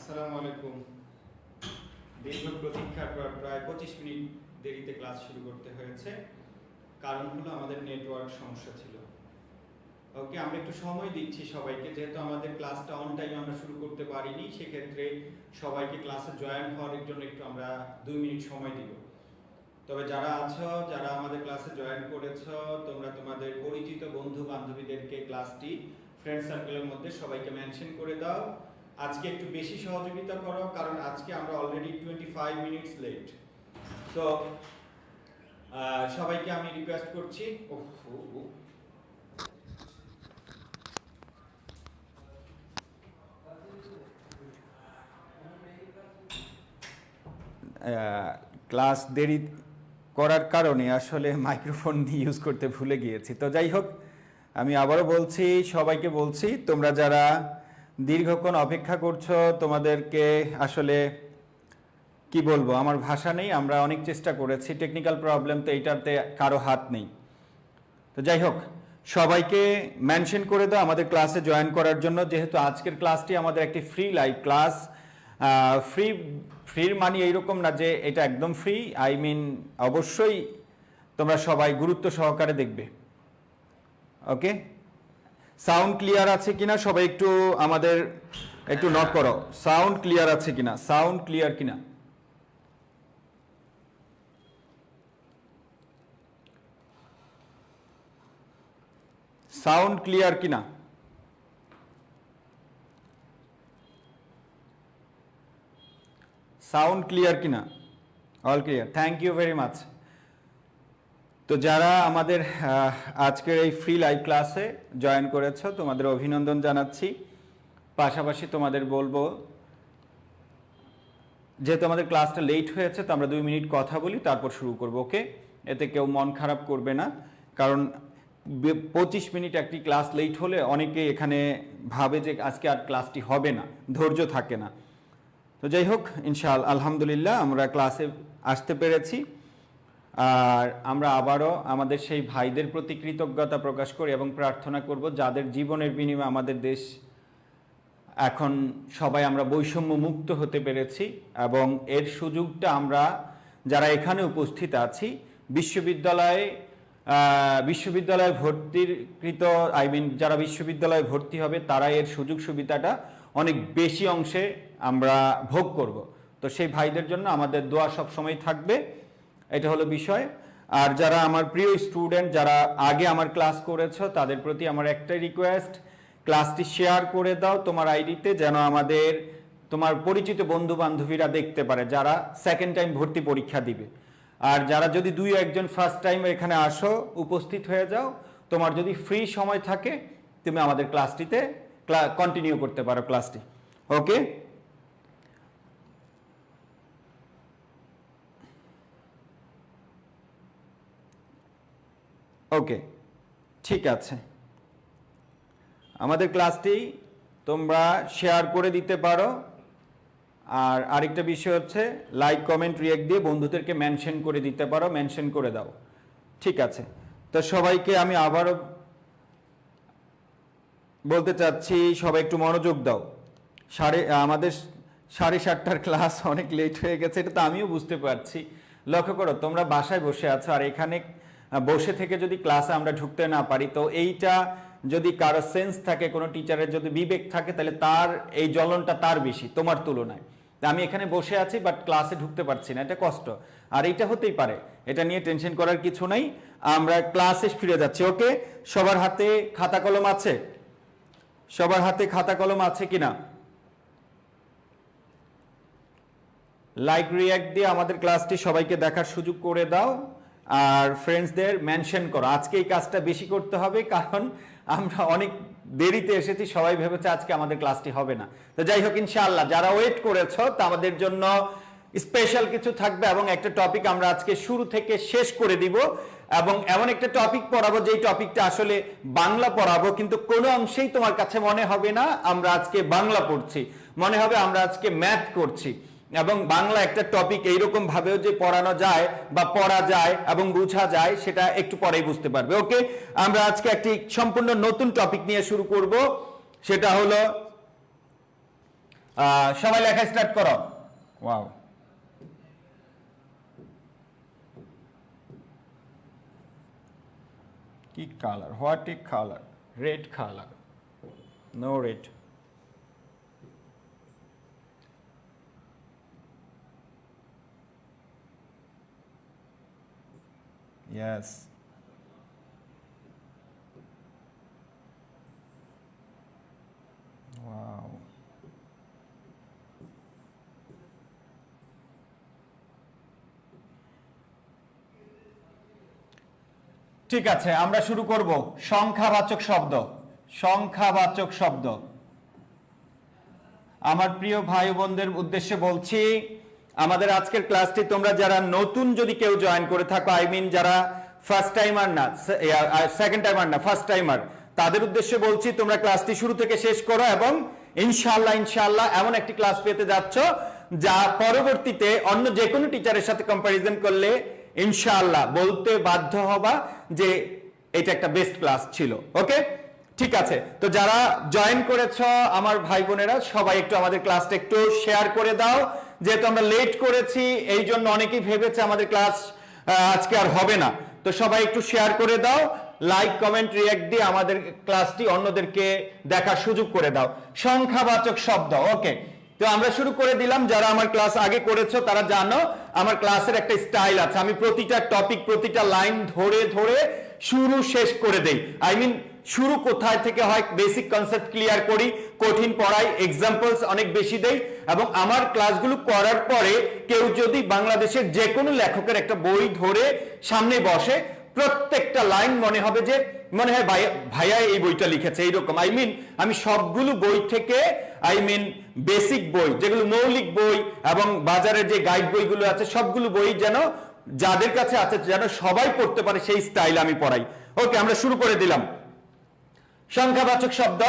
আসসালামু আলাইকুম। দীর্ঘ প্রতীক্ষার পর প্রায় 25 মিনিট দেরিতে ক্লাস শুরু করতে হয়েছে। কারণ হলো আমাদের নেটওয়ার্ক সমস্যা ছিল। ওকে, আমরা একটু সময় দিচ্ছি সবাইকে, যেহেতু আমাদের ক্লাসটা অন টাইম আমরা শুরু করতে পারিনি, সেক্ষেত্রে সবাইকে ক্লাসে জয়েন হওয়ার জন্য একটু আমরা 2 মিনিট সময় দিব। তবে যারা আছো, যারা আমাদের ক্লাসে জয়েন করেছো, তোমরা তোমাদের পরিচিত বন্ধু বান্ধবীদেরকে ক্লাসটি ফ্রেন্ড সার্কেলের মধ্যে সবাইকে মেনশন করে দাও। আজকে একটু বেশি সহযোগিতা করো, কারণ আজকে আমরা অলরেডি 25 মিনিটস লেট। তো সবাইকে আমি রিকোয়েস্ট করছি, ক্লাস দেরি করার কারণে আসলে মাইক্রোফোন ইউজ করতে ভুলে গিয়েছি। তো যাই হোক, আমি আবারও বলছি, সবাইকে বলছি, তোমরা যারা দীর্ঘক্ষণ অপেক্ষা করছো, তোমাদেরকে আসলে কি বলবো, আমার ভাষা নেই। আমরা অনেক চেষ্টা করেছি, টেকনিক্যাল প্রবলেম তো এইটাতে কারো হাত নেই। তো যাই হোক, সবাইকে মেনশন করে দাও আমাদের ক্লাসে জয়েন করার জন্য, যেহেতু আজকের ক্লাসটি আমাদের একটি ফ্রি লাইভ ক্লাস। ফ্রির মানে এইরকম না যে এটা একদম ফ্রি, আই মিন অবশ্যই তোমরা সবাই গুরুত্ব সহকারে দেখবে। ওকে, সাউন্ড ক্লিয়ার আছে কিনা সবাই একটু আমাদের একটু নক করো, সাউন্ড ক্লিয়ার আছে কিনা, সাউন্ড ক্লিয়ার কিনা। সাউন্ড ক্লিয়ার কিনা, সাউন্ড ক্লিয়ার কিনা, all clear, thank you very much. তো যারা আমাদের আজকের এই ফ্রি লাইভ ক্লাসে জয়েন করেছো, তোমাদের অভিনন্দন জানাচ্ছি। পাশাপাশি তোমাদের বলবো, যেহেতু আমাদের ক্লাসটা লেট হয়েছে, তো আমরা 2 মিনিট কথা বলি, তারপর শুরু করবো। ওকে, এতে কেউ মন খারাপ করবে না, কারণ 25 মিনিট একটি ক্লাস লেট হলে অনেকে এখানে ভাবে যে আজকে আর ক্লাসটি হবে না, ধৈর্য থাকে না। তো যাই হোক, ইনশাআল্লাহ আলহামদুলিল্লাহ আমরা ক্লাসে আসতে পেরেছি। আর আমরা আবারও আমাদের সেই ভাইদের প্রতি কৃতজ্ঞতা প্রকাশ করি এবং প্রার্থনা করব, যাদের জীবনের বিনিময়ে আমাদের দেশ এখন সবাই আমরা বৈষম্য মুক্ত হতে পেরেছি, এবং এর সুযোগটা আমরা যারা এখানে উপস্থিত আছি, বিশ্ববিদ্যালয়ে ভর্তিকৃত যারা বিশ্ববিদ্যালয়ে ভর্তি হবে, তারা এর সুযোগ সুবিধাটা অনেক বেশি অংশে আমরা ভোগ করব। তো সেই ভাইদের জন্য আমাদের দোয়া সবসময় থাকবে, এটা হলো বিষয়। আর যারা আমার প্রিয় স্টুডেন্ট, যারা আগে আমার ক্লাস করেছো, তাদের প্রতি আমার একটাই রিকোয়েস্ট, ক্লাসটি শেয়ার করে দাও তোমার আইডিতে, যেন তোমার পরিচিত বন্ধু বান্ধবীরা দেখতে পারে, যারা সেকেন্ড টাইম ভর্তি পরীক্ষা দিবে। আর যারা যদি 2-1 ফার্স্ট টাইম এখানে আসো, উপস্থিত হয়ে যাও, তোমার যদি ফ্রি সময় থাকে, তুমি আমাদের ক্লাসটিতে কন্টিনিউ করতে পারো ক্লাসটি। ওকে, ওকে, ঠিক আছে। আমাদের ক্লাসটি তোমরা শেয়ার করে দিতে পারো। আর আরেকটা বিষয় হচ্ছে, লাইক কমেন্ট রিয়েক্ট দিয়ে বন্ধুদেরকে মেনশন করে দিতে পারো, মেনশন করে দাও। ঠিক আছে, তো সবাইকে আমি আবারও বলতে চাচ্ছি, সবাই একটু মনোযোগ দাও। আমাদের 7:30টার ক্লাস অনেক লেট হয়ে গেছে, এটা তো আমিও বুঝতে পারছি। লক্ষ্য করো, তোমরা বাসায় বসে আছো, আর এখানে বসে থেকে যদি ক্লাসে আমরা ঢুকতে না পারি, তো এইটা যদি কারো সেন্স থাকে, কোনো টিচারের যদি বিবেক থাকে, তাহলে তার এই জ্বলনটা তার বেশি তোমার তুলনায়। আমি এখানে বসে আছি, বাট ক্লাসে ঢুকতে পারছি না, এটা কষ্ট। আর এইটা হতেই পারে, এটা নিয়ে টেনশন করার কিছু নাই। আমরা ক্লাসে ফিরে যাচ্ছি। ওকে, সবার হাতে খাতা কলম আছে? সবার হাতে খাতা কলম আছে কিনা? লাইক রিঅ্যাক্ট দিয়ে আমাদের ক্লাসটি সবাইকে দেখার সুযোগ করে দাও, আর ফ্রেন্ডসদের মেনশন করো। আজকে এই কাজটা বেশি করতে হবে, কারণ আমরা অনেক দেরিতে এসেছি, সবাই ভেবেছে আজকে আমাদের ক্লাসটি হবে না। তো যাই হোক, ইনশাআল্লাহ যারা ওয়েট করেছো, তাদের জন্য স্পেশাল কিছু থাকবে, এবং একটা টপিক আমরা আজকে শুরু থেকে শেষ করে দিব, এবং এমন একটা টপিক পড়াবো, যেই টপিকটা আসলে বাংলা পড়াবো, কিন্তু কোনো অংশেই তোমার কাছে মনে হবে না আমরা আজকে বাংলা পড়ছি, মনে হবে আমরা আজকে ম্যাথ করছি। এবং বাংলা একটা টপিক এইরকম ভাবেও যে পড়ানো যায় বা পড়া যায় এবং বোঝা যায়, সেটা একটু পরেই বুঝতে পারবে। ওকে, আমরা আজকে একটি সম্পূর্ণ নতুন টপিক নিয়ে শুরু করব, সেটা হলো সবাই লেখা স্টার্ট করো। ওয়াও, কি colour, what a colour, red colour, no red. Yes. Wow. ঠিক আছে, আমরা শুরু করব। সংখ্যাবাচক শব্দ, সংখ্যাবাচক শব্দ। আমার প্রিয় ভাই বোনদের উদ্দেশ্যে বলছি, আমাদের আজকের ক্লাসটি তোমরা যারা নতুন যদি কেউ জয়েন করে থাকো, আই মিন যারা ফার্স্ট টাইমার না, সেকেন্ড টাইমার না, ফার্স্ট টাইমার, তাদের উদ্দেশ্যে বলছি তোমরা ক্লাসটি শুরু থেকে শেষ করো এবং ইনশাআল্লাহ ইনশাআল্লাহ এমন একটি ক্লাস পেতে যাচ্ছ যা পরবর্তীতে অন্য যে কোনো টিচারের সাথে কম্প্যারিজন করলে ইনশাআল্লাহ বলতে বাধ্য হবা যে এটা একটা বেস্ট ক্লাস ছিল। ওকে, ঠিক আছে। তো যারা জয়েন করেছ আমার ভাই বোনেরা, সবাই একটু আমাদের ক্লাসটা একটু শেয়ার করে দাও। যেহেতু আমরা লেট করেছি এই জন্য অনেকেই ভেবেছে আমাদের ক্লাস আজকে আর হবে না, তো সবাই একটু শেয়ার করে দাও, লাইক কমেন্ট রিঅ্যাক্ট দিয়ে আমাদের ক্লাসটি অন্যদেরকে দেখার সুযোগ করে দাও। সংখ্যাবাচক শব্দ, ওকে। তো আমরা শুরু করে দিলাম। যারা আমার ক্লাস আগে করেছো তারা জানো আমার ক্লাসের একটা স্টাইল আছে, আমি প্রতিটা টপিক প্রতিটা লাইন ধরে ধরে শুরু শেষ করে দেই। আই মিন শুরু কোথায় থেকে হয়, বেসিক কনসেপ্ট ক্লিয়ার করি, কঠিন পড়াই, এক্সাম্পলস অনেক বেশি দেই। এবং আমার ক্লাসগুলো করার পরে কেউ যদি বাংলাদেশের যে কোনো লেখকের একটা বই ধরে সামনে বসে, প্রত্যেকটা লাইন মনে হবে যে মনে হয় ভাইয়া এই বইটা লিখেছে, এইরকম। আই মিন আমি সবগুলো বই থেকে, আই মিন বেসিক বই যেগুলো মৌলিক বই এবং বাজারের যে গাইড বইগুলো আছে সবগুলো বই যেন যাদের কাছে আছে যেন সবাই পড়তে পারে সেই স্টাইল আমি পড়াই। ওকে, আমরা শুরু করে দিলাম। সংখ্যাবাচক শব্দ,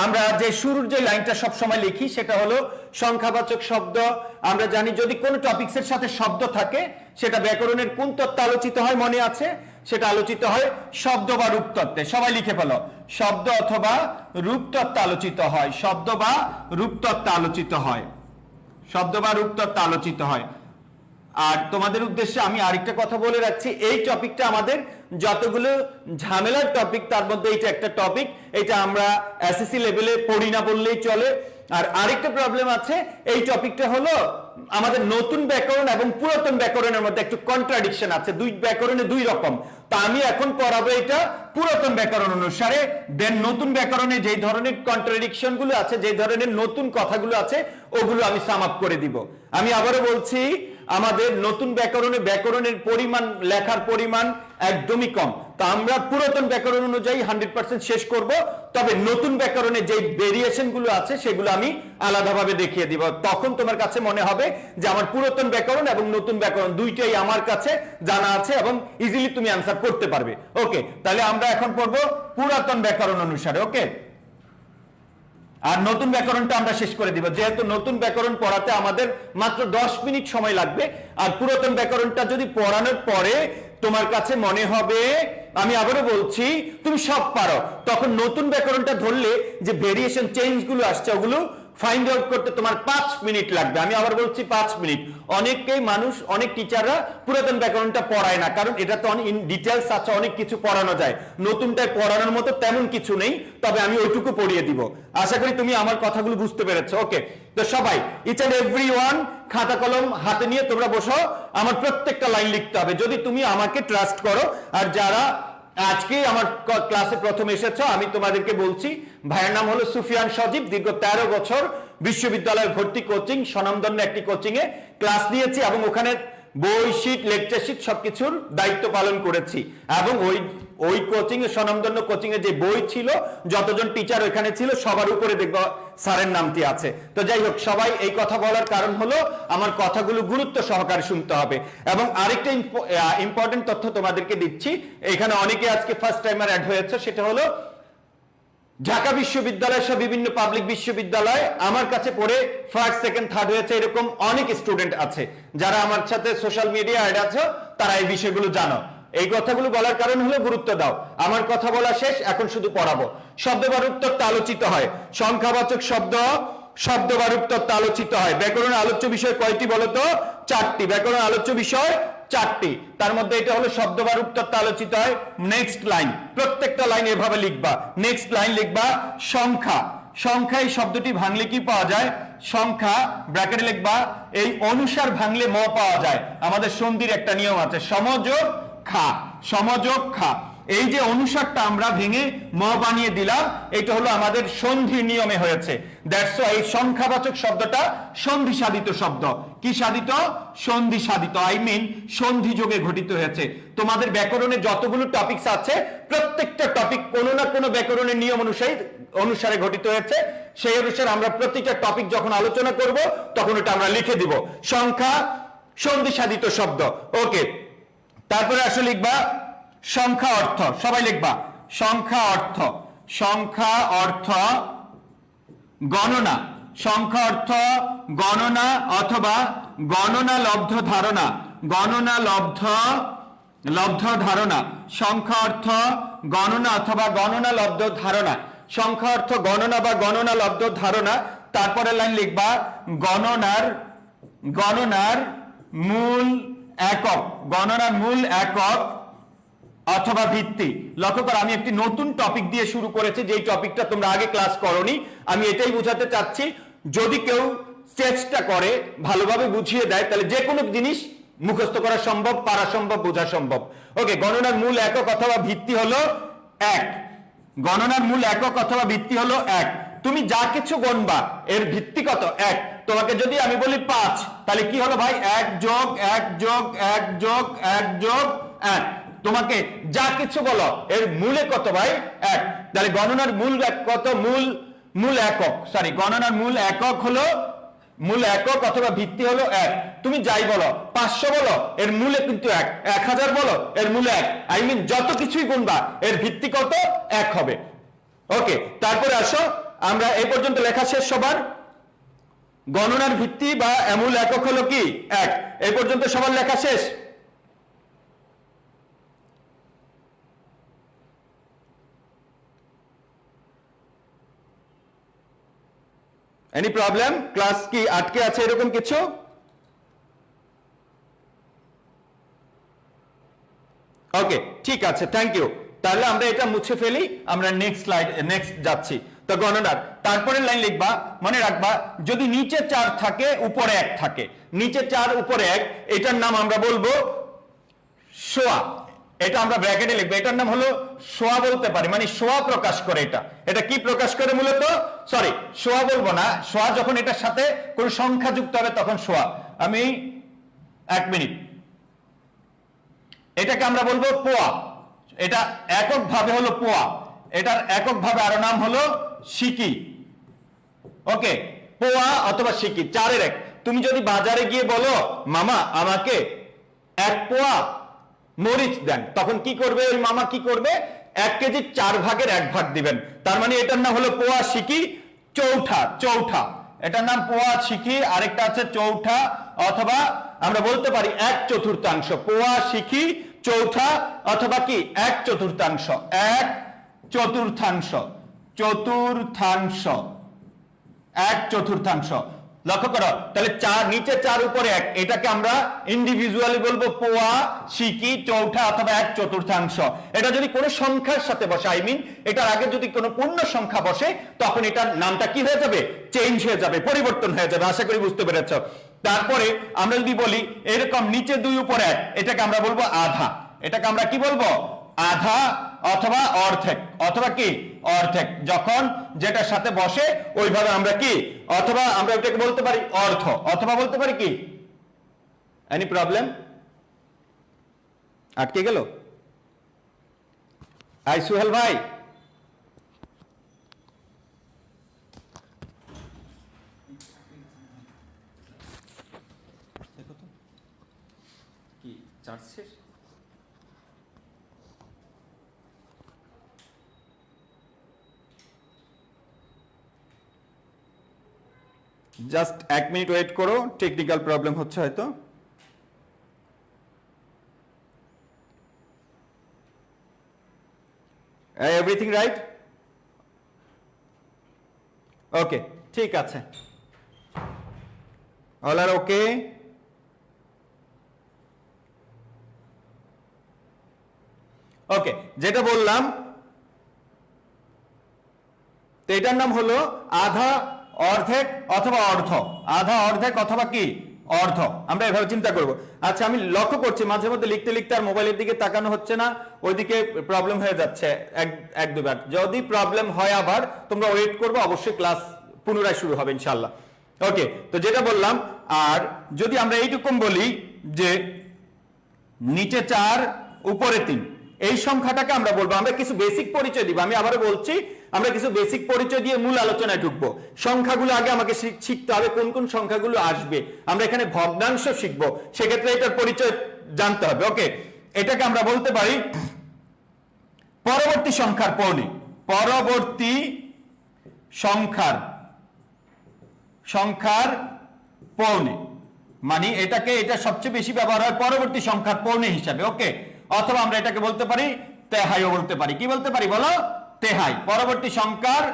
আমরা যে শুরুর যে লাইনটা সব সময় লিখি সেটা হলো সংখ্যাবাচক শব্দ। আমরা জানি যদি কোনো টপিকসের সাথে শব্দ থাকে সেটা ব্যাকরণের কোন তত্ত্বে আলোচিত হয় মনে আছে? সেটা আলোচিত হয় শব্দ বা রূপতত্ত্বে। সবাই লিখে ফেলো, শব্দ অথবা রূপতত্ত্বে আলোচিত হয়, শব্দ বা রূপতত্ত্বে আলোচিত হয়, শব্দ বা রূপতত্ত্বে আলোচিত হয়। আর তোমাদের উদ্দেশ্যে আমি আরেকটা কথা বলে রাখছি, এই টপিকটা আমাদের যতগুলো ঝামেলার টপিক তার মধ্যে এটা একটা টপিক, এটা আমরা এসএসসি লেভেলে পড়ি না বললেই চলে। আর আরেকটা প্রবলেম আছে, এই টপিকটা হলো আমাদের নতুন ব্যাকরণ এবং পুরাতন ব্যাকরণের মধ্যে একটু কন্ট্রাডিকশন আছে, দুই ব্যাকরণে দুই রকম। তো আমি এখন পড়াবো এটা পুরাতন ব্যাকরণ অনুসারে, দেন নতুন ব্যাকরণে যেই ধরনের কন্ট্রাডিকশন গুলো আছে, যেই ধরনের নতুন কথাগুলো আছে ওগুলো আমি সাম আপ করে দিব। আমি আবারও বলছি, আমাদের নতুন ব্যাকরণে ব্যাকরণের পরিমাণ, লেখার পরিমাণ একদমই কম। তো আমরা পুরাতন ব্যাকরণ অনুযায়ী 100% শেষ করব, তবে নতুন ব্যাকরণে যে ভেরিয়েশন গুলো আছে সেগুলো আমি আলাদাভাবে দেখিয়ে দিব। তখন তোমার কাছে মনে হবে যে আমার পুরাতন ব্যাকরণ এবং নতুন ব্যাকরণ দুইটাই আমার কাছে জানা আছে এবং ইজিলি তুমি আনসার করতে পারবে। ওকে, তাহলে আমরা এখন পড়বো পুরাতন ব্যাকরণ অনুসারে। ওকে, আর নতুন ব্যাকরণটা আমরা শেষ করে দিব, যেহেতু নতুন ব্যাকরণ পড়াতে আমাদের মাত্র 10 মিনিট সময় লাগবে। আর পুরাতন ব্যাকরণটা যদি পড়ানোর পরে তোমার কাছে মনে হবে, আমি আবারও বলছি, তুমি সব পারো, তখন নতুন ব্যাকরণটা ধরলে যে ভেরিয়েশন চেঞ্জ গুলো আসছে ওগুলো ফাইন্ড আউট করতে তোমার 5 মিনিট লাগবে। আমি আবার বলছি 5 মিনিট। অনেকেই মানুষ, অনেক টিচাররা পুরাতন ব্যাকরণটা পড়ায় না, কারণ এটা তো অনেক ডিটেলস আছে, অনেক কিছু পড়ানো যায়, নতুনটায় পড়ানোর মতো তেমন কিছু নেই, তবে আমি ওইটুকু পড়িয়ে দিব। আশা করি তুমি আমার কথাগুলো বুঝতে পেরেছো। ওকে, তো সবাই ইচ এন্ড এভরিওয়ান খাতা কলম হাতে নিয়ে তোমরা বসো, আমার প্রত্যেকটা লাইন লিখতে হবে যদি তুমি আমাকে ট্রাস্ট করো। আর যারা আজকে আমার ক্লাসে প্রথম এসেছো, আমি তোমাদেরকে বলছি, ভাইয়ের নাম হলো সুফিয়ান সজীব, দীর্ঘ 13 বছর বিশ্ববিদ্যালয়ে ভর্তি কোচিং, স্বনামধন্য একটি কোচিং এ ক্লাস নিয়েছি এবং ওখানে বই শিট, লেকচার শিট সবকিছুর দায়িত্ব পালন করেছি। এবং ওই কোচিং এ, স্বনামধন্য কোচিং এ যে বই ছিল, যতজন টিচার ওখানে ছিল সবার উপরে দেখবো স্যারের নামটি আছে। তো যাই হোক, সবাই এই কথা বলার কারণ হলো আমার কথাগুলো গুরুত্ব সহকারে শুনতে হবে। এবং আরেকটা ইম্পর্টেন্ট তথ্য তোমাদেরকে দিচ্ছি, এখানে অনেকে আজকে ফার্স্ট টাইমার অ্যাড হয়েছে, সেটা হলো ঢাকা বিশ্ববিদ্যালয় সহ বিভিন্ন পাবলিক বিশ্ববিদ্যালয় আমার কাছে পড়ে ফার্স্ট, সেকেন্ড, থার্ড হয়েছে, এরকম অনেক স্টুডেন্ট আছে যারা আমার সাথে সোশ্যাল মিডিয়া অ্যাড আছে, তারা এই বিষয়গুলো জানো। এই কথাগুলো বলার কারণ হলো গুরুত্ব দাও। আমার কথা বলা শেষ, এখন শুধু পড়াবো। শব্দ বা রূপতত্ত্বে আলোচিত হয় সংখ্যাবাচক শব্দ, শব্দ বা রূপতত্ত্ব আলোচিত হয়। ব্যাকরণ আলোচ্য বিষয় কয়টি বলতো? 4টি। ব্যাকরণ আলোচ্য বিষয় 4টি, তার মধ্যে এটা হলো শব্দ বা রূপতত্ত্ব আলোচিত হয়। নেক্সট লাইন, প্রত্যেকটা লাইন এভাবে লিখবা। নেক্সট লাইন লিখবা সংখ্যা। সংখ্যা এই শব্দটি ভাঙলে কি পাওয়া যায়? সংখ্যা ব্র্যাকেটে লিখবা, এই অনুসার ভাঙলে ম পাওয়া যায়। আমাদের সন্ধির একটা নিয়ম আছে, সমযোগ খা, সমযোগ খা। এই যে অনুসারটা আমরা ভেঙে ম বানিয়ে দিলাম, এটা হলো আমাদের সন্ধির নিয়মে হয়েছে। দ্যাটস ওয়াই এই সংখ্যাবাচক শব্দটা সন্ধি সাধিত শব্দ। কি সাধিত? সন্ধি সাধিত, আই মিন সন্ধি যোগে ঘটিত হয়েছে। তোমাদের ব্যাকরণে যতগুলো টপিকস আছে প্রত্যেকটা টপিক কোনো না কোনো ব্যাকরণের নিয়ম অনুসারে ঘটিত হয়েছে। সেই অনুসারে আমরা প্রতিটা টপিক যখন আলোচনা করব তখন এটা আমরা লিখে দিব। সংখ্যা সন্ধি সাধিত শব্দ। ওকে, তারপরে আসলে লিখবা সংখ্যা অর্থ। সবাই লিখবা সংখ্যা অর্থ। সংখ্যা অর্থ গণনা। সংখ্যা অর্থ গণনা অথবা গণনা লব্ধ ধারণা। গণনা লব্ধ ধারণা। সংখ্যা অর্থ গণনা অথবা গণনা লব্ধ ধারণা। সংখ্যা অর্থ গণনা বা গণনা লব্ধ ধারণা। তারপরে লাইন লিখবা গণনার মূল একক। গণনার মূল একক অথবা ভিত্তি। লক্ষ্য করো, আমি একটি নতুন টপিক দিয়ে শুরু করেছি, যেই টপিকটা তোমরা আগে ক্লাস করোনি। আমি এটাই বোঝাতে চাচ্ছি, যদি কেউ চেষ্টা করে ভালোভাবে বুঝিয়ে দেয় তাহলে যে কোনো জিনিস মুখস্থ করা সম্ভব, পারা সম্ভব, বোঝা সম্ভব। ওকে, গণনার মূল একক অথবা ভিত্তি হলো 1। গণনার মূল একক অথবা ভিত্তি হলো 1। তুমি যা কিছু গণবা এর ভিত্তি কত? 1। তোমাকে যদি আমি বলি 5, তাহলে কি হলো ভাই? 1 যোগ 1 যোগ 1 যোগ 1 যোগ 1। তোমাকে যা কিছু বলো এর মূলে কত ভাই? 1। তাহলে গণনার মূল কত? মূল একক, সরি, গণনার মূল একক হলো, মূল একক অথবা ভিত্তি হলো 1। তুমি যাই বলো, 500 বলো এর মূলে কিন্তু 1, 1000 বলো এর মূলে 1, আই মিন যত কিছুই গুনবা এর ভিত্তি কত? 1 হবে। ওকে, তারপরে আসো, আমরা এই পর্যন্ত লেখা শেষ সবার? গণনার ভিত্তি বা মূল একক হলো কি? 1। এই পর্যন্ত সবার লেখা শেষ? Any problem? ক্লাস কি আটকে আছে এরকম কিছু? ওকে, ঠিক আছে, থ্যাংক ইউ। তাহলে আমরা এটা মুছে ফেলি, আমরা নেক্সট স্লাইড, নেক্সট যাচ্ছি। তো গণনার তারপরে লাইন লিখবা, মনে রাখবা, যদি নিচে 4 থাকে উপরে 1 থাকে, নিচে 4 উপরে 1, এটার নাম আমরা বলবো সোয়া। এটা আমরা ব্র্যাকেটে লিখবো, এটার নাম হলো সোয়া বলতে পারি, মানে সোয়া প্রকাশ করে। এটা কি প্রকাশ করে মূলত? সরি, সোয়া বলবো না, সোয়া যখন এটার সাথে কোনো সংখ্যা যুক্ত হবে তখন সোয়া। আমি 1 মিনিট, এটাকে আমরা বলবো পোয়া। এটা একক ভাবে হলো পোয়া, এটার একক ভাবে আরো নাম হলো সিকি। ওকে, পোয়া অথবা সিকি, 4-এর 1। তুমি যদি বাজারে গিয়ে বলো মামা আমাকে 1 পোয়া মরিচ দেন, তখন কি করবে ওই মামা? কি করবে? 1 কেজি 4 ভাগের 1 ভাগ দিবেন। তার মানে এটার নাম হলো পোয়া সিকি চৌঠা। এটার নাম পোয়া সিকি, আরেকটা আছে চৌঠা, অথবা আমরা বলতে পারি 1/4। পোয়া সিকি চৌঠা অথবা কি 1/4। 1/4। লক্ষ্য করো, তাহলে 4 নিচে 4 উপরে 1, এটাকে আমরা ইন্ডিভিজুয়ালি বলবো পোয়া সিকি চৌঠা অথবা 1/4। এটা যদি কোনো সংখ্যার সাথে বসে, আই মিন এটার আগে যদি কোনো পূর্ণ সংখ্যা বসে, তখন এটার নামটা কি হয়ে যাবে? চেঞ্জ হয়ে যাবে, পরিবর্তন হয়ে যাবে। আশা করি বুঝতে পেরেছ। তারপরে আমরা যদি বলি এরকম নিচে 2 উপরে 1, এটাকে আমরা বলবো আধা। এটাকে আমরা কি বলবো? আধা অথবা অর্ধেক, অথবা কি অর্ধেক। যখন যেটার সাথে বসে ওইভাবে আমরা কি, অথবা আমরা এটাকে বলতে পারি অর্ধ, অথবা বলতে পারি কি। Any problem? আটকে গেল? আই সুহেল ভাই, কি চার্জ শেষ? জাস্ট 1 মিনিট ওয়েট করো, টেকনিক্যাল প্রবলেম হচ্ছে হয়তো। Everything right? ওকে, ঠিক আছে, অল আর ওকে। ওকে, যেটা বললাম তো এটার নাম হলো আধা, অর্ধেক অথবা অর্ধ। আধা, অর্ধেক অথবা কি অর্ধ, আমরা এভাবে চিন্তা করব। আচ্ছা, আমি লক্ষ্য করছি মাঝে মধ্যে লিখতে লিখতে আর মোবাইলের দিকে তাকানো হচ্ছে না, ওইদিকে প্রবলেম হয়ে যাচ্ছে এক দুবার। যদি প্রবলেম হয় আবার তোমরা ওয়েট করবে, অবশ্যই ক্লাস পুনরায় শুরু হবে ইনশাআল্লাহ। ওকে, তো যেটা বললাম, আর যদি আমরা এইটুকুন বলি যে নিচে 4 উপরে 3, এই সংখ্যাটাকে আমরা বলবো, আমরা কিছু বেসিক পরিচয় দিব। আমি আবারও বলছি, আমরা কিছু বেসিক পরিচয় দিয়ে মূল আলোচনায় ঢুকবো। সংখ্যাগুলো আগে আমাকে শিখতে হবে, কোন কোন সংখ্যাগুলো আসবে। আমরা এখানে ভগ্নাংশ শিখবো, সেক্ষেত্রে এটার পরিচয় জানতে হবে। ওকে, এটাকে আমরা বলতে পারি পরবর্তী সংখ্যার পৌনে। পরবর্তী সংখ্যার পৌনে, মানে এটাকে, এটা সবচেয়ে বেশি ব্যবহার হয় পরবর্তী সংখ্যার পৌনে হিসাবে। ওকে, অথবা আমরা এটাকে বলতে পারি তেহাইও বলতে পারি। কি বলতে পারি বলো? তেহাই, পরবর্তী সংখ্যার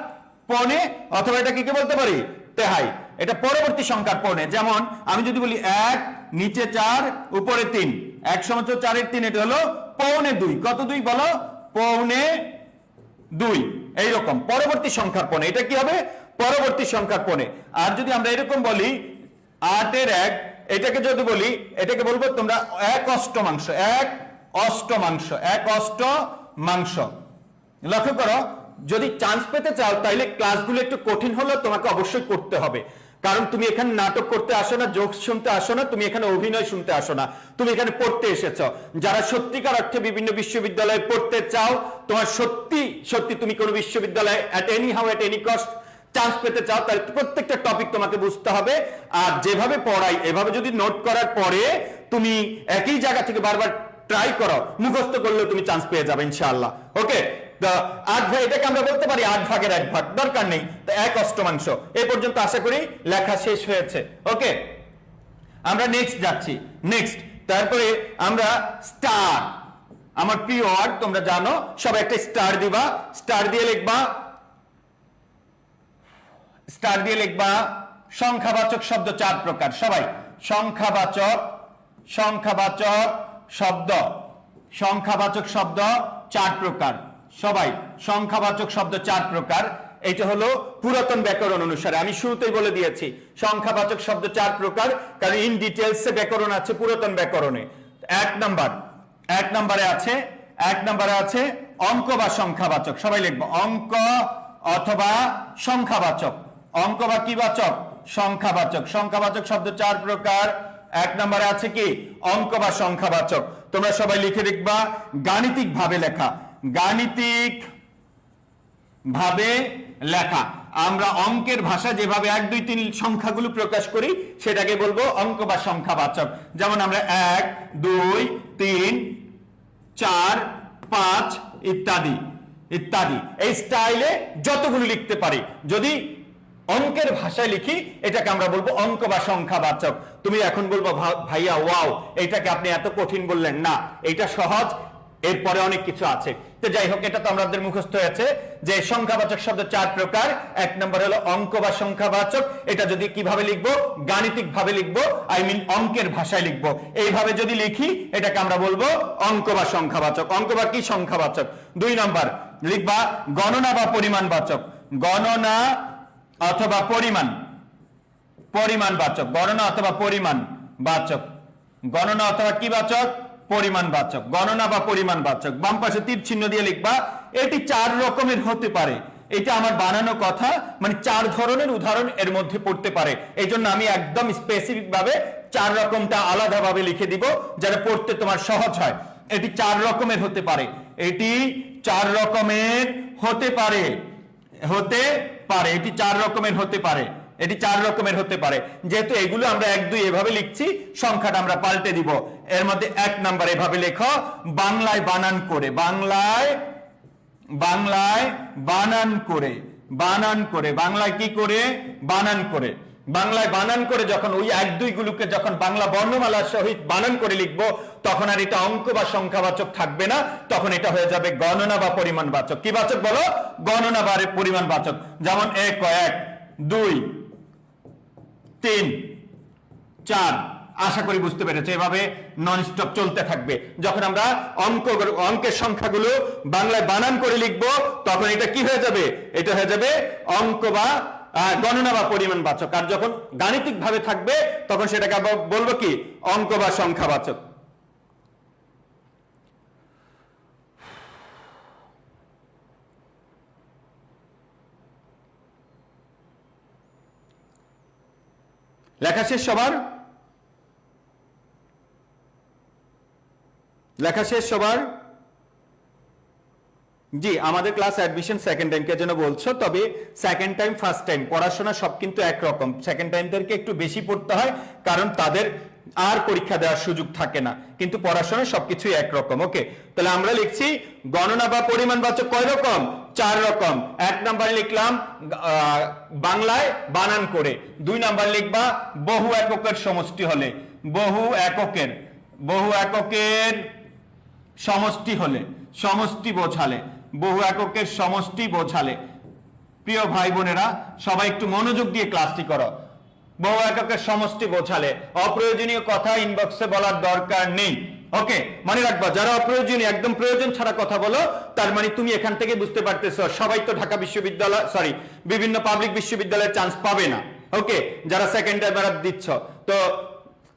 পৌনে, অথবা এটাকে কি বলতে পারি? তেহাই, এটা পরবর্তী সংখ্যার পৌনে। যেমন আমি যদি বলি 1 নিচে 4 উপরে 3, 1 সমান 4 এর 3, এটা হলো পৌনে 2। কত 2 বলো? পৌনে 2। এইরকম পরবর্তী সংখ্যার পৌনে, এটা কি হবে? পরবর্তী সংখ্যার পৌনে। আর যদি আমরা এরকম বলি 8 এর 1, এটাকে যদি বলি, এটাকে বলবো তোমরা 1 অষ্টমাংশ। 1 অষ্টমাংশ, 1 অষ্টমাংশ। লক্ষ্য করো, যদি চান্স পেতে চাও তাহলে ক্লাসগুলো একটু কঠিন হলেও তোমাকে অবশ্যই করতে হবে, কারণ তুমি এখানে নাটক করতে আসো না, জোকস শুনতে আসো না, তুমি এখানে অভিনয় শুনতে আসো না, তুমি এখানে পড়তে এসেছো। যারা সত্যিকার অর্থে বিভিন্ন বিশ্ববিদ্যালয়ে পড়তে চাও, তোমার সত্যি সত্যি তুমি কোনো বিশ্ববিদ্যালয়ে at any how at any cost chance পেতে চাও, তাহলে প্রত্যেকটা টপিক তোমাকে বুঝতে হবে। আর যেভাবে পড়াই এভাবে যদি নোট করার পরে তুমি একই জায়গা থেকে বারবার ট্রাই করো, মুখস্থ করলেও তুমি চান্স পেয়ে যাবে ইনশাআল্লাহ। ওকে, 8 ভাগ, এটাকে আমরা বলতে পারি 8 ভাগের 1 ভাগ, দরকার নেই। তো 1 অষ্টমাংশ, এই পর্যন্ত আশা করি লেখা শেষ হয়েছে। ওকে, আমরা নেক্সট যাচ্ছি। নেক্সট, তারপরে আমরা স্টার, আমার প্রিয় ওয়ার্ড, তোমরা জানো, সবাই একটা স্টার দিবা। স্টার দিয়ে লিখবা সংখ্যাবাচক শব্দ 4 প্রকার। সবাই সংখ্যাবাচক শব্দ 4 প্রকার। সবাই সংখ্যাবাচক শব্দ 4 প্রকার। এটা হলো পুরাতন ব্যাকরণ অনুসারে, আমি শুরুতেই বলে দিয়েছি সংখ্যাবাচক শব্দ 4 প্রকার, কারণ ইন ডিটেইলসে ব্যাকরণ আছে পুরাতন ব্যাকরণে। এক নম্বরে আছে অঙ্ক বা সংখ্যাবাচক। সবাই লিখবো অঙ্ক অথবা সংখ্যাবাচক। অঙ্ক বা কি বাচক? সংখ্যাবাচক। সংখ্যাবাচক শব্দ 4 প্রকার। 1 নম্বরে আছে কি? অঙ্ক বা সংখ্যাবাচক। তোমরা সবাই লিখে লিখবা গাণিতিক ভাবে লেখা। গাণিতিক ভাবে লেখা, আমরা অঙ্কের ভাষা যেভাবে 1 2 3 সংখ্যাগুলো প্রকাশ করি সেটাকে বলবো অঙ্ক বা সংখ্যাবাচক। যেমন আমরা 1 2 3 4 5 ইত্যাদি ইত্যাদি এই স্টাইলে যতগুলো লিখতে পারি, যদি অঙ্কের ভাষায় লিখি এটাকে আমরা বলবো অঙ্ক বা সংখ্যাবাচক। তুমি এখন বলবো ভাইয়া ওয়াও, এটাকে আপনি এত কঠিন বললেন। না, এটা সহজ, এরপরে অনেক কিছু আছে। তো যাই হোক, এটা তো আমাদের মুখস্থ হয়েছে যে সংখ্যাবাচক শব্দ 4 প্রকার। 1 নম্বর হলো অঙ্ক বা সংখ্যাবাচক। এটা যদি কিভাবে লিখবো? গাণিতিক ভাবে লিখবো, আই মিন অঙ্কের ভাষায় লিখবো। এইভাবে যদি লিখি এটাকে আমরা বলবো অঙ্ক বা সংখ্যাবাচক। অঙ্ক বা কি? সংখ্যাবাচক। 2 নম্বর লিখবা গণনা বা পরিমাণবাচক। গণনা অথবা পরিমাণবাচক। গণনা অথবা পরিমাণবাচক। গণনা অথবা কি বাচক? পরিমাণবাচক। গণনা বা পরিমাণবাচক। বাম পাশে তীর চিহ্ন দিয়ে লিখবা এটি 4 রকমের হতে পারে। এটা আমার বানানো কথা, মানে 4 ধরনের উদাহরণ এর মধ্যে পড়তে পারে। এই জন্য আমি একদম স্পেসিফিক ভাবে 4 রকমটা আলাদাভাবে লিখে দিব যাতে পড়তে তোমার সহজ হয়। এটি 4 রকমের হতে পারে। এটি 4 রকমের হতে পারে। এটি 4 রকমের হতে পারে। এটি 4 রকমের হতে পারে। যেহেতু এগুলো আমরা 1 2 এভাবে লিখছি, সংখ্যাটা আমরা পাল্টে দিব। এর মধ্যে 1 নাম্বার এভাবে লেখো বাংলায় বানান করে। বাংলায় বানান করে। বাংলায় কি করে? বানান করে। বাংলায় বানান করে যখন ওই 1 2 গুলোকে যখন বাংলা বর্ণমালার সহিত বানান করে লিখবো, তখন আর এটা অঙ্ক বা সংখ্যাবাচক থাকবে না, তখন এটা হয়ে যাবে গণনা বা পরিমাণবাচক। কি বাচক বলো? গণনা বা পরিমাণবাচক। যেমন 1 1 2 3 4। আশা করি বুঝতে পেরেছো। এভাবে নন স্টপ চলতে থাকবে। যখন আমরা অঙ্কের সংখ্যাগুলো বাংলায় বানান করে লিখবো তখন এটা কি হয়ে যাবে? এটা হয়ে যাবে অঙ্ক বা গণনা বা পরিমাণবাচক। আর যখন গাণিতিক ভাবে থাকবে তখন সেটাকে বলবো কি? অঙ্ক বা সংখ্যাবাচক। লেখা শেষ সবার? লেখা শেষ সবার? জি, আমাদের ক্লাস অ্যাডমিশন সেকেন্ড টাইমকে জন্য বলছো, তবে সেকেন্ড টাইম ফার্স্ট টাইম পড়াশোনা সব কিন্তু একরকম। সেকেন্ড টাইমদেরকে একটু বেশি পড়তে হয় কারণ তাদের আর পরীক্ষা দেওয়ার সুযোগ থাকে না, কিন্তু পড়াশোনা সবকিছুই একরকম। ওকে, তাহলে আমরা লিখছি গণনা বা পরিমাণবাচক কয় রকম? 4 রকম। 1 নাম্বার লিখলাম বাংলায় বানান করে। 2 নাম্বার লিখবা বহু এককের সমষ্টি হলে, বহু এককের সমষ্টি হলে, সমষ্টি বোঝালে, বহু এককের সমষ্টি বোঝালে। প্রিয় ভাই বোনেরা সবাই একটু মনোযোগ দিয়ে ক্লাসটি করো। বহু এককের সমষ্টি বোঝালে অপ্রয়োজনীয় কথা ইনবক্সে বলার দরকার নেই। ওকে, মনে রাখবা যারা অপ্রয়োজনীয় একদম প্রয়োজন ছাড়া কথা বলো তার মানে তুমি এখান থেকে বুঝতে পারতেছো সবাই তো ঢাকা বিশ্ববিদ্যালয় বিভিন্ন পাবলিক বিশ্ববিদ্যালয়ের চান্স পাবে না। ওকে, যারা সেকেন্ড টাইমার দিচ্ছ তো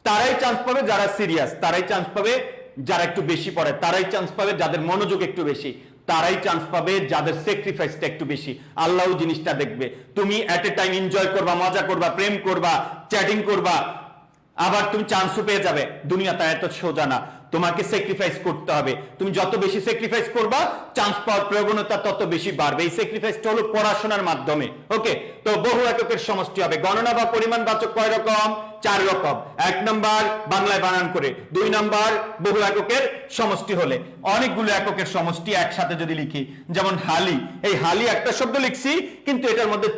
তারাই চান্স পাবে, যারা সিরিয়াস তারাই চান্স পাবে, যারা একটু বেশি পড়ে তারাই চান্স পাবে, যাদের মনোযোগ একটু বেশি তারাই চান্স পাবে, যাদের স্যাক্রিফাইসটা একটু বেশি। আল্লাহও জিনিসটা দেখবে। তুমি এট এ টাইম এনজয় করবা, মজা করবা, প্রেম করবা, চ্যাটিং করবা, আবার তুমি চান্সও পেয়ে যাবে। দুনিয়াটা এত সোজা না, তোমাকে স্যাক্রিফাইস করতে হবে। তুমি যত বেশি স্যাক্রিফাইস করবা চান্স পাওয়ার প্রবণতা তত বেশি বাড়বে। এই স্যাক্রিফাইসটা হলো পড়াশোনার মাধ্যমে। ওকে, তো বহু এককের সমষ্টি হবে। গণনা বা পরিমাণবাচক কয় রকম? 4 রকম। 1 নাম্বার বাংলায় বানান করে, 2 নাম্বার বহু এককের সমষ্টি হলে। অনেকগুলো এককের সমষ্টি একসাথে যদি লিখি, যেমন হালি, এই হালি একটা শব্দ লিখছি কিন্তু এটার মধ্যে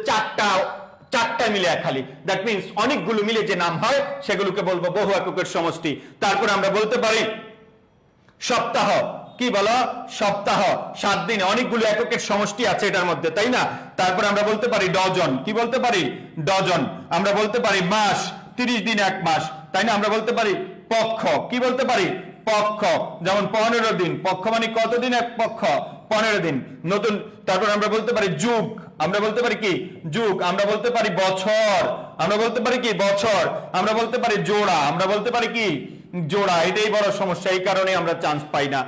চারটা মিলে এক হালি, দ্যাট মিন্স অনেকগুলো মিলে যে নাম হয় সেগুলোকে বলবো বহু এককের সমষ্টি। তারপর আমরা বলতে পারি সপ্তাহ, কি বলো? সপ্তাহ, 7 দিন, অনেকগুলো এককের সমষ্টি আছে এটার মধ্যে, তাই না? তারপর আমরা বলতে পারি ডজন, কি বলতে পারি? ডজন। আমরা বলতে পারি মাস, 30 দিন 1 মাস, তাই না? আমরা বলতে পারি পক্ষ, কি বলতে পারি? পক্ষ, যেমন 15 দিন, পক্ষ মানে কতদিন? এক পক্ষ, 15 দিন। নতুন, তারপর আমরা বলতে পারি যুগ, আমরা বলতে পারি কি? যুগ। আমরা বলতে পারি বছর, আমরা বলতে পারি কি? বছর। আমরা বলতে পারি জোড়া, আমরা বলতে পারি কি? জোড়া। এটাই বড় সমস্যা, এই কারণে আমরা চান্স পাই না।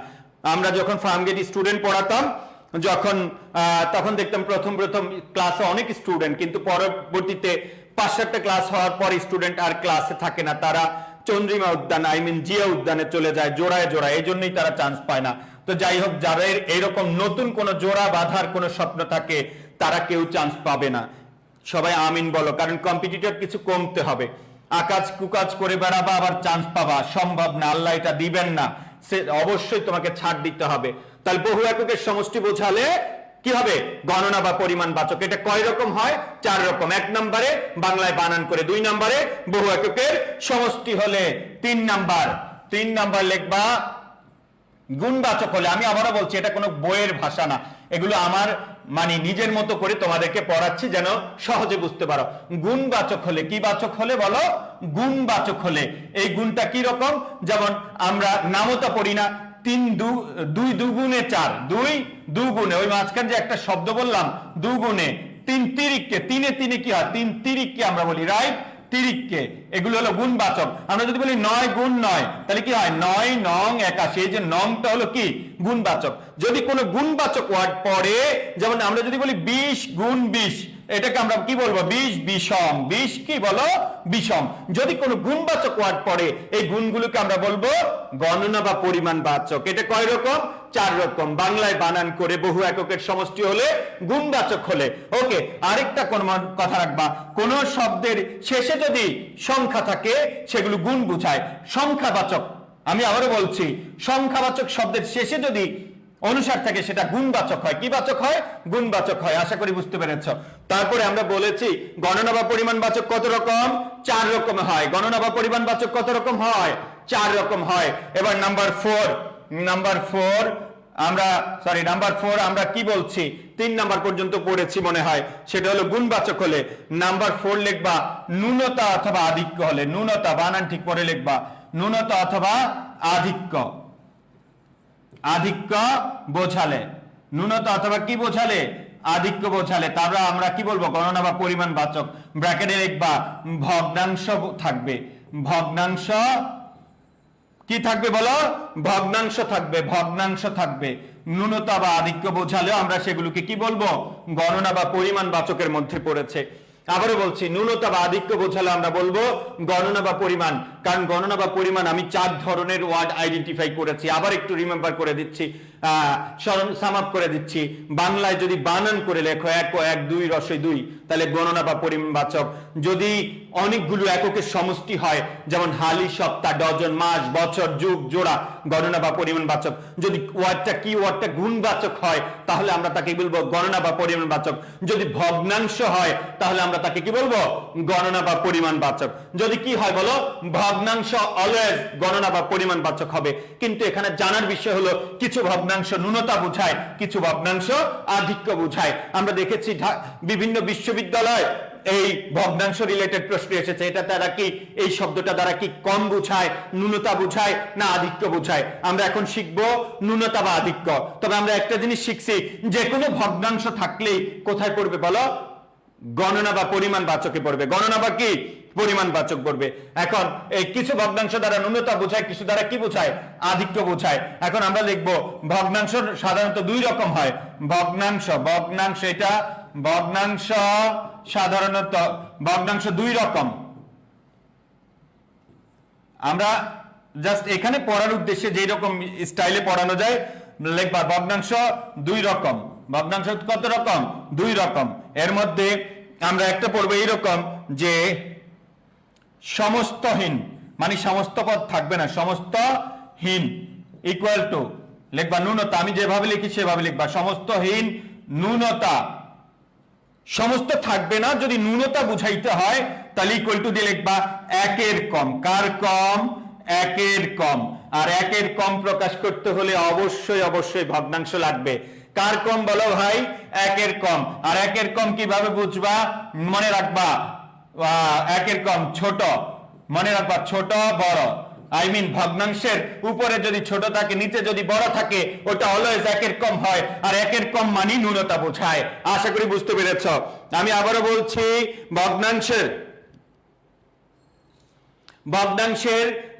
আমরা যখন ফার্মগেট স্টুডেন্ট পড়াতাম তখন দেখতাম প্রথম ক্লাসে অনেক স্টুডেন্ট, কিন্তু পরবর্তীতে 5-7টা ক্লাস হওয়ার পর স্টুডেন্ট আর ক্লাসে থাকে না, তারা চন্দ্রিমা উদ্যান জিয়া উদ্যানে চলে যায় জোড়ায়, এই জন্যই তারা চান্স পায় না। তো যাই হোক, যাদের এইরকম নতুন কোন জোড়া বাঁধার কোন স্বপ্ন থাকে তারা কেউ চান্স পাবে না। সবাই আমিন বলো, কারণ কম্পিটিটর কিছু কমতে হবে। আকাজ কুকাজ করে বেড়াবা আবার চান্স পাবা, সম্ভব না, আল্লাহ এটা দিবেন না। সে অবশ্যই তোমাকে ছাড় দিতে হবে। তাহলে বহু এককের সমষ্টি বোঝালে কি হবে? গণনা বা পরিমাণবাচক। এটা কয় রকম হয়? 4 রকম। 1 নম্বরে বাংলায় বানান করে, 2 নম্বরে বহু এককের সমষ্টি হলে, 3 নাম্বার লিখবা গুণবাচক হলে। আমি আবারও বলছি এটা কোনো বইয়ের ভাষা না, এগুলো আমার মানে নিজের মতো করে তোমাদেরকে পড়াচ্ছি যেন সহজে বুঝতে পারো। গুণবাচক হলে, কি বাচক হলে বলো? গুণবাচক হলে। এই গুণটা কি রকম? যেমন আমরা নামতা পড়ি না, 2 দুগুণে 4, 2 দুগুণে, ওই মাঝখানে যে একটা শব্দ বললাম দুগুণে, 3 তিরিককে, 3 কি হয়? 3 তিরিককে আমরা বলি, রাইট? তিরিককে, এগুলো হলো গুণবাচক। আমরা যদি বলি 9 গুণ 9, তাহলে কি হয়? 9 9 81, এই যে নংটা হলো কি? গুণবাচক। যদি কোনো গুণবাচক ওয়ার্ড পড়ে, যেমন আমরা যদি বলি 20 গুণ 20, এটাকে আমরা কি বলবো? 20 বিষম। 20 কি বলো? বিষম। যদি কোনো গুণবাচক ওয়ার্ড পড়ে এই গুণগুলোকে আমরা বলবো গণনা বা পরিমাণবাচক। এটা কয় রকম? 4 রকম। বাংলায় বানান করে বহু এককের সমষ্টি হলে, গুণবাচক হলে। ওকে, আরেকটা কোন কথা রাখবা, কোন শব্দের শেষে যদি সংখ্যা থাকে সেগুলো গুণ বুঝায়। সংখ্যাবাচক, আমি আবারও বলছি, সংখ্যাবাচক শব্দের শেষে যদি অনুসার থাকে সেটা গুণবাচক হয়। কি বাচক হয়? গুণবাচক হয়। আশা করি বুঝতে পেরেছ। তারপরে আমরা বলেছি গণনা বা পরিমাণবাচক কত রকম? 4 রকম হয়। গণনা বা পরিমাণবাচক কত রকম হয়? 4 রকম হয়। এবার নাম্বার 4 আমরা কি বলছি? 3 নাম্বার পর্যন্ত পড়েছি মনে হয়, সেটা হলো গুণবাচক হলে। নাম্বার 4 লিখবা ন্যূনতা অথবা আধিক্য হলে, ন্যূনতা বানান ঠিক করে লিখবা, ন্যূনতা অথবা আধিক্য, আধিক্য বোঝালে, ন্যূনতা অথবা কি বোঝালে, আধিক্য বোঝালে। তারপর আমরা কি বলবো, গণনা বা পরিমাণ বাচক, ব্র্যাকেটে লিখবা ভগ্নাংশ থাকবে, ভগ্নাংশ কি থাকবে বলো, ভগ্নাংশ থাকবে, ভগ্নাংশ থাকবে। ন্যূনতা বা আধিক্য বোঝালেও আমরা সেগুলোকে কি বলবো, গণনা বা পরিমাণ বাচকের মধ্যে পড়েছে। আবারও বলছি, ন্যূনতা বা আধিক্য বোঝালে আমরা বলবো গণনা বা পরিমাণ, কারণ গণনা বা পরিমাণ আমি 4 ধরনের ওয়ার্ড আইডেন্টিফাই করেছি। আবার একটু রিমেম্বার করে দিচ্ছি, সাম আপ করে দিচ্ছি। বাংলায় যদি বানান করে লেখো 1 ও 1 2 রসই 2, তাহলে গণনা বা পরিমাণ বাচক। যদি অনেকগুলো এককের সমষ্টি হয়, যেমন হালি, সপ্তাহ, ডজন, মাস, বছর, যুগ, জোড়া, গণনা বা পরিমাণ বাচক। যদি ওয়ার্ডটা গুণবাচক হয়, তাহলে আমরা তাকে বলবো গণনা বা পরিমাণ বাচক। যদি ভগ্নাংশ হয়, তাহলে আমরা তাকে কি বলবো, গণনা বা পরিমাণ বাচক। যদি কি হয় বলো, ভগ্নাংশ অলওয়েজ গণনা বা পরিমাণ বাচক হবে। কিন্তু এখানে জানার বিষয় হলো, কিছু ভগ্নাংশ ন্যূনতা বোঝায়, কিছু ভগ্নাংশ আধিক্য বোঝায়। আমরা দেখেছি বিভিন্ন বিশ্ববিদ্যালয় এই ভগ্নাংশ রিলেটেড প্রশ্ন এসেছে, এটা দ্বারা কি, এই শব্দটা দ্বারা কি কম বোঝায়, ন্যূনতা বোঝায় না আধিক্য বোঝায়। আমরা এখন শিখবো ন্যূনতা বা আধিক্য। তবে আমরা একটা জিনিস শিখছি, যে কোনো ভগ্নাংশ থাকলেই কোথায় পড়বে বলো, গণনা বা পরিমাণ বাচকে পড়বে, গণনা বা কি পরিমাণ বাচক পড়বে। এখন এই কিছু ভগ্নাংশ দ্বারা ন্যূনতা বোঝায়, কিছু দ্বারা কি বোঝায়, আধিক্য বোঝায়। এখন আমরা লিখবো ভগ্নাংশ সাধারণত 2 রকম হয়। ভগ্নাংশ, ভগ্নাংশ এটা ভগ্নাংশ সাধারণত, ভগ্নাংশ 2 রকম। আমরা জাস্ট এখানে পড়ার উদ্দেশ্যে যেই রকম স্টাইলে পড়ানো যায় লিখবা, ভগ্নাংশ 2 রকম। ভগ্নাংশ কত রকম, 2 রকম। এর মধ্যে আমরা একটা পড়বো এইরকম, যে সমস্তহীন, মানে সমস্ত পদ থাকবে না, সমস্তহীন ইকুয়াল টু লিখবা ন্যূনতা। আমি যেভাবে লিখি সেভাবে লিখবা, সমস্তহীন ন্যূনতা। সমস্ত থাকবে না, যদি ন্যূনতা বুঝাইতে হয় তাহলে ইকুয়াল টু দিয়ে লিখবা 1 এর কম। কার কম, 1 এর কম। আর 1 এর কম প্রকাশ করতে হলে অবশ্যই অবশ্যই ভগ্নাংশ লাগবে। কার কম বলো ভাই, 1 এর কম। আর 1 এর কম কিভাবে বুঝবা, মনে রাখবা 1 এর কম ছোট, মনে রাখবা ছোট বড়। আই মিন ভগ্নাংশের উপরে যদি ছোট থাকে, নিচে যদি বড় থাকে, ওটা অলওয়েজ 1 এর কম হয়। আর 1 এর কম মানে ন্যূনতা বোঝায়। আশা করি বুঝতে পেরেছ। আমি আবারও বলছি,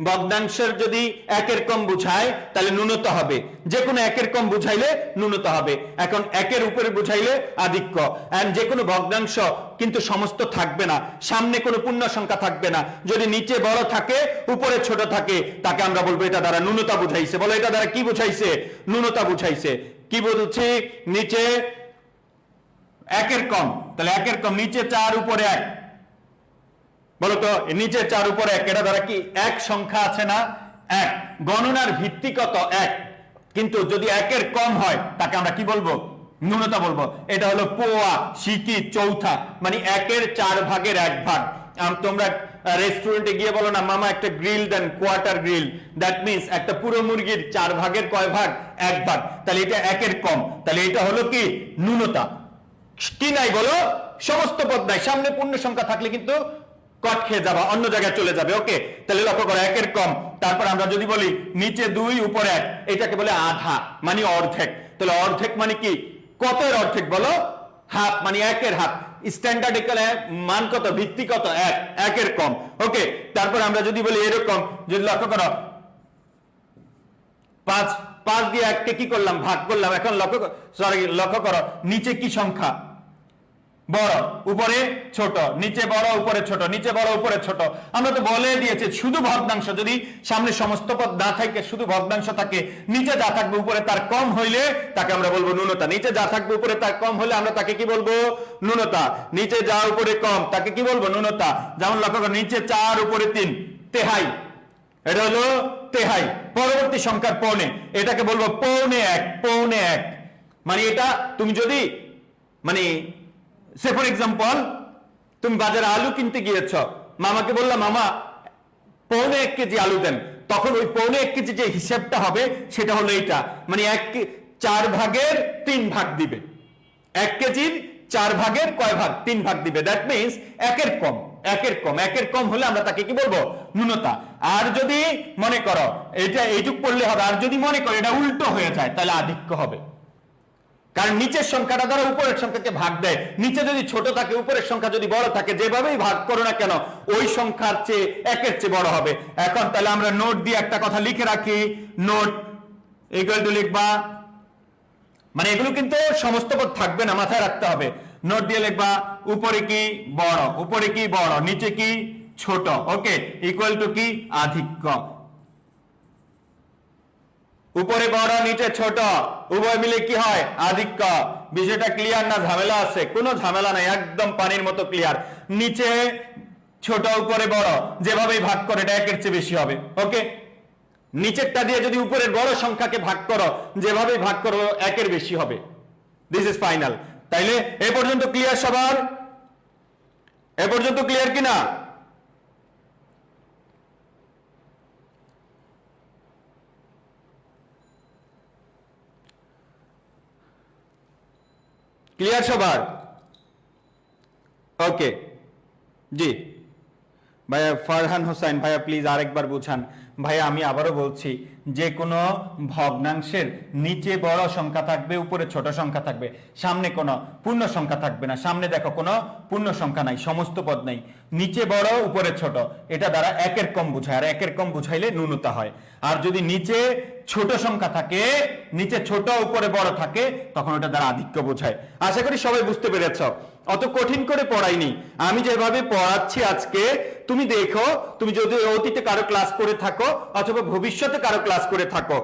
ভগ্নাংশের যদি 1 এর কম বুঝায় তাহলে ন্যূনতা হবে, যে কোনো 1 এর কম বুঝাইলে ন্যূনতা হবে। এখন 1 এর উপরে বুঝাইলে আধিক্য। এন্ড যে কোনো ভগ্নাংশ কিন্তু সমস্ত থাকবে না, সামনে কোনো পূর্ণ সংখ্যা থাকবে না। যদি নিচে বড় থাকে, উপরে ছোট থাকে, তাকে আমরা বলবো এটা দ্বারা ন্যূনতা বুঝাইছে। বলো এটা দ্বারা কি বুঝাইছে, ন্যূনতা বুঝাইছে। কি বলছি, নিচে 1 এর কম, তাহলে 1 এর কম, নিচে 4 উপরে 1, বলতো নিচে 4 উপরে 1, এটা দ্বারা কি 1 সংখ্যা আছে না, 1। গণনার ভিত্তি কত, 1। কিন্তু যদি 1 এর কম হয়, তাকে আমরা কি বলবো, ন্যূনতা বলবো। এটা হলো পোয়া, সিকি, চৌথা, মানে 1 এর 4 ভাগের 1 ভাগ। তোমরা রেস্টুরেন্টে গিয়ে বলো না, মামা একটা গ্রিল দেন, কোয়ার্টার গ্রিল। দ্যাট মিনস একটা পুরো মুরগির 4 ভাগের কয় ভাগ, 1 ভাগ। তাহলে এটা 1 এর কম, তাহলে এটা হলো কি ন্যূনতা। কি নাই বলো, সমস্ত পদ নাই, সামনে পূর্ণ সংখ্যা থাকলে কিন্তু কট খেয়ে যাবা, অন্য জায়গায় চলে যাবে। ওকে, তাহলে লক্ষ্য করো 1 এর কম। তারপর আমরা যদি বলি নিচে 2 উপরে 1, এটাকে বলে আধা, মানে অর্ধেক। তাহলে অর্ধেক মানে কি, কত এর অর্ধেক বলো, হাফ, মানে 1 এর হাফ। স্ট্যান্ডার্ড মান কত, ভিত্তি কত, 1 এর কম। ওকে, তারপর আমরা যদি বলি এরকম, যদি লক্ষ্য করো 5 দিয়ে 1 কে কি করলাম, ভাগ করলাম। এখন লক্ষ্য করো নিচে কি সংখ্যা, বড়, উপরে ছোট, নিচে বড় উপরে ছোট, নিচে বড় উপরে ছোট। আমরা তো বলে দিয়েছি, শুধু ভগ্নাংশ, যদি সামনে সমস্ত পদ না থাকে, শুধু ভগ্নাংশ থাকে, নিচে যা থাকবে উপরে তার কম হইলে তাকে আমরা বলবো ন্যূনতা। নিচে যা থাকবে উপরে তার কম হলে আমরা তাকে কি বলবো, ন্যূনতা। নিচে যা উপরে কম, তাকে কি বলবো, ন্যূনতা। যেমন লক্ষ্য করো নিচে 4 উপরে 3, তেহাই, এটা হলো তেহাই। পরবর্তী সংখ্যার পৌনে, এটাকে বলবো পৌনে 1, পৌনে 1। মানে এটা তুমি যদি, মানে সে ফর এক্সাম্পল তুমি বাজারে আলু কিনতে গিয়েছ, মামাকে বললাম মামা পৌনে 1 কেজি আলু দেন, তখন ওই পৌনে 1 কেজি যে হিসাবটা হবে সেটা হলো এইটা, মানে 4 ভাগের 3 ভাগ দিবে। 1 কেজির 4 ভাগের কয় ভাগ? 3 ভাগ দিবে। দ্যাট মিন্স একের কম হলে আমরা তাকে কি বলবো? ন্যূনতা। আর যদি মনে করো এটা এইটুক পড়লে হবে, আর যদি মনে করো এটা উল্টো হয়ে যায় তাহলে আধিক্য হবে। কারণ নিচের সংখ্যাটা দ্বারা উপরের সংখ্যাকে ভাগ দেয়। নিচে যদি ছোট থাকে, উপরের সংখ্যা যদি বড় থাকে, যেভাবেই ভাগ করো না কেন ওই সংখ্যার চেয়ে একের চেয়ে বড় হবে। এখন তাহলে আমরা নোট দিয়ে একটা কথা লিখে রাখি, নোট ইকুয়াল টু লিখবা, মানে এগুলো কিন্তু সমস্ত পদ থাকবে না, মাথায় রাখতে হবে। নোট দিয়ে লিখবা উপরে কি বড়, নিচে কি ছোট, ওকে, ইকুয়াল টু কি আধিক্য। উপরে বড় নিচে ছোট উভয় মিলে কি হয়? আধিক্য। বিষয়টা ক্লিয়ার না ঝামেলা আছে? কোনো ঝামেলা নাই, একদম পানির মতো ক্লিয়ার। নিচে ছোট উপরে বড়, যেভাবেই ভাগ করে এটা একের চেয়ে বেশি হবে, ওকে। নিচেরটা দিয়ে যদি উপরের বড় সংখ্যাকে ভাগ করো, যেভাবেই ভাগ করো একের বেশি হবে। This is final. তাইলে এ পর্যন্ত ক্লিয়ার সবার? এ পর্যন্ত ক্লিয়ার কিনা? ক্লিয়ার সবার? ওকে, জি ভাইয়া ফারহান হোসেন ভাইয়া প্লিজ আরেকবার বুঝান। ভাইয়া আমি আবারও বলছি, যে কোনো ভগ্নাংশের নিচে বড় সংখ্যা থাকবে, উপরে ছোট সংখ্যা থাকবে, সামনে কোনো পূর্ণ সংখ্যা থাকবে না। সামনে দেখো কোনো পূর্ণ সংখ্যা নাই, সমস্ত পদ নাই, নিচে বড় উপরে ছোট, এটা দ্বারা একের কম বুঝায়। আর একের কম বুঝাইলে ন্যূনতা হয়। আর যদি নিচে ছোট সংখ্যা থাকে, নিচে ছোট উপরে বড় থাকে, তখন ওটা দ্বারা আধিক্য বোঝায়। আশা করি সবাই বুঝতে পেরেছ। অত কঠিন করে পড়াইনি, আমি যেভাবে পড়াচ্ছি আজকে তুমি দেখো, তুমি যদি অতীতে কারো ক্লাস করে থাকো অথবা ভবিষ্যতে কারো ক্লাস করে থাকো,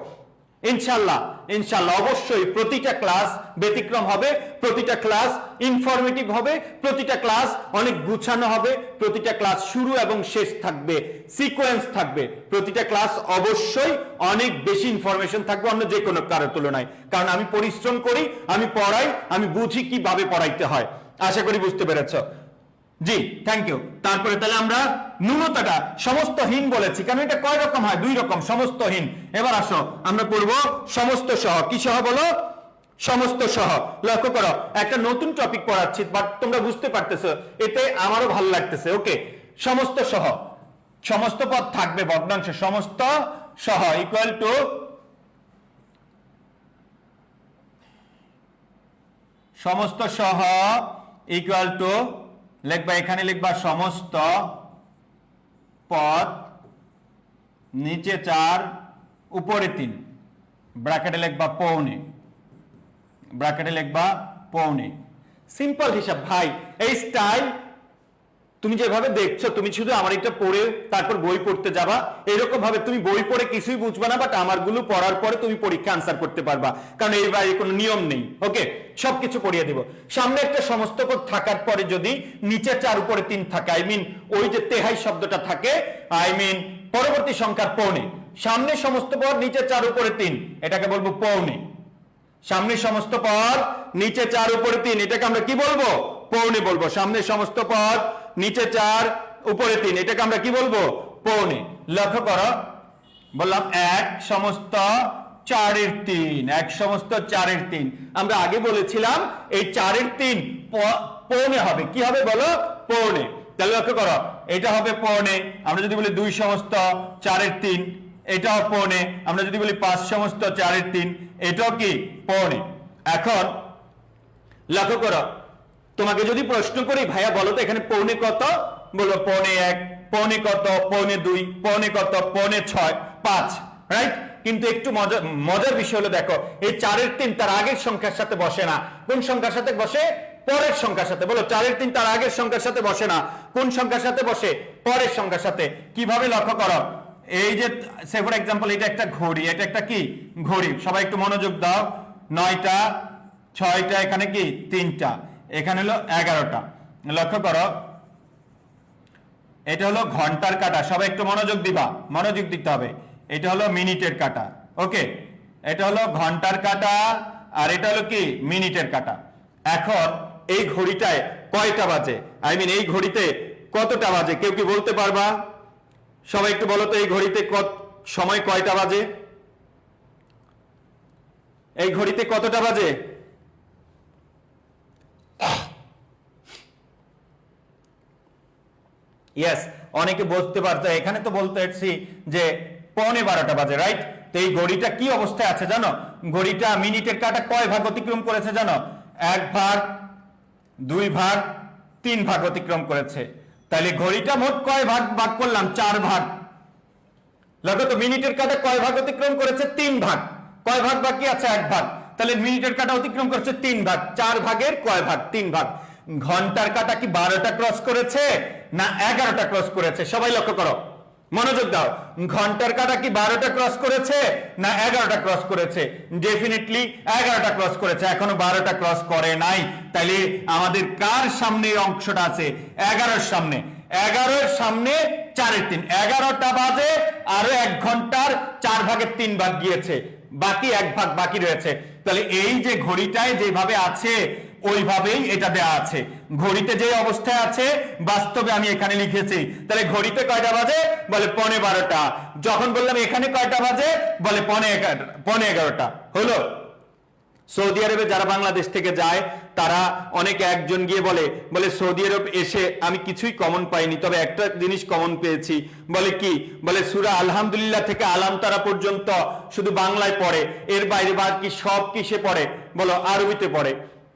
ইনশাল্লাহ অবশ্যই প্রতিটা ক্লাস ব্যতিক্রম হবে, প্রতিটা ক্লাস ইনফরমেটিভ হবে, প্রতিটা ক্লাস অনেক গুছানো হবে, প্রতিটা ক্লাস শুরু এবং শেষ থাকবে, সিকোয়েন্স থাকবে, প্রতিটা ক্লাস অবশ্যই অনেক বেশি ইনফরমেশন থাকবে অন্য যে কোনো কারোর তুলনায়। কারণ আমি পরিশ্রম করি, আমি পড়াই, আমি বুঝি কিভাবে পড়াইতে হয়। আশা করি বুঝতে পেরেছ। জি থ্যাংক ইউ। তারপরে তাহলে আমরা ন্যূনতাটা সমস্তহীন বলেছি, কারণ এটা কয় রকম হয়? 2 রকম, সমস্তহীন। এবার আসো আমরা পড়ব সমস্ত সহ। কি সহ বলো? সমস্ত সহ। লক্ষ্য করো, একটা নতুন টপিক পড়াচ্ছি, বাট তোমরা বুঝতে পারতেছো, এতে আমারও ভালো লাগতেছে। ওকে, সমস্ত সহ, সমস্ত পদ থাকবে ভগ্নাংশ, সমস্ত সহ ইকুয়াল টু সমস্ত সহ ইকুয়াল টু লিখবা, এখানে লিখবা সমস্ত পদ, নিচে 4 উপরে 3, ব্র্যাকেটে লিখবা পৌনে, সিম্পল হিসাব ভাই। এই স্টাইল তুমি যেভাবে দেখছো, তুমি শুধু আমার এটা পড়ে তারপর বই পড়তে যাবা, এরকম ভাবে তুমি বই পড়ে কিছুই বুঝবা না, বাট আমারগুলো পড়ার পরে তুমি পরীক্ষা আনসার করতে পারবা, কারণ এর বাইরে কোনো নিয়ম নেই। ওকে, সবকিছু পড়িয়ে দিব। সামনে একটা সমস্ত পদ থাকার পরে যদি নিচে 4 উপরে 3 থাকে, আই মিন ওই যে তেহাই শব্দটা থাকে, আই মিন পরবর্তী সংখ্যার পৌনে, সামনে সমস্ত পদ নিচে 4 উপরে 3, এটাকে বলবো পৌনে। সামনে সমস্ত পদ নিচে 4 উপরে 3, এটাকে আমরা কি বলবো? পৌনে বলবো। সামনে সমস্ত পদ নিচে 4 উপরে 3, এটাকে আমরা কি বলবো? পৌনে। লক্ষ্য করো, বললাম 1 সমস্ত 4-এর 3, 1 সমস্ত 4-এর 3। আমরা আগে বলেছিলাম এই 4-এর 3 পৌনে হবে। কি হবে বলো? পৌনে। তাহলে লক্ষ্য করো, এটা হবে পৌনে। আমরা যদি বলি 2 সমস্ত 4-এর 3, এটাও পৌনে। আমরা যদি বলি 5 সমস্ত 4-এর 3, এটাও কি? পৌনে। এখন লক্ষ্য করো, তোমাকে যদি প্রশ্ন করি ভাইয়া বলো তো এখানে পৌনে কত, বলবো পৌনে 1, পৌনে কত, পৌনে 2, পৌনে কত, পৌনে 6, 5, রাইট? কিন্তু একটু মজার বিষয় হলো, দেখো এই 4-এর 3 তার আগের সংখ্যার সাথে বসে না। কোন সংখ্যার সাথে বসে? পরের সংখ্যার সাথে। বলো 4-এর 3 তার আগের সংখ্যার সাথে বসে না, কোন সংখ্যার সাথে বসে? পরের সংখ্যার সাথে। কিভাবে? লক্ষ্য করো, এই যে সে ফর এক্সাম্পল এটা একটা ঘড়ি, এটা একটা কি? ঘড়ি। সবাই একটু মনোযোগ দাও। 9টা, 6টা, এখানে কি? 3টা, এখানে হলো 11টা। লক্ষ্য করো, এটা হলো ঘন্টার কাঁটা। সবাই একটু মনোযোগ দিবা, মনোযোগ দিতে হবে। এটা হলো মিনিটের কাঁটা। ওকে, এটা হলো ঘন্টার কাঁটা, আর এটা হলো কি? মিনিটের কাঁটা। এখন এই ঘড়িটায় কয়টা বাজে? আই মিন এই ঘড়িতে কতটা বাজে? কেউ কি বলতে পারবা? সবাই একটু বলো তো, এই ঘড়িতে সময় কয়টা বাজে? এই ঘড়িতে কতটা বাজে? ইয়েস, অনেকে বলতে পারতো, এখানে তো বলতে পারছি যে 11:15 বাজে, রাইট? তো এই ঘড়িটা কি অবস্থায় আছে জানো? ঘড়িটা মিনিটের কাঁটা কয় ভাগ অতিক্রম করেছে জানো? 1 ভাগ, 2 ভাগ, 3 ভাগ অতিক্রম করেছে। তাহলে ঘড়িটা মোট কয় ভাগ ভাগ করলাম? 4 ভাগ। দেখো তো মিনিটের কাঁটা কয় ভাগ অতিক্রম করেছে? 3 ভাগ। কয় ভাগ বাকি আছে? 1 ভাগ। তাহলে মিনিটের কাঁটা অতিক্রম করেছে 3 ভাগ। 4 ভাগের কয় ভাগ? 3 ভাগ। ঘন্টার কাঁটা কি 12টা ক্রস করেছে না 11টা ক্রস করেছে? সবাই লক্ষ্য করো, মনোযোগ দাও। ঘন্টার কাঁটা কি 12টা ক্রস করেছে না 11টা ক্রস করেছে? ডেফিনেটলি 11টা ক্রস করেছে, এখনো 12টা ক্রস করে নাই। তাইলে আমাদের কার সামনে অংশটা আছে? 11-এর সামনে। 11-এর সামনে 4/3, 11টা বাজে, আরো 1 ঘন্টার 4 ভাগের 3 ভাগ গিয়েছে, বাকি 1 ভাগ বাকি রয়েছে। তাহলে এই যে ঘড়িটায় যেভাবে আছে ওইভাবেই এটা দেয়া আছে। ঘড়িতে যে অবস্থায় আছে বাস্তবে আমি এখানে লিখেছি। তাহলে ঘড়িতে কয়টা বাজে? বলে 11:15। যখন বললাম এখানে কয়টা বাজে? বলে 11:15। হলো। সৌদি আরবে যারা বাংলাদেশ থেকে যায় তারা অনেকে একজন গিয়ে বলে সৌদি আরব এসে আমি কিছুই কমন পাইনি, তবে একটা জিনিস কমন পেয়েছি। বলে কি? বলে সূরা আলহামদুলিল্লাহ থেকে আলাম তারা পর্যন্ত শুধু বাংলায় পড়ে, এর বাইরে বাকি সব কিসে পড়ে? বলো আরবিতে পড়ে।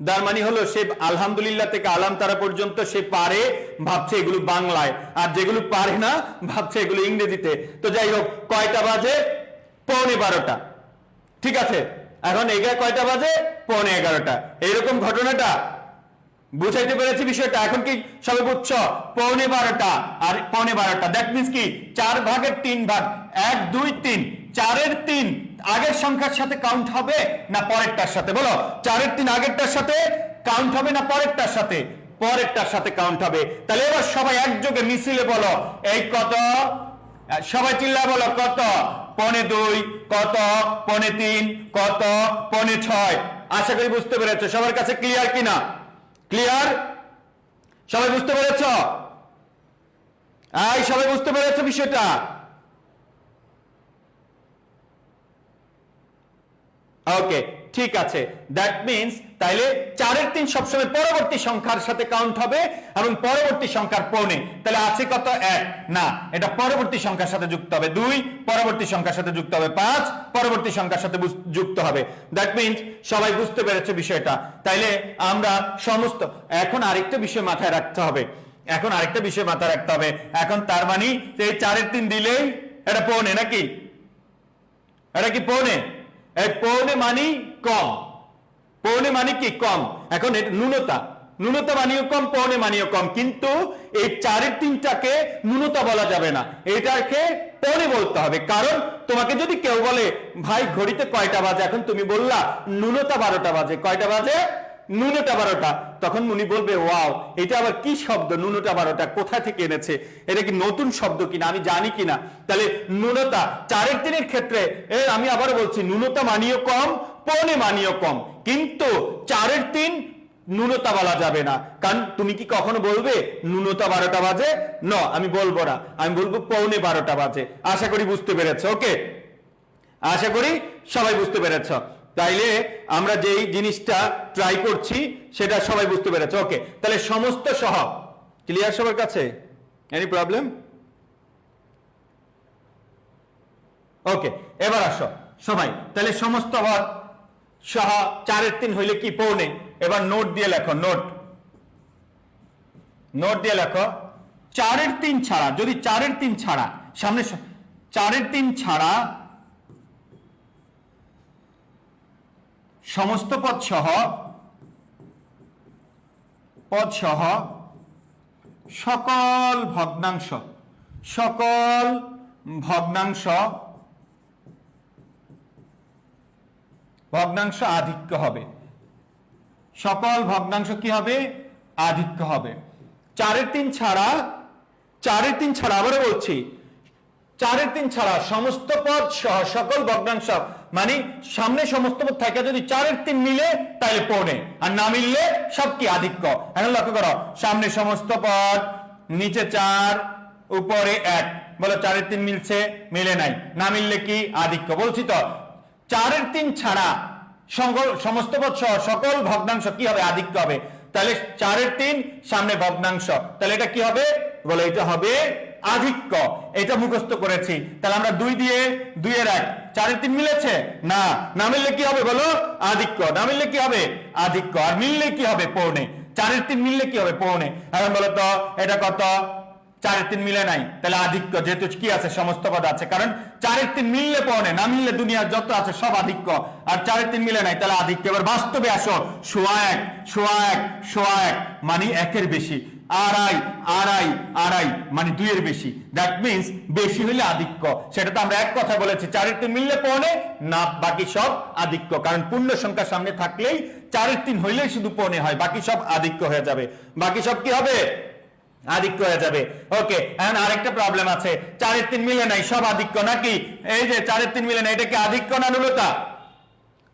তার মানে হলো সে আলহামদুলিল্লাহ থেকে আলাম তারা পর্যন্ত সে পারে, ভাবছে এগুলো বাংলায়, আর যেগুলো পারে না ভাবছে এগুলো ইংরেজিতে। তো যাই হোক, কয়টা বাজে? 11:15। ঠিক আছে, এখন এগারো কয়টা বাজে? 11:15। এইরকম ঘটনাটা বুঝাইতে পেরেছি বিষয়টা? এখন কি সবাই বুঝছো? 11:15 আর 11:15, দ্যাট মিন্স কি 4 ভাগের 3 ভাগ, 1 2 3, 4-এর 3 আগের সংখ্যার সাথে কাউন্ট হবে না পরেরটার সাথে? বলো, 4-এর 3 আগেরটার সাথে কাউন্ট হবে না পরেরটার সাথে? পরেরটার সাথে কাউন্ট হবে। তাহলে এবার সবাই একযোগে মিছিলে বলো, এই কত? সবাই চিল্লা বলো, কত? 2.25, কত? 3.25, কত? 6.25। আশা করি বুঝতে পেরেছো। সবার কাছে ক্লিয়ার কিনা? ক্লিয়ার? সবাই বুঝতে পেরেছ? সবাই বুঝতে পেরেছো বিষয়টা? ওকে, ঠিক আছে। দ্যাট মিন্স তাইলে 4-এর 3 সবসময় পরবর্তী সংখ্যার সাথে কাউন্ট হবে এবং পরবর্তী সংখ্যার পৌনে। তাহলে আছে কত? 1 না, এটা পরবর্তী সংখ্যার সাথে যুক্ত হবে। 2 পরবর্তী সংখ্যার সাথে যুক্ত হবে। 5 পরবর্তী সংখ্যার সাথে যুক্ত হবে। দ্যাট মিন্স সবাই বুঝতে পেরেছে বিষয়টা। তাইলে আমরা সমস্ত, এখন আরেকটা বিষয় মাথায় রাখতে হবে। এখন তার মানে এই 4-এর 3 দিলেই এটা পৌনে নাকি? এটা কি পৌনে? এই পৌনে মানি কম। পৌনে মানে কি? কম। এখন ন্যূনতা মানিও কম, পৌনে মানিও কম। কিন্তু এই 4-এর 3টাকে ন্যূনতা বলা যাবে না, এটাকে পৌনে বলতে হবে। কারণ তোমাকে যদি কেউ বলে ভাই ঘড়িতে কয়টা বাজে, এখন তুমি বললা ন্যূনতা 12টা বাজে। কয়টা বাজে? ন্যূনতা 12টা। তখন উনি বলবে ওয়াও, এটা আবার কি শব্দ? ন্যূনতা 12টা কোথা থেকে এনেছে? এটা কি নতুন শব্দ কিনা, আমি জানি কিনা? তাহলে ন্যূনতা 4-এর 3-এর ক্ষেত্রে আমি আবার বলছি ন্যূনতা মানিও কম, পৌনে মানিও কম। কিন্তু 4-এর 3 ন্যূনতা বলা যাবে না। কারণ তুমি কি কখনো বলবে ন্যূনতা 12টা বাজে? না, আমি বলবো না, আমি বলবো পৌনে 12টা বাজে। আশা করি বুঝতে পেরেছ। ওকে, আশা করি সবাই বুঝতে পেরেছ। তাইলে আমরা যেই জিনিসটা ট্রাই করছি সেটা সবাই বুঝতে পেরেছে। ওকে, তাহলে সমস্ত সহ ক্লিয়ার সবার কাছে? Any problem? ওকে, এবার আসো সবাই। তাহলে সমস্ত হর সহ 4-এর 3 হইলে কি? পৌনে। এবার নোট দিয়ে লেখো, নোট দিয়ে লেখো 4-এর 3 ছাড়া, যদি 4-এর 3 ছাড়া সামনে 4-এর 3 ছাড়া সমস্ত পদ সহ সকল ভগ্নাংশ আধিক্য হবে। সকল ভগ্নাংশ কি হবে? আধিক্য হবে। 4-এর 3 ছাড়া, 4-এর 3 ছাড়া, আবারও বলছি 4-এর 3 ছাড়া সমস্ত পদ সহ সকল ভগ্নাংশ, মানে সামনে সমস্ত পদ থাকে যদি 4-এর 3 মিলে তাহলে পৌনে, আর না মিললে সব কি? আধিক্য। এখন লক্ষ্য করো, সামনে সমস্ত পদ, নিচে 4, উপরে 1। বলো 4-এর 3 মিলছে? মিলে নাই, না মিললে কি? আধিক্য। বলছি তো 4-এর 3 ছাড়া সমস্ত পদ সহ সকল ভগ্নাংশ কি হবে? আধিক্য হবে। তাহলে 4/3 সামনে ভগ্নাংশ, তাহলে এটা কি হবে বলো, এটা হবে আধিক্য। এটা মুখস্থ করেছি, তাহলে আমরা 2 দিয়ে 2 এর 1, 4/3 মিলেছে না, না মিললে কি হবে বলো, আধিক্য। না মিললে কি হবে, আধিক্য। আর মিললে কি হবে, পৌনে। 4/3 মিললে কি হবে, পৌনে। এখন বলো তো এটা কত, 4/3 মিলে নাই, তাহলে আধিক্য। যেহেতু কি আছে, সমস্ত পদ আছে, কারণ 4/3 মিললে পৌনে, না মিললে দুনিয়ার যত আছে সব আধিক্য। আর 4/3 মিলে নাই, তাহলে আধিক্য। এবার বাস্তবে আসো, 1.1 মানে 1-এর বেশি, আড়াই মানে 2 এর বেশি। দ্যাট মিন্স বেশি হলে আধিক্য। সেটা তো আমরা এক কথা বলেছি, 4/3 মিললে পৌনে, না বাকি সব আধিক্য। কারণ পূর্ণ সংখ্যা সামনে থাকলেই 4/3 হইলেই শুধু পৌনে হয়, বাকি সব আধিক্য হয়ে যাবে। বাকি সব কি হবে, আধিক্য হয়ে যাবে। ওকে, এখন আরেকটা প্রবলেম আছে, 4/3 মিলে নাই, সব আধিক্য নাকি? এই যে 4/3 মিলে নাই, এটা কি আধিক্য না ন্যূনতা?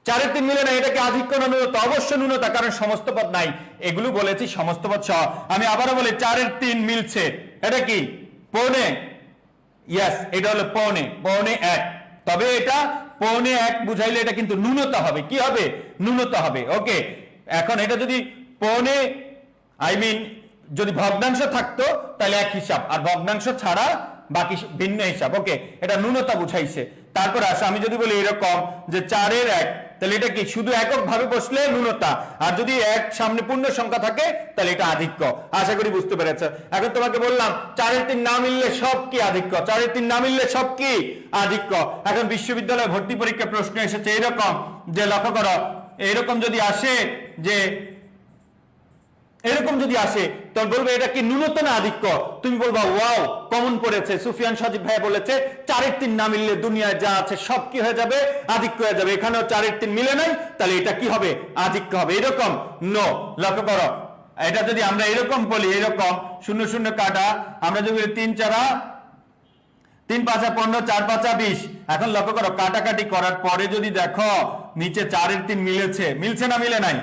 4/3 মিলে নাই, এটা কি আধিক্য না ন্যূনতা? অবশ্যই ন্যূনতা, কারণ সমস্ত পদ নাই। এগুলো বলেছি সমস্ত পদ সহ। আমি আবারও বলি, 4/3 মিলছে, এটা কি পৌনে? ইয়েস, এটা হলো পৌনে 1। তবে এটা পৌনে 1 বুঝাইলে এটা কিন্তু ন্যূনতা হবে। কি হবে, ন্যূনতা হবে। ওকে, এখন এটা যদি পৌনে যদি ভগ্নাংশ থাকতো তাহলে এক হিসাব, আর ভগ্নাংশ ছাড়া বাকি ভিন্ন হিসাব। ওকে, এটা ন্যূনতা বুঝাইছে। তারপর আসো, আমি যদি বলি এরকম যে 4/1, তাহলে এটা কি শুধু একক ভাবে বসলে ন্যূনতা, আর যদি 1 সামনে পূর্ণ সংখ্যা থাকে তাহলে এটা আধিক্য। আশা করি বুঝতে পেরেছ। এখন তোমাকে বললাম 4/3 না মিললে সব কি আধিক্য, 4/3 না মিললে সব কি আধিক্য। এখন বিশ্ববিদ্যালয়ে ভর্তি পরীক্ষা প্রশ্ন এসেছে এরকম, যে লক্ষ্য করো, এরকম যদি আসে যে এরকম যদি আসে, তখন বলবে এটা কি ন্যূনতা না আধিক্য? তুমি বলবা ওয়াও, কমন পড়েছে, সুফিয়ান সজীব ভাই বলেছে 4/3 না মিললে দুনিয়ায় যা আছে সব কি হয়ে যাবে, আধিক্য হয়ে যাবে। এখানেও 4/3 মিলে নাই, তাহলে এটা কি হবে, আধিক্য হবে। এরকম নো, লক্ষ্য করো, এটা যদি আমরা এরকম বলি, এরকম 0 কাটা, আমরা যদি 3 5 15, 4 5 20। এখন লক্ষ্য করো, কাটাকাটি করার পরে যদি দেখো নিচে 4/3 মিলেছে, মিলছে না মিলে নাই,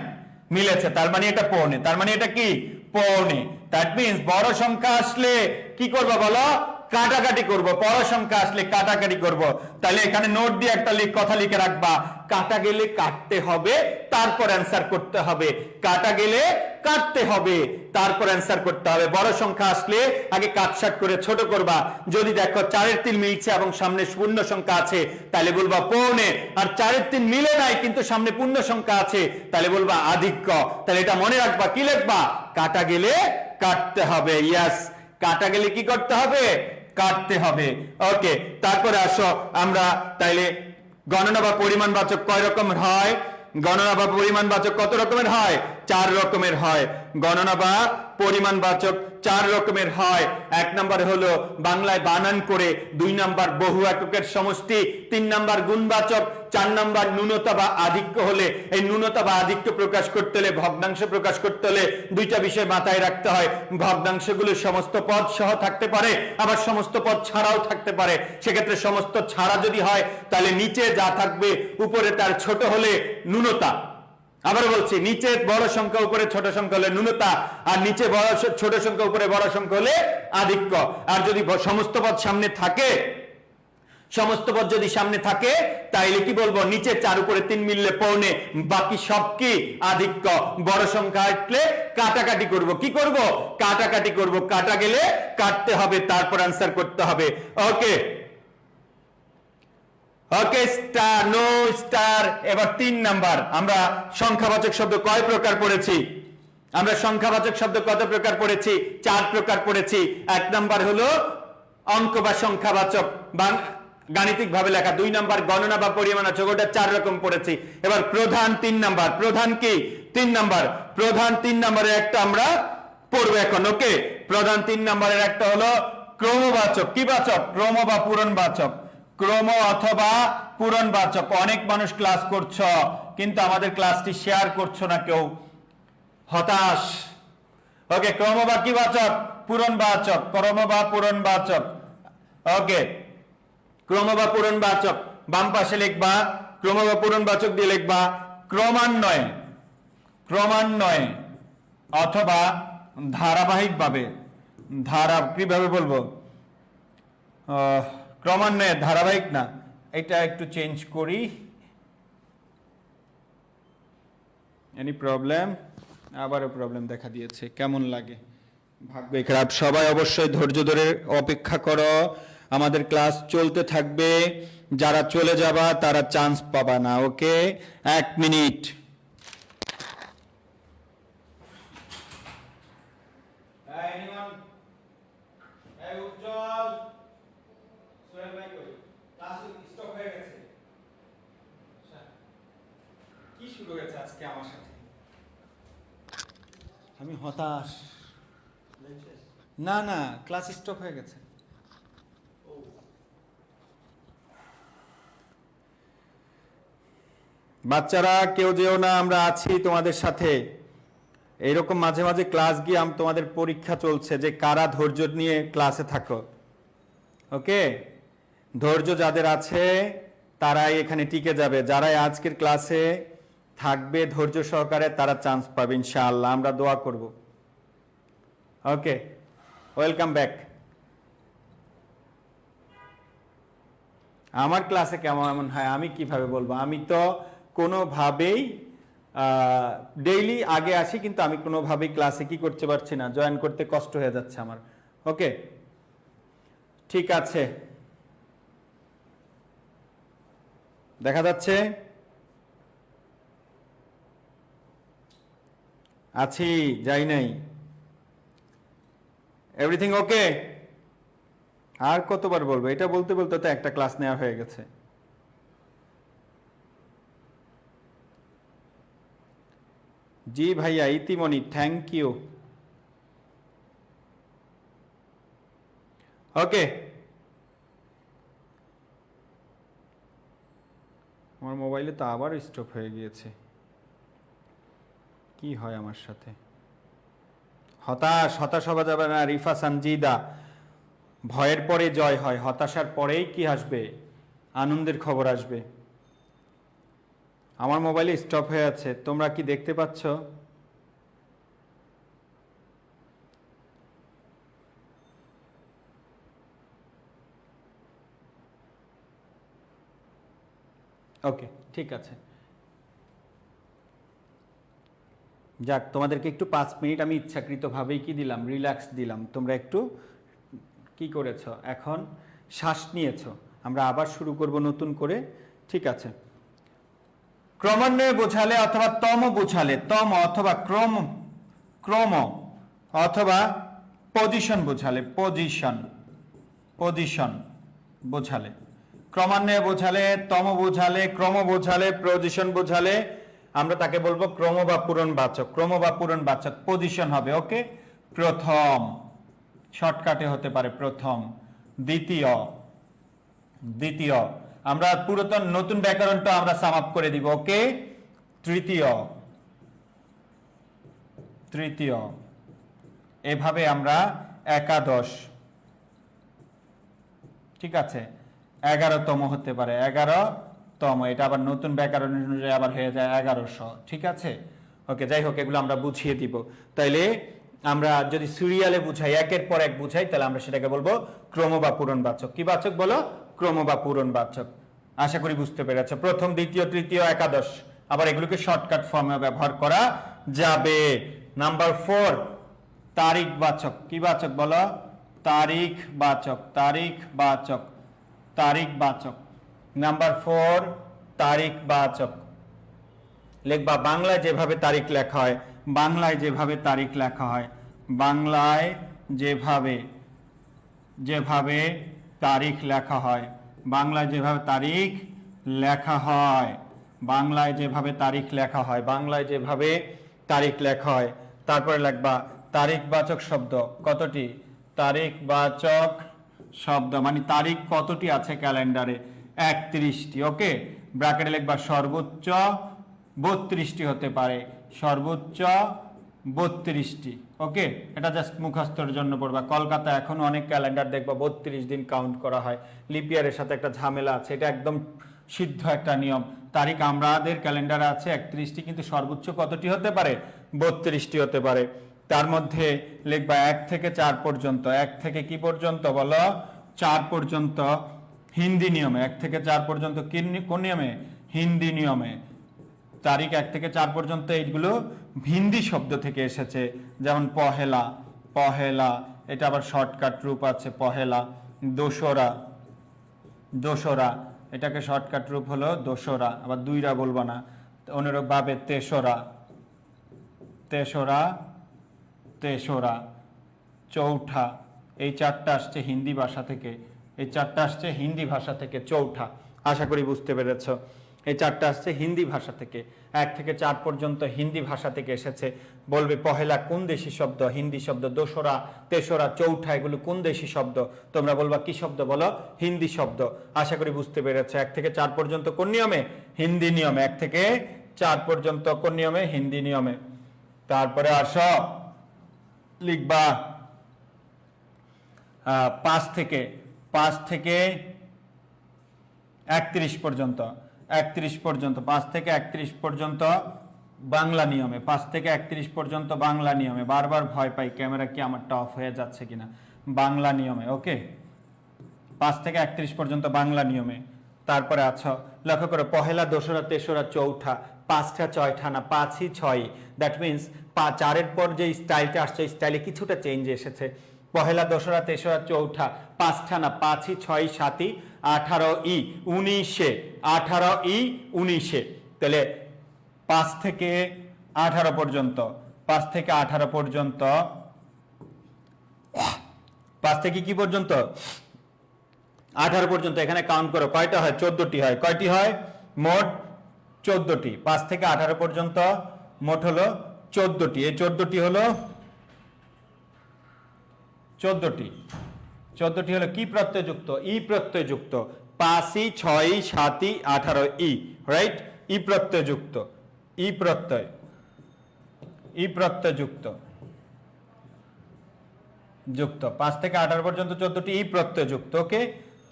মিলেছে, তার মানে এটা পৌনে। তার মানে এটা কি পৌনে। দ্যাট মিন্স বড় সংখ্যা আসলে কি করব বলো, কাটাকাটি করব। বড় সংখ্যা আসলে কাটাকাটি করব। তাহলে এখানে নোট দিয়ে একটা কথা লিখে রাখবা, কাটা গেলে কাটতে হবে, তারপর অ্যান্সার করতে হবে। কাটা গেলে কাটতে হবে, তারপর অ্যান্সার করতে হবে। বড় সংখ্যা আসলে আগে কাটছাট করে ছোট করবা। যদি দেখো 4/3 মিলছে এবং সামনে পূর্ণ সংখ্যা আছে, তাহলে বলবা পৌনে। আর 4/3 মিলে নাই কিন্তু সামনে পূর্ণ সংখ্যা আছে, তাহলে বলবা আধিক্য। তাহলে এটা মনে রাখবা, কি লিখবা, কাটা গেলে কাটতে হবে। ইয়েস, কাটা গেলে কি করতে হবে, কাটতে হবে। ওকে, তারপরে আসো আমরা তাইলে গণনা বা পরিমাণবাচক কয় রকমের হয়? গণনা বা পরিমাণবাচক কত রকমের হয়? 4 রকমের হয়। গণনা বা পরিমাণবাচক 4 রকমের হয়। 1 নাম্বার হলো বাংলায় বানান করে, 2 নাম্বার বহু এককের সমষ্টি, 3 নাম্বার গুণবাচক, 4 নাম্বার ন্যূনতা বা আধিক্য হলে, এই ন্যূনতা বা আধিক্য প্রকাশ করতে হলে, ভগ্নাংশ প্রকাশ করতে হলে 2টা বিষয় মাথায় রাখতে হয়। ভগ্নাংশগুলো সমস্ত পদ সহ থাকতে পারে, আবার সমস্ত পদ ছাড়াও থাকতে পারে। সেক্ষেত্রে সমস্ত ছাড়া যদি হয়, তাহলে নিচে যা থাকবে উপরে তার ছোট হলে ন্যূনতা। আবার বলছি, নিচে বড় সংখ্যা উপরে ছোট সংখ্যা হলে ন্যূনতা, আর নিচে ছোট সংখ্যা উপরে বড় সংখ্যা হলে আধিক্য। আর যদি সমস্ত পদ সামনে থাকে, সমস্ত পদ যদি সামনে থাকে, তাইলে কি বলবো, নিচে 4 উপরে 3 মিললে পৌনে, বাকি সব কি আধিক্য। বড় সংখ্যা আসলে কাটাকাটি করব। কি করব, কাটাকাটি করব। কাটা গেলে কাটতে হবে, তারপর অ্যান্সার করতে হবে। ওকে ওকে, স্টার, নো স্টার। এবার 3 নাম্বার, আমরা সংখ্যাবাচক শব্দ কয় প্রকার পড়েছি? আমরা সংখ্যাবাচক শব্দ কত প্রকার পড়েছি? 4 প্রকার পড়েছি। 1 নাম্বার হলো অঙ্ক বা সংখ্যাবাচক বা গাণিতিক ভাবে লেখা। 2 নাম্বার গণনা বা পরিমাণবাচক, ওটা 4 রকম পড়েছি। এবার প্রধান 3 নাম্বার। প্রধান কি? 3 নাম্বার। প্রধান 3 নাম্বারের একটা আমরা পড়বো এখন। ওকে, প্রধান 3 নাম্বারের একটা হলো ক্রমবাচক। কি বাচক? ক্রম বা পূরণবাচক। ক্রম অথবা পূরণবাচক। অনেক মানুষ ক্লাস করছো, কিন্তু আমাদের ক্লাসটি শেয়ার করছো না কেউ, হতাশ। ওকে, ক্রম বা কি বাচক? পূরণবাচক। ক্রম বা পূরণবাচক। ওকে, ক্রম বা পূরণবাচক বাম পাশে লিখবা, ক্রম বা পূরণবাচক দিয়ে লিখবা ক্রমান্বয়ে, ক্রমান্বয়ে অথবা ধারাবাহিকভাবে। কিভাবে বলবো, ক্রমান্বয়ে, ধারাবাহিক না, এটা একটু চেঞ্জ করি। Any problem? আবারও প্রবলেম দেখা দিয়েছে, কেমন লাগে? ভাগ্যই খারাপ। সবাই অবশ্যই ধৈর্য ধরে অপেক্ষা করো, আমাদের ক্লাস চলতে থাকবে। যারা চলে যাবা তারা চান্স পাবা না, ওকে? 1 মিনিট। কি শুরু হয়েছে আজকে আমার সাথে? আমি হতাশ। না না, ক্লাস স্টপ হয়ে গেছে। বাচ্চারা কেউ যেও না, আমরা আছি তোমাদের সাথে। এইরকম মাঝে মাঝে ক্লাস গিয়ে তোমাদের পরীক্ষা চলছে যে কারা ধৈর্য নিয়ে ক্লাসে থাকো, ওকে? ধৈর্য যাদের আছে তারাই এখানে টিকে যাবে, যারাই আজকের ক্লাসে থাকবে ধৈর্য সহকারে তারা চান্স পাবে ইনশাআল্লাহ, আমরা দোয়া করব। ওকে, ওয়েলকাম ব্যাক। আমার ক্লাসে কেমন হয় আমি কিভাবে বলবো? আমি তো কোনোভাবেই ডেইলি আগে আসি, কিন্তু আমি কোনোভাবেই ক্লাসে কি করতে পারছি না, জয়েন করতে কষ্ট হয়ে যাচ্ছে আমার। ওকে, ঠিক আছে, দেখা যাচ্ছে আছি, যাই নাই। Everything okay? আর কতবার বলবো? এটা বলতে বলতে তো একটা ক্লাস নেওয়া হয়ে গেছে। জি ভাইয়া, ইতিমনি, থ্যাংক ইউ। ওকে, আমার মোবাইলে তো আবার স্টপ হয়ে গিয়েছে, কি হয় আমার সাথে? হতাশ হতাশ হওয়া যাবে না রিফা সঞ্জিদা। ভয়ের পরে জয় হয়, হতাশার পরেই কি আসবে? আনন্দের খবর আসবে। আমার মোবাইলে স্টপ হয়ে আছে, তোমরা কি দেখতে পাচ্ছ? ওকে, ঠিক আছে, যাক, তোমাদেরকে একটু 5 মিনিট আমি ইচ্ছাকৃতভাবেই কি দিলাম, রিল্যাক্স দিলাম। তোমরা একটু কি করেছো, এখন শ্বাস নিয়েছো। আমরা আবার শুরু করব নতুন করে, ঠিক আছে? ক্রমান্বয়ে বোঝালে অথবা তম বোঝালে, তম অথবা ক্রম, ক্রম অথবা পজিশন বোঝালে, পজিশন, পজিশন বোঝালে, ক্রমান্বয়ে বোঝালে, তম বোঝালে, ক্রম বোঝালে, পজিশন বোঝালে আমরা তাকে বলবো ক্রম বা পূরণবাচক। ক্রম বা পূরণবাচক পজিশন হবে, ওকে? প্রথম, শর্টকাটে হতে পারে প্রথম। দ্বিতীয়, দ্বিতীয়, আমরা পুরাতন নতুন ব্যাকরণটা আমরা সাম আপ করে দিব, ওকে? তৃতীয়, তৃতীয়, এভাবে আমরা একাদশ, ঠিক আছে? 11তম হতে পারে, 11তম, এটা আবার নতুন ব্যাকরণ অনুযায়ী আবার হয়ে যায় 1100, ঠিক আছে? ওকে, যাই হোক, এগুলো আমরা বুঝিয়ে দিব। তাইলে আমরা যদি সিরিয়ালে বুঝাই, একের পর এক বুঝাই, তাহলে আমরা সেটাকে বলবো ক্রম বা পূরণবাচক। কি বাচক বলো? ক্রম বা পূরণবাচক। আশা করি বুঝতে পেরেছো। প্রথম, দ্বিতীয়, তৃতীয়, একাদশ, আবার এগুলোকে শর্টকাট ফর্মে ব্যবহার করা যাবে। নাম্বার 4, তারিখ বাচক। কি বাচক বলো? তারিখ বাচক, তারিখ বাচক, তারিখ বাচক। নাম্বার 4, তারিখ বাচক। লিখবা বাংলায় যেভাবে তারিখ লেখা হয়, বাংলায় যেভাবে তারিখ লেখা হয়, বাংলায় যেভাবে, যেভাবে তারিখ লেখা হয়, বাংলায় যেভাবে তারিখ লেখা হয়, বাংলায় যেভাবে তারিখ লেখা হয়, বাংলায় যেভাবে তারিখ লেখা হয়। তারপরে লিখবা তারিখবাচক শব্দ কতটি? তারিখবাচক শব্দ মানে তারিখ কতটি আছে ক্যালেন্ডারে? 31টি, ওকে? ব্র্যাকেটে লিখবা সর্বোচ্চ 32টি হতে পারে, সর্বোচ্চ 32টি, ওকে? এটা জাস্ট মুখস্থের জন্য পড়বা। কলকাতা এখন অনেক ক্যালেন্ডার দেখবা 32 দিন কাউন্ট করা হয়, লিপিয়ারের সাথে একটা ঝামেলা আছে, এটা একদম সিদ্ধ একটা নিয়ম। তারিখ আমাদের ক্যালেন্ডারে আছে 31টি, কিন্তু সর্বোচ্চ কতটি হতে পারে? 32টি হতে পারে। তার মধ্যে লিখবা 1 থেকে 4 পর্যন্ত। 1 থেকে কি পর্যন্ত বলো? 4 পর্যন্ত হিন্দি নিয়মে। 1 থেকে 4 পর্যন্ত কোন নিয়মে? হিন্দি নিয়মে। তারিখ 1 থেকে 4 পর্যন্ত এইগুলো হিন্দি শব্দ থেকে এসেছে, যেমন পহেলা, পহেলা, এটা আবার শর্টকাট রূপ আছে পহেলা। দোসরা, দোসরা, এটাকে শর্টকাট রূপ হলো দোসরা, আবার দুইরা বলবা না। অনুরূপভাবে তেসরা, তেসরা, তেসরা, চৌঠা, এই চারটা আসছে হিন্দি ভাষা থেকে, এই চারটা আসছে হিন্দি ভাষা থেকে। চৌঠা, আশা করি বুঝতে পেরেছ, এই চারটা আসছে হিন্দি ভাষা থেকে। 1 থেকে 4 পর্যন্ত হিন্দি ভাষা থেকে এসেছে। বলবে পহেলা কোন দেশি শব্দ? হিন্দি শব্দ। দোসরা, তেসরা, চৌঠা এগুলো কোন দেশি শব্দ? তোমরা বলবা কি শব্দ? বলো হিন্দি শব্দ। আশা করি বুঝতে পেরেছো। 1 থেকে 4 পর্যন্ত কোন নিয়মে? হিন্দি নিয়মে। 1 থেকে 4 পর্যন্ত কোন নিয়মে? হিন্দি নিয়মে। তারপরে আসো লিখবা 5 থেকে 31 পর্যন্ত, 31 পর্যন্ত, 5 থেকে 31 পর্যন্ত বাংলা নিয়মে। 5 থেকে 31 পর্যন্ত বাংলা নিয়মে। বারবার ভয় পাই ক্যামেরা কি আমারটা অফ হয়ে যাচ্ছে কিনা। বাংলা নিয়মে, ওকে। 5 থেকে 31 পর্যন্ত বাংলা নিয়মে। তারপরে আছো লক্ষ্য করো, পহেলা, দোসরা, তেসরা, চৌঠা, 5টা 6টা না, 5ই 6। দ্যাট মিনস 4-এর পর যে স্টাইলটা আসছে স্টাইলে কিছুটা চেঞ্জ এসেছে। পহেলা, দোসরা, তেসরা, চৌঠা, 5টা না, 5ই 6ই 7ই 18ই 19-এ, 18ই 19-এ। তাহলে 5 থেকে 18 পর্যন্ত, 5 থেকে 18 পর্যন্ত, 5 থেকে কি পর্যন্ত? 18 পর্যন্ত। এখানে কাউন্ট করো কয়টা হয়? 14টি হয়। কয়টি হয়? মোট 14টি। 5 থেকে 18 পর্যন্ত মোট হলো 14টি। এই 14টি হলো 14টি। 14টি হলো কি প্রত্যয়যুক্ত? ই প্রত্যয়যুক্ত। 5ই 6ই 7ই 18ই, রাইট? ই প্রত্যয়যুক্ত, ই প্রত্যয়, ই প্রত্যয়যুক্ত, যুক্ত। 5 থেকে 18 পর্যন্ত 14টি ই প্রত্যয়যুক্ত, ওকে।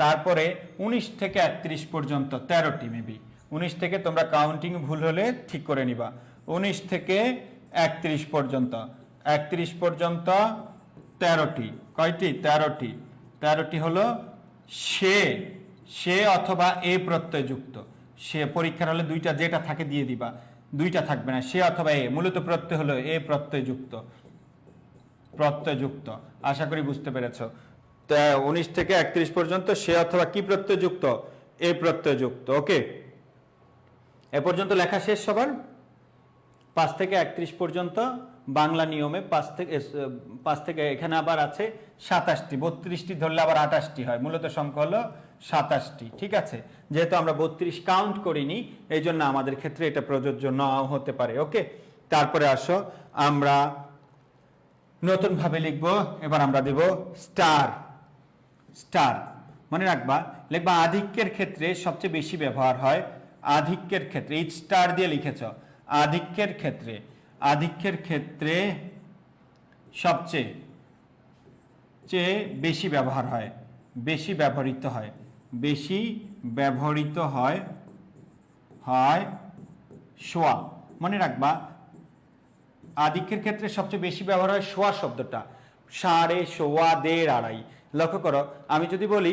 তারপরে 19 থেকে 31 পর্যন্ত 13টি মেবি। 19 থেকে তোমরা কাউন্টিং ভুল হলে ঠিক করে নিবা। 19 থেকে 31 পর্যন্ত, 31 পর্যন্ত 13টি। কয়টি? 13টি। 13টি হলো সে অথবা এ প্রত্যয়যুক্ত। সে পরীক্ষার হলে দুইটা যেটা থাকে দিয়ে দিবা, দুইটা থাকবে না, সে অথবা এ। মূলত প্রত্যয় হলো এ প্রত্যয়যুক্ত, প্রত্যয়যুক্ত। আশা করি বুঝতে পেরেছো। 19 থেকে 31 পর্যন্ত সে অথবা কি প্রত্যয়যুক্ত? এ প্রত্যয়যুক্ত, ওকে। এ পর্যন্ত লেখা শেষ সবার? 5 থেকে 31 পর্যন্ত বাংলা নিয়মে। 5 থেকে এখানে আবার আছে 27টি, 32টি ধরলে আবার 28টি হয়। মূলত সংখ্যা হলো 27টি, ঠিক আছে। যেহেতু আমরা 32 কাউন্ট করিনি এই জন্য আমাদের ক্ষেত্রে এটা প্রযোজ্য নাও হতে পারে, ওকে। তারপরে আসো আমরা নতুন ভাবে লিখব। এবার আমরা দেব স্টার। স্টার মনে রাখবা, লিখবা আধিক্যের ক্ষেত্রে সবচেয়ে বেশি ব্যবহার হয়। আধিক্যের ক্ষেত্রে, এই স্টার দিয়ে লিখেছ। আধিক্যের ক্ষেত্রে, আধিক্যের ক্ষেত্রে সবচেয়ে বেশি ব্যবহার হয়, বেশি ব্যবহৃত হয়, বেশি ব্যবহৃত হয় সোয়া। মনে রাখবা আধিক্যের ক্ষেত্রে সবচেয়ে বেশি ব্যবহার হয় সোয়া শব্দটা। সাড়ে, সোয়া, দেড়, আড়াই। লক্ষ্য করো, আমি যদি বলি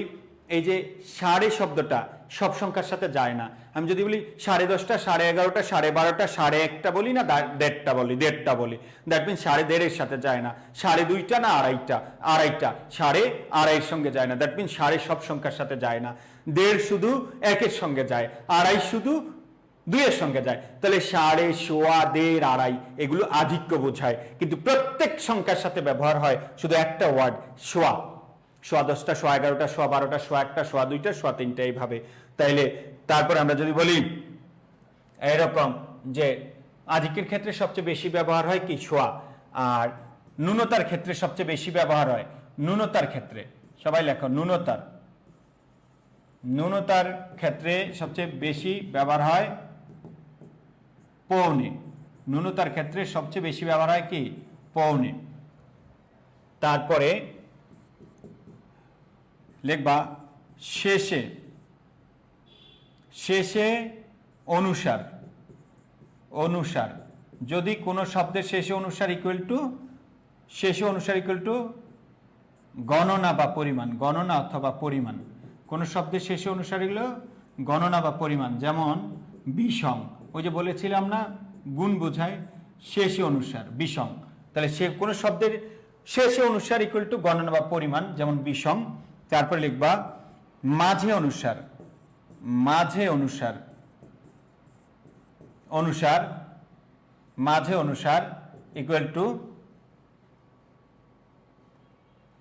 এই যে সাড়ে শব্দটা সব সংখ্যার সাথে যায় না। আমি যদি বলি 10:30, 11:30, 12:30, 1:30 বলি না 1:30 বলি, 1:30 বলি, দ্যাট মিনস 2:30 সাথে যায় না। 2:30 না 2:30, 2:30, 2:30 সঙ্গে যায় না, দ্যাট মিনস 2:30 সব সংখ্যার সাথে যায় না। 1:30 শুধু 1-এর সঙ্গে যায়, 2:30 শুধু 2-এর সঙ্গে যায়। তাহলে 2:30, সোয়া, 1:30, 2:30 এগুলো আধিক্য বোঝায়, কিন্তু প্রত্যেক সংখ্যার সাথে ব্যবহার হয় শুধু একটা ওয়ার্ড, সোয়া। 10:10, 11:30, 12:00, 1:00, 2:00, 3:00 এইভাবে। তাইলে তারপর আমরা যদি বলি এরকম যে আধিক্যের ক্ষেত্রে সবচেয়ে বেশি ব্যবহার হয় কি? সোয়া। আর ন্যূনতার ক্ষেত্রে সবচেয়ে বেশি ব্যবহার হয়, ন্যূনতার ক্ষেত্রে সবাই লেখো ন্যূনতার। ন্যূনতার ক্ষেত্রে সবচেয়ে বেশি ব্যবহার হয় পৌনে। ন্যূনতার ক্ষেত্রে সবচেয়ে বেশি ব্যবহার হয় কি? পৌনে। তারপরে লিখবা শেষে, শেষে অনুসার। অনুসার, যদি কোনো শব্দের শেষে অনুসার ইকুয়াল টু, শেষে অনুসার ইকুয়াল টু গণনা বা পরিমাণ, গণনা অথবা পরিমাণ। কোন শব্দের শেষে অনুসারী হলো গণনা বা পরিমাণ। যেমন বিষম, ওই যে বলেছিলাম না গুণ বোঝায়, শেষে অনুসার বিষম, তাহলে সে কোনো শব্দের শেষে অনুসার ইকুয়াল টু গণনা বা পরিমাণ, যেমন বিষম। তারপরে লিখবা মাঝে অনুসার, মাঝে অনুসার, অনুসার মাঝে অনুসার ইকুয়াল টু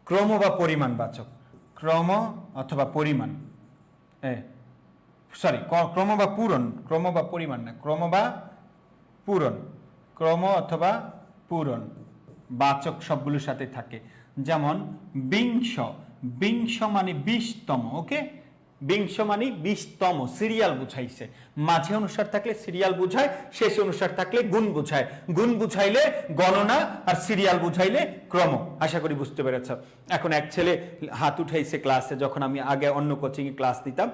ক্রম বা পরিমাণ বাচক, ক্রম অথবা পরিমাণ, সরি ক্রম বা পূরণ, ক্রম বা পরিমাণ না, ক্রম বা পূরণ, ক্রম অথবা পূরণ বাচক সবগুলোর সাথে থাকে। যেমন বিংশ, বিংশ মানে 20তম, ওকে, বিংশ মানে 20তম, সিরিয়াল বুঝাইছে। মাঝে অনুসার থাকলে সিরিয়াল বুঝায়, শেষ অনুসার থাকলে গুণ বুঝায়, গুণ বুঝাইলে গণনা, আর সিরিয়াল বুঝাইলে ক্রম। আশা করি বুঝতে পেরেছ। এখন এক ছেলে হাত উঠাইছে ক্লাসে, যখন আমি আগে অন্য কোচিংয়ে ক্লাস দিতাম,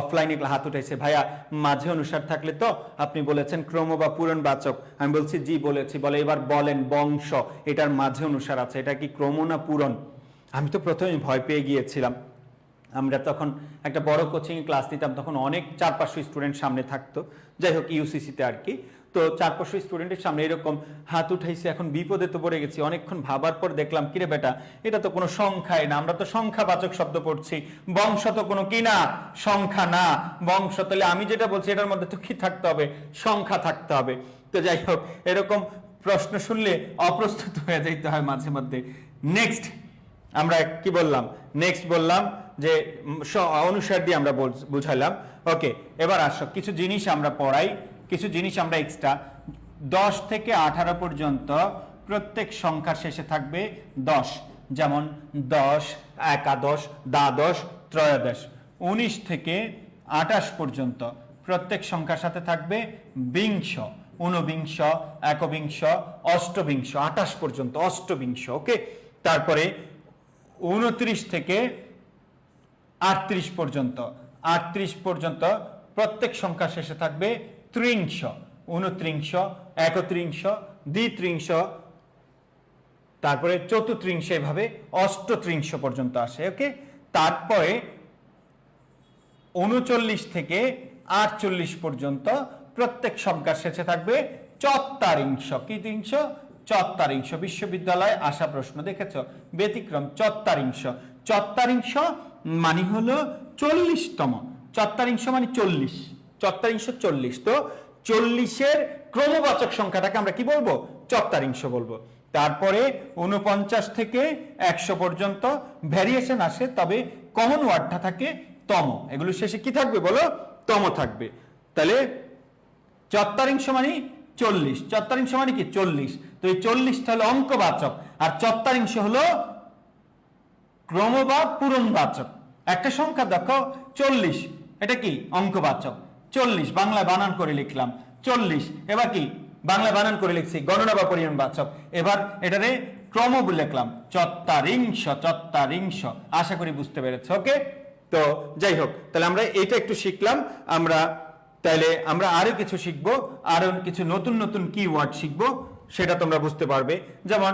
অফলাইনে হাত উঠাইছে, ভাইয়া মাঝে অনুসার থাকলে তো আপনি বলেছেন ক্রম বা পূরণ বাচক। আমি বলছি জি বলেছি। বলে এবার বলেন বংশ, এটার মাঝে অনুসার আছে, এটা কি ক্রম না পূরণ? আমি তো প্রথমে ভয় পেয়ে গিয়েছিলাম। আমরা তখন একটা বড় কোচিংয়ে ক্লাস নিতাম, তখন অনেক 400-500 স্টুডেন্ট সামনে থাকতো, যাই হোক ইউসিসিতে আর কি। তো 400-500 স্টুডেন্টের সামনে এরকম হাত উঠাইছে। এখন বিপদে তো পড়ে গেছি। অনেকক্ষণ ভাবার পর দেখলাম, কিরে বেটা, এটা তো কোনো সংখ্যাই না, আমরা তো সংখ্যাবাচক শব্দ পড়ছি, বংশ তো কোনো কি না, সংখ্যা না, বংশ। তাহলে আমি যেটা বলছি এটার মধ্যে তো কি থাকতে হবে, সংখ্যা থাকতে হবে। তো যাই হোক, এরকম প্রশ্ন শুনলে অপ্রস্তুত হয়ে যাইতে হয় মাঝে মধ্যে। নেক্সট আমরা কি বললাম, নেক্সট বললাম যে অনুসার দিয়ে আমরা বুঝাইলাম। ওকে, এবার আসো কিছু জিনিস আমরা পড়াই, কিছু জিনিস আমরা এক্সট্রা। 10 থেকে 18 পর্যন্ত প্রত্যেক সংখ্যার শেষে থাকবে 10, যেমন 10, একাদশ, দ্বাদশ, ত্রয়োদশ। 19 থেকে 28 পর্যন্ত প্রত্যেক সংখ্যার সাথে থাকবে বিংশ, ঊনবিংশ, একবিংশ, অষ্টবিংশ, 28 পর্যন্ত অষ্টবিংশ। ওকে, তারপরে 29 থেকে 38 পর্যন্ত, 38 পর্যন্ত প্রত্যেক সংখ্যা শেষে থাকবে ত্রিংশ, ঊনত্রিংশ, একত্রিংশ, দ্বিত্রিংশ, তারপরে চতুর্ত্রিংশ, এভাবে অষ্টত্রিংশ পর্যন্ত আসে। ওকে, তারপরে 39 থেকে 48 পর্যন্ত প্রত্যেক সংখ্যার শেষে থাকবে চত্বারিংশ। কি ত্রিংশ? চত্বারিংশ। বিশ্ববিদ্যালয়ে আসা প্রশ্ন দেখেছ, ব্যতিক্রম চত্বারিংশ। চত্বারিংশ মানে হলো 40তম, চত্বারিংশ মানে 40, চত্বারিংশ 40। তো 40-এর ক্রমবাচক সংখ্যাটাকে আমরা কি বলবো? চত্বারিংশ বলবো। তারপরে 49 থেকে 100 পর্যন্ত ভ্যারিয়েশন আসে, তবে কমন ওয়ার্ডটা থাকে তম। এগুলো শেষে কি থাকবে বলো? তম থাকবে। তাহলে চত্বারিংশ মানে 40, চত্বারিংশ মানে কি 40। তো এই 40টা হলো অঙ্কবাচক, আর চত্বারিংশ হলো ক্রম বা পূরণবাচক। একটা সংখ্যা দেখো 40, এটা কি অঙ্কবাচক। 40 বাংলা বানান করে লিখলাম 40, এবার কি বাংলা বানান করে লিখছি গণনা বা পরিমাণবাচক। এবার এটারে ক্রম বলে লিখলাম চত্বারিংশ, চত্বারিংশ। আশা করি বুঝতে পেরেছো। ওকে, তো যাই হোক, তাহলে আমরা এটা একটু শিখলাম। তাহলে আমরা আরো কিছু শিখবো, আরো কিছু নতুন নতুন কিওয়ার্ড শিখবো, সেটা তোমরা বুঝতে পারবে। যেমন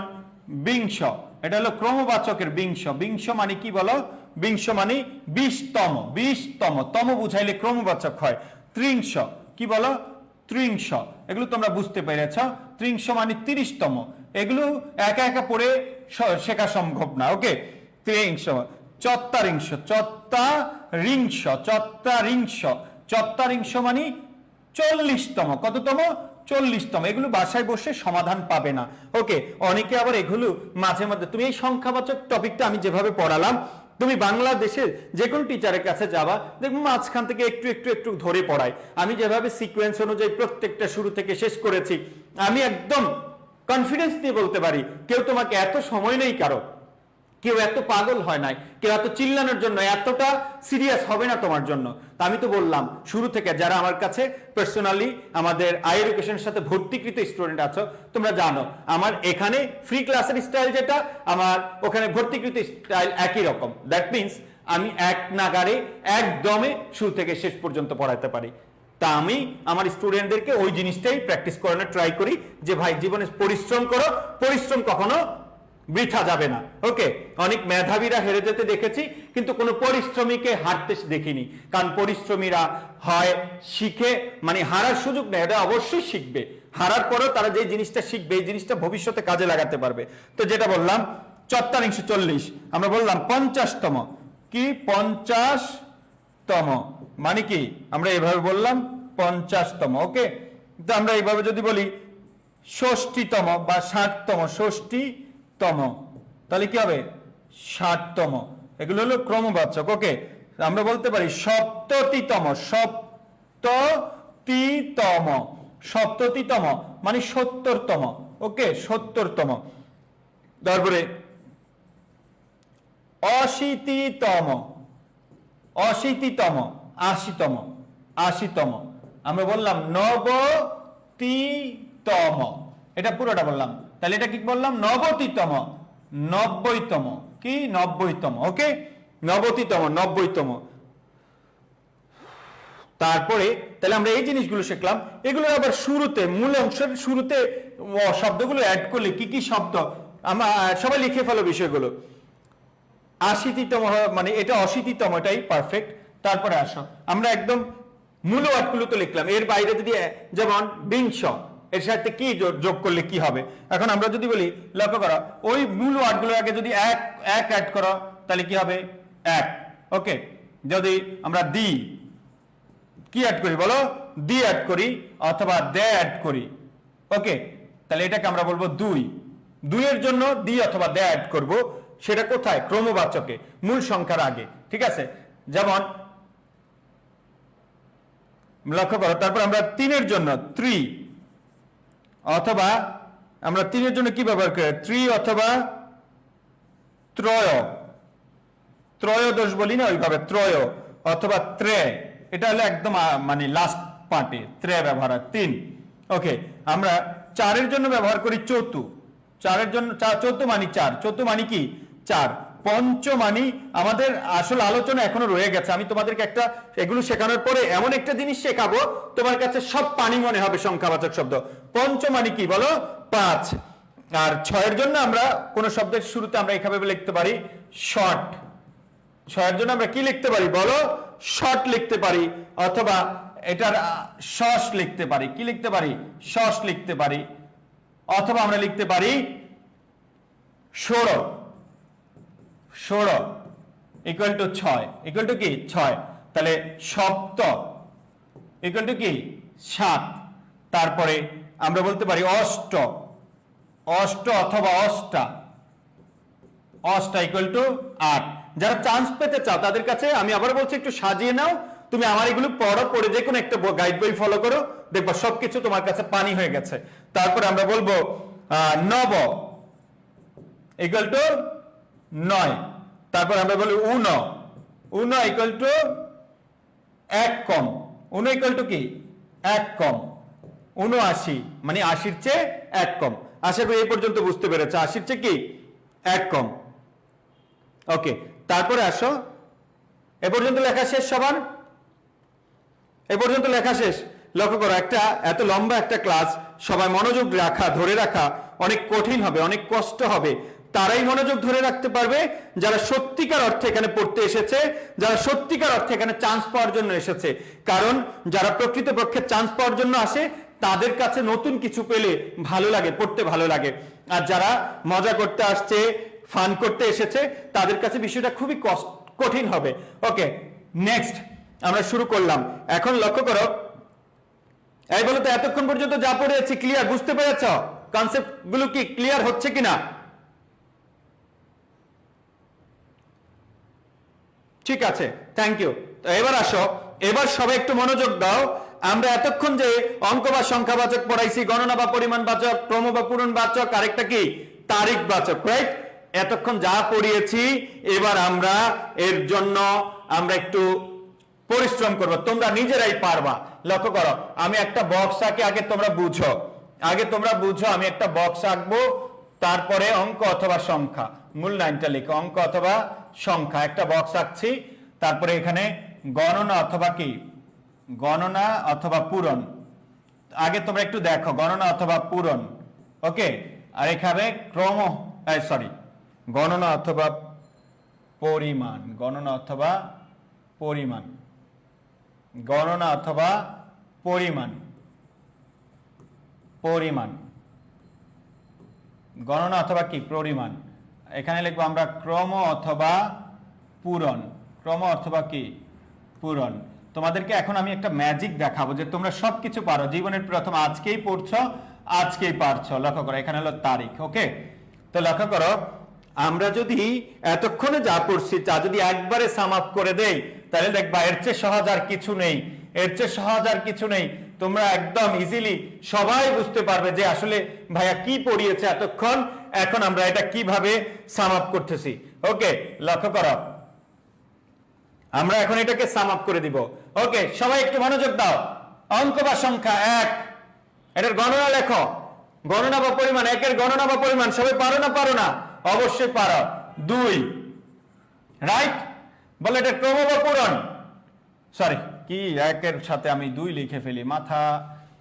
বিংশ, এটা হলো ক্রমবাচকের বিংশ। বিংশ মানে কি বলো? বিংশ মানে 20তম, 20তম, তম বুঝাইলে ক্রমবাচক হয়। ত্রিংশ কি বলো? ত্রিংশ। এগুলো তোমরা বুঝতে পেরেছ। ত্রিংশ মানে 30তম। এগুলো একা একা পড়ে শেখা সম্ভব না। ওকে, ত্রিংশ। চত্বারিংশ, চত্বারিংশ, চত্বারিংশ, চত্বারিংশ মানে 40তম। কততম? 40তম। এগুলো বাসায় বসে সমাধান পাবে না। ওকে, অনেকে আবার এগুলো মাঝে মধ্যে, তুমি এই সংখ্যাবাচক টপিকটা আমি যেভাবে পড়ালাম, তুমি বাংলাদেশের যে কোনো টিচারের কাছে যাবা, দেখবো মাঝখান থেকে একটু একটু একটু ধরে পড়ায়। আমি যেভাবে সিকোয়েন্স অনুযায়ী প্রত্যেকটা শুরু থেকে শেষ করেছি, আমি একদম কনফিডেন্স নিয়ে বলতে পারি কেউ তোমাকে এত সময় নেই, কারো কেউ এত পাগল হয় নাই, কেউ এত চিল্লানোর জন্য এতটা সিরিয়াস হবে না তোমার জন্য। তা আমি তো বললাম শুরু থেকে, যারা আমার কাছে পার্সোনালি আমাদের আই এডুকেশনের সাথে ভর্তিকৃত স্টুডেন্ট আছো, তোমরা জানো আমার এখানে ফ্রি ক্লাসের স্টাইল যেটা, আমার ওখানে ভর্তিকৃত স্টাইল একই রকম। দ্যাট মিনস আমি এক নাগারে একদমে শুরু থেকে শেষ পর্যন্ত পড়াতে পারি। তা আমি আমার স্টুডেন্টদেরকে ওই জিনিসটাই প্র্যাকটিস করানোর ট্রাই করি, যে ভাই জীবনে পরিশ্রম করো, পরিশ্রম কখনো বৃথা যাবে না। ওকে, অনেক মেধাবীরা হেরে যেতে দেখেছি, কিন্তু কোনো পরিশ্রমীকে হারতে দেখিনি। কারণ পরিশ্রমীরা হয় শিখে, মানে হারার সুযোগ নেই, এটা অবশ্যই শিখবে, হারার পরেও তারা যে জিনিসটা শিখবে এই জিনিসটা ভবিষ্যতে কাজে লাগাতে পারবে। তো যেটা বললাম ৪৪ আমরা বললাম 50তম, কি 50তম মানে কি আমরা এভাবে বললাম 50তম। ওকে, তো আমরা এইভাবে যদি বলি ৬০তম বা ৬০তম, ৬০তম তাহলে কি হবে ৬০তম, এগুলো হলো ক্রমবাচক। ওকে, আমরা বলতে পারি ৭০তম, ৭০তম, ৭০তম মানে ৭০তম। ওকে, ৭০তম। তারপরে ৮০তম, ৮০তম, ৮০তম, ৮০তম আমরা বললাম ৯০তম, এটা পুরোটা বললাম। তাহলে এটা কি বললাম ৯০তম, ৯০তম, কি ৯০তম। ওকে, ৯০তম, ৯০তম। তারপরে তাহলে আমরা এই জিনিসগুলো শিখলাম। এগুলো আবার শুরুতে, মূল অংশের শুরুতে শব্দগুলো অ্যাড করলে কি কি শব্দ আমরা সবাই লিখে ফেলো বিষয়গুলো। ৮০তম মানে এটা ৮০তম, এটাই পারফেক্ট। তারপরে আসো আমরা একদম মূল ওয়ার্ডগুলো তো লিখলাম, এর বাইরে যদি যেমন বিংশ এর সাথে কি যোগ করলে কি হবে। এখন আমরা যদি বলি লক্ষ্য করো ওই মূল ওয়ার্ডগুলোর আগে যদি এক অ্যাড করো তাহলে কি হবে এক। ওকে, যদি আমরা দি কি অ্যাড করি বলো, দি অ্যাড করি অথবা দে অ্যাড করি। ওকে, তাহলে এটাকে আমরা বলবো দুই। দুইয়ের জন্য দি অথবা দে অ্যাড করব, সেটা কোথায় ক্রমবাচকে মূল সংখ্যার আগে। ঠিক আছে, যেমন লক্ষ্য করো। তারপর আমরা তিনের জন্য ত্রি অথবা আমরা তিনের জন্য কি ব্যবহার করি ত্রি অথবা ত্রয়, ত্রয়োদশ বলি না ওইভাবে ত্রয় অথবা ত্রে, এটা হলো একদম মানে লাস্ট পার্টে ত্রে ব্যবহার হয় তিন। ওকে, আমরা চারের জন্য ব্যবহার করি চতু, চারের জন্য চৌদ্দ মানি চার, চৌদ্দ মানি কি চার। পঞ্চ মানি আমাদের আসল আলোচনা এখনো রয়ে গেছে, আমি তোমাদেরকে একটা এগুলো শেখানোর পরে এমন একটা জিনিস শেখাবো তোমার কাছে সব পানি মনে হবে সংখ্যাবাচক শব্দ। পঞ্চ মানি কি বলো পাঁচ। আর ছয়ের জন্য আমরা কোন শব্দের শুরুতে আমরা এইভাবে লিখতে পারি শর্ট, ছয়ের জন্য আমরা কি লিখতে পারি বলো শর্ট লিখতে পারি, অথবা এটার শস লিখতে পারি, কি লিখতে পারি শস লিখতে পারি, অথবা আমরা লিখতে পারি ষোড়, ষোড় ইকুয়াল টু ছয়, ইকুয়াল টু কি ছয়। তাহলে সপ্ত ইকুয়াল টু কি সাত। তারপরে আমরা বলতে পারি অষ্ট, অষ্ট অথবা অষ্টা, অষ্টা ইকুয়াল টু আট। যারা চান্স পেতে চাও তাদের কাছে আমি আবার বলছি একটু সাজিয়ে নাও, তুমি আমার এগুলো পড়ো, পড়ে যে কোনো একটা গাইড বই ফলো করো, দেখবা সবকিছু তোমার কাছে পানি হয়ে গেছে। তারপরে আমরা বলবো নব ইকুয়াল টু নয়। তারপর আমরা বলি উন, উন ইকুয়াল টু এক কম, উন ইকুয়াল টু কি এক কম। ৭৯ মানে ৮০-র চেয়ে এক কম। আশা করি এই পর্যন্ত বুঝতে পেরেছে, ৮০-র চেয়ে কি এক কম। ওকে, তারপরে আসো এ পর্যন্ত লেখা শেষ সবার, এ পর্যন্ত লেখা শেষ। লক্ষ্য করো একটা এত লম্বা একটা ক্লাস সবাই মনোযোগ রাখা ধরে রাখা অনেক কঠিন হবে, অনেক কষ্ট হবে। তারাই মনোযোগ ধরে রাখতে পারবে যারা সত্যিকার অর্থে এখানে পড়তে এসেছে, যারা সত্যিকার অর্থে এখানে চান্স পাওয়ার জন্য এসেছে। কারণ যারা প্রকৃতপক্ষে চান্স পাওয়ার জন্য আসে তাদের কাছে নতুন কিছু পেলে ভালো লাগে, পড়তে ভালো লাগে। আর যারা মজা করতে আসছে ফান করতে এসেছে তাদের কাছে বিষয়টা খুবই কঠিন হবে। ওকে, নেক্সট আমরা শুরু করলাম। এখন লক্ষ্য করো, এই বলো তো এতক্ষণ পর্যন্ত যা পড়েছি ক্লিয়ার, বুঝতে পেরেছ কনসেপ্ট গুলো কি ক্লিয়ার হচ্ছে কিনা? ঠিক আছে, থ্যাংক ইউ। তো এবার আসো, এবার সবাই একটু মনোযোগ দাও। আমরা এতক্ষণ যে অঙ্ক বা সংখ্যাবাচক পড়াইছি, গণনা বা পরিমাণবাচক, ক্রম বা পূরণবাচক, আরেকটা কি তারিখবাচক, রাইট? এতক্ষণ যা পড়িয়েছি এবার আমরা এর জন্য আমরা একটু পরিশ্রম করব, তোমরা নিজেরাই পারবা। লক্ষ্য করো, আমি একটা বক্স আঁকি, আগে তোমরা বুঝো, আগে তোমরা বুঝো। আমি একটা বক্স আঁকবো, তারপরে অঙ্ক অথবা সংখ্যা, মূল লাইনটা লিখো অঙ্ক অথবা সংখ্যা। একটা বক্স আঁকছি, তারপরে এখানে গণনা অথবা কি গণনা অথবা পূরণ। আগে তোমরা একটু দেখো গণনা অথবা পূরণ। ওকে, আর এখানে ক্রম সরি গণনা অথবা পরিমাণ, গণনা অথবা পরিমাণ, গণনা অথবা পরিমাণ। পরিমাণ, গণনা অথবা কি পরিমাণ। এখানে লিখবো আমরা ক্রম অথবা পূরণ, ক্রম অথবা কি পূরণ। তোমাদেরকে এখন আমি একটা ম্যাজিক দেখাবো যে তোমরা সবকিছু পারো, জীবনের প্রথম আজকেই পড়ছো, আজকেই পারছো। লক্ষ্য করো এখানে হলো তারিখ। ওকে, তো লক্ষ্য করো আমরা যদি এতক্ষণে যা পড়ছি তা যদি একবারে সাম আপ করে দেই তাহলে দেখবা এর চেয়ে সহজ আর কিছু নেই, এর চেয়ে সহজ আর কিছু নেই। তোমরা একদম ইজিলি সবাই বুঝতে পারবে যে আসলে ভাইয়া কি পড়িয়েছে এতক্ষণ, এখন আমরা এটা কিভাবে সাম আপ করতেছি। ওকে, লক্ষ্য করো আমরা এখন এটাকে সাম আপ করে দিব। ওকে, সবাই একটু মনোযোগ দাও। অঙ্ক বা সংখ্যা 1, এটার গণনা লেখো, গণনা বা পরিমাণ। 1 এর গণনা বা পরিমাণ সবাই পারো না? পারো না? অবশ্যই পারো। 2, রাইট? বলে এটা ক্রম বা পূরণ। সরি, কি 1 এর সাথে আমি 2 লিখে ফেলি, মাথা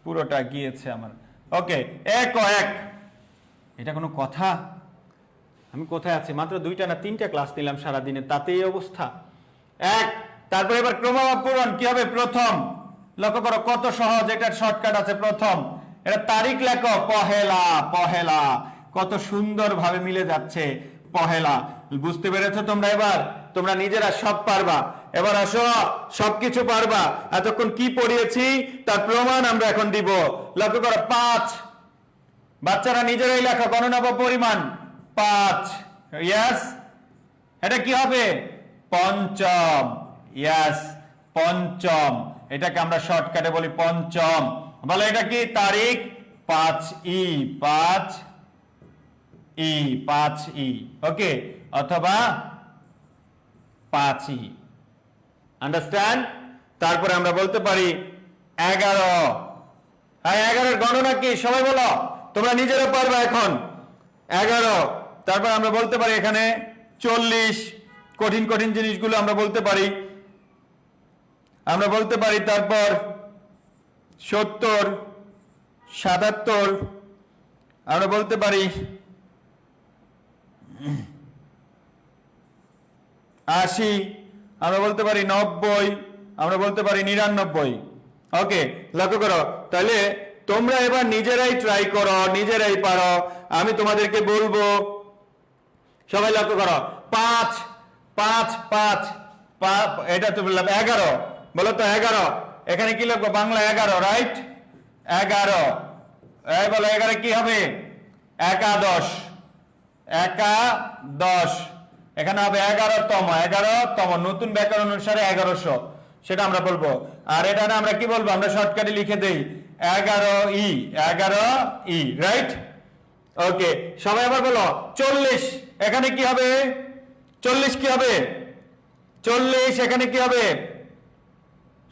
পুরোটা গিয়েছে আমার। ওকে, 1 ও 1, এটা কোনো কথা? আমি কোথায় আছি? মাত্র 2টা না 3টা ক্লাস নিলাম সারাদিনে, তাতে এই অবস্থা। 1, তারপরে এবার ক্রম বা পূরণ কি হবে? প্রথম। লক্ষ্য করো কত সহজ, এটার শর্টকাট আছে প্রথম। এটা তারিখ লেখো, পহেলা, পহেলা। কত সুন্দর ভাবে মিলে যাচ্ছে, পহেলা। বুঝতে পেরেছো তোমরা? এবার তোমরা নিজেরা সব পারবা। এবার আসো, সবকিছু পারবা। এতক্ষণ কি পড়িয়েছি তার প্রমাণ আমরা এখন দিব। লক্ষ্য করো 5, বাচ্চারা নিজেরাই লেখো, গণনা বা পরিমাণ 5। ইয়েস, এটা কি হবে? পঞ্চম। ইয়েস, পঞ্চম। এটাকে আমরা শর্টকাটে বলি পঞ্চম। বলে এটা কি? তারিখ 5ই, 5ই, 5ই। ওকে, অথবা 5ই। আন্ডারস্ট্যান্ড? তারপরে আমরা বলতে পারি 11। হ্যাঁ, 11 এর গণনা কি সবাই বলো, তোমরা নিজেরা পারবা এখন। 11। তারপর আমরা বলতে পারি এখানে 40, কঠিন কঠিন জিনিসগুলো আমরা বলতে পারি। আমরা বলতে পারি তারপর 70, 77, আমরা বলতে পারি 80, আমরা বলতে পারি 90, আমরা বলতে পারি 99। ওকে, লক্ষ্য করো তাহলে তোমরা এবার নিজেরাই ট্রাই করো, নিজেরাই পারো। আমি তোমাদেরকে বলবো, সবাই লক্ষ্য করো 5, 5, 5, এটা তো বললাম 11। বলো তো 11, এখানে কি লিখবো? বাংলা 11, রাইট? 11, এই বলো 11 কি হবে? একাদশ, একাদশ। এখানে হবে 11তম, 11তম। নতুন ব্যাকরণ অনুসারে 1100, সেটা আমরা বলবো। আর এটা না আমরা কি বলবো? আমরা শর্টকাটে লিখে দেই 11ই, 11ই, রাইট? ওকে, সবাই আবার বলো 40, এখানে কি হবে? 40 কি হবে? 40 এখানে কি হবে?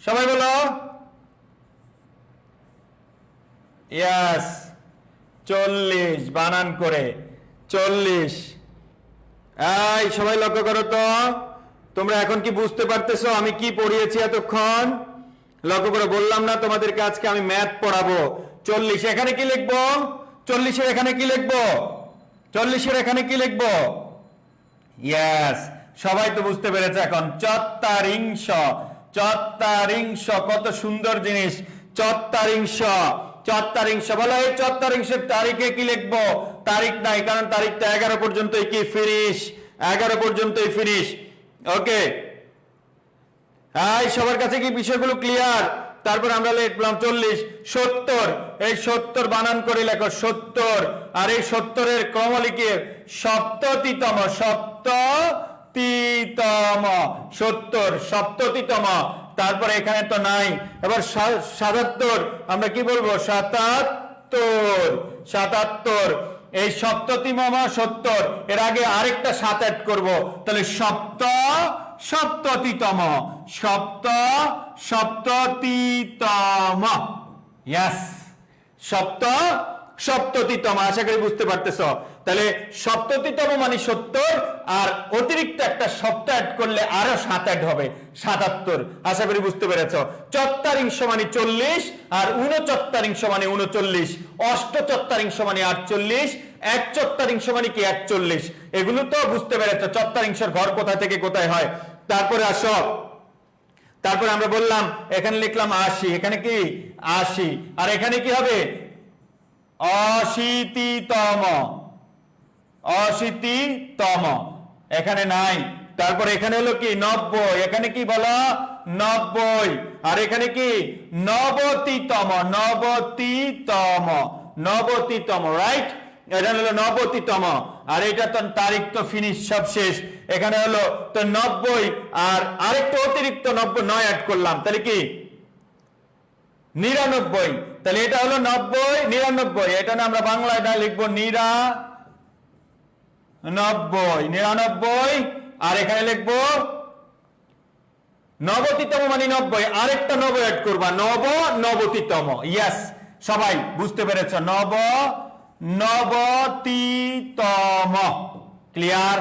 সবাই বলো। ইয়েস, 40, বানান করে 40। এই সবাই লক্ষ্য করো তো, তোমরা এখন কি বুঝতে পারতেছো আমি কি পড়িয়েছি এতক্ষণ? লক্ষ্য করে বললাম না তোমাদেরকে আজকে আমি ম্যাথ পড়াবো। 40 এখানে কি লিখবো? 40 এর এখানে কি লিখবো? 40 এর এখানে কি লিখবো? ইয়েস, সবাই তো বুঝতে পেরেছে এখন। চত্বারিংশ, চত্বারিংশ, কত সুন্দর জিনিস। চত্বারিংশ, চত্বারিংশ। বলো এই চত্বারিংশের তারিখে কি লিখবো? তারিখ নাই, কারণ তারিখটা 11 পর্যন্তই কি ফিনিশ, 11 পর্যন্তই ফিনিশ। ওকে, এই সবার কাছে কি বিষয়গুলো ক্লিয়ার? তারপর আমরা লিখলাম 40, 70, এই 70 বানান করে লেখো 70। আর এই 70 এর ক্রম লিখে সপ্ততিতম, সপ্ততিতম, 70, সপ্ততিতম। তারপরে এখানে তো নাই। এবার 77, আমরা কি বলবো? 77, 77। এই সপ্ততিতম 70, এর আগে আরেকটা 7 অ্যাড করবো, তাহলে সপ্ততিতম, সপ্ততিতম। ইয়েস, সপ্ততিতম। আশা করি বুঝতে পারতেছো। তাহলে সপ্ততিতম মানে 70, আর অতিরিক্ত একটা সপ্তাহ অ্যাড করলে আরো 7 অ্যাড হবে, 77। আশা করি বুঝতে পেরেছো। চত্বারিংশ মানে 40, আর 39 মানে 39, অষ্টচত্বারিংশ মানে 48, একচত্বারিংশ মানে কি 41। এগুলো তো বুঝতে পেরেছো চত্বারিংশের ঘর কোথা থেকে কোথায় হয়। তারপরে আসো, তারপরে আমরা বললাম এখানে লিখলাম 80, এখানে কি 80, আর এখানে কি হবে? অশীতিতম, অশীতিতম এখানে নাই। তারপর এখানে হলো কি 90, এখানে কি বলো 90, আর এখানে কি নবতিতম, নবতিতম, নবতিতম, রাইট? এটা হলো নবতিতম, আর এটা তো তারিখ তো ফিনিশ, সব শেষ। এখানে হলো তো 90 আর আরেকটা অতিরিক্ত 99 অ্যাড করলাম, তাহলে কি 99। তাহলে এটা হলো 90 99, এটা না আমরা বাংলায় না লিখবো 99, আর এখানে লিখবো নবতিতম মানে 90, আরেকটা নব অ্যাড করবা, নবতিতম। ইয়েস, সবাই বুঝতে পেরেছ? নবতিতম, ক্লিয়ার?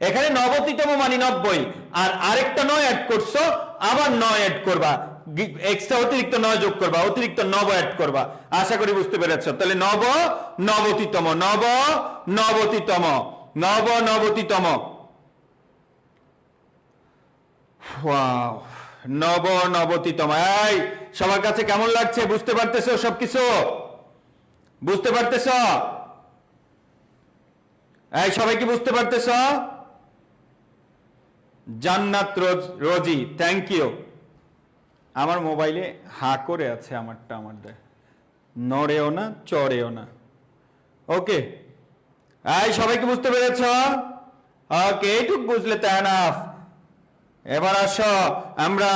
এখানে নবতিতম মানে 90, আর আরেকটা 9 অ্যাড করছো, আবার 9 অ্যাড করবা, এক্সট্রা অতিরিক্ত 9 যোগ করবা, অতিরিক্ত নব অ্যাড করবা। আশা করি বুঝতে পেরেছো? তাহলে নবতিতম, নবতিতম, নবতিতম। ওয়াও, নবতিতম। এই সবার কাছে কেমন লাগছে? বুঝতে পারতেছো? সবকিছু বুঝতে পারতেছো? এই সবাই কি বুঝতে পারতেছো? জান্নাত রোজি, থ্যাংক ইউ। আমার মোবাইলে হা করে আছে, আমারটা নড়েও না চড়েও না। ওকে, এই সবাই কি বুঝতে পেরেছ? ওকে, এইটুক বুঝলে তাই না। এবার আসো আমরা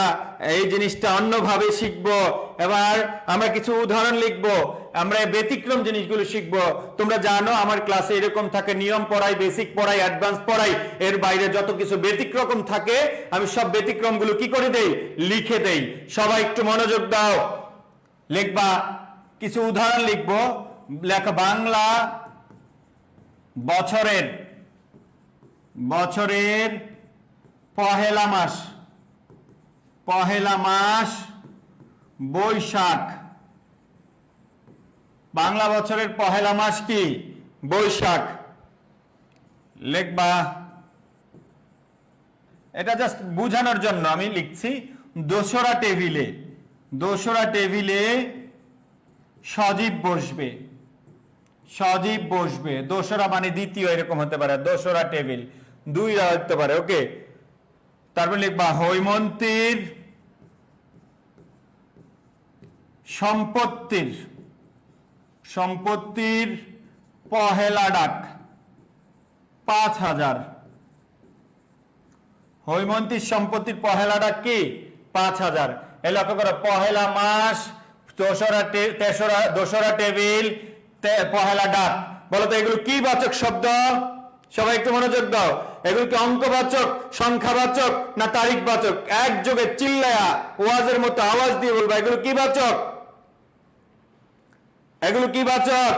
এই জিনিসটা অন্যভাবে শিখবো। এবার আমরা কিছু উদাহরণ লিখবো, আমরা ব্যতিক্রম জিনিসগুলো শিখবো। তোমরা জানো আমার ক্লাসে এরকম থাকে, নিয়ম পড়াই, বেসিক পড়াই, অ্যাডভান্স পড়াই, এর বাইরে যত কিছু ব্যতিক্রম থাকে আমি সব ব্যতিক্রম গুলো কি করে দেই? লিখে দেই। সবাই একটু মনোযোগ দাও, লিখবা, কিছু উদাহরণ লিখবো। লেখা বাংলা বছরের পহেলা মাস বৈশাখ। বাংলা বছরের পহেলা মাস কি? বৈশাখ। লিখবা, এটা জাস্ট বুঝানোর জন্য আমি লিখছি। দোসরা টেবিলে সজীব বসবে। দোসরা মানে দ্বিতীয়, এরকম হতে পারে। দোসরা টেবিল 2 হতে পারে। ওকে, তারপর লিখবা হৈমন্তীর সম্পত্তির পহেলা ডাক 5000। হৈমন্তীর সম্পত্তির পহেলা ডাক কি? 5000। এই লক্ষ্য করো, পহেলা মাস, দোসরা টেবিল, পহেলা ডাক। বলো তো এগুলো কি বাচক শব্দ? সবাই একটু মনোযোগ দাও। এগুলো কি অঙ্কবাচক, সংখ্যাবাচক না তারিখবাচক? একযোগে চিল্লায়া ওয়াজের মতো আওয়াজ দিয়ে বলবা, এগুলো কি বাচক? এগুলো কি বাচক?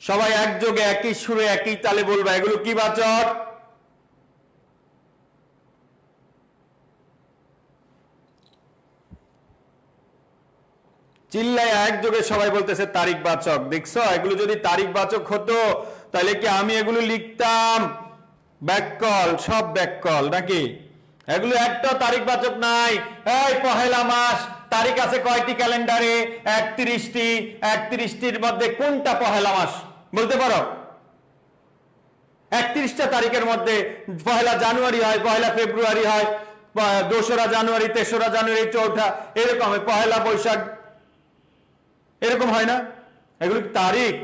সবাই একযোগে একই সুরে একই তালে বলবা, এগুলো কি বাচক? চিল্লায় একযোগে সবাই বলতেছে তারিখবাচক। দেখছো, এগুলো যদি তারিখবাচক হতো তাহলে কি আমি এগুলো লিখতাম? ব্যাককল, সব ব্যাককল নাকি? এগুলো একটা তারিখবাচক নাই। এই পহেলা মাস, তারিখ আছে কয়টি ক্যালেন্ডারে? 31টি। 31টির মধ্যে কোনটা পহেলা মাস বলতে পারো? 31টা তারিখের মধ্যে পহেলা জানুয়ারি হয়, পহেলা ফেব্রুয়ারি হয়, 2রা জানুয়ারি, 3রা জানুয়ারি, 4ঠা, এরকম পহেলা বৈশাখ, এরকম হয় না? এগুলো তারিখ।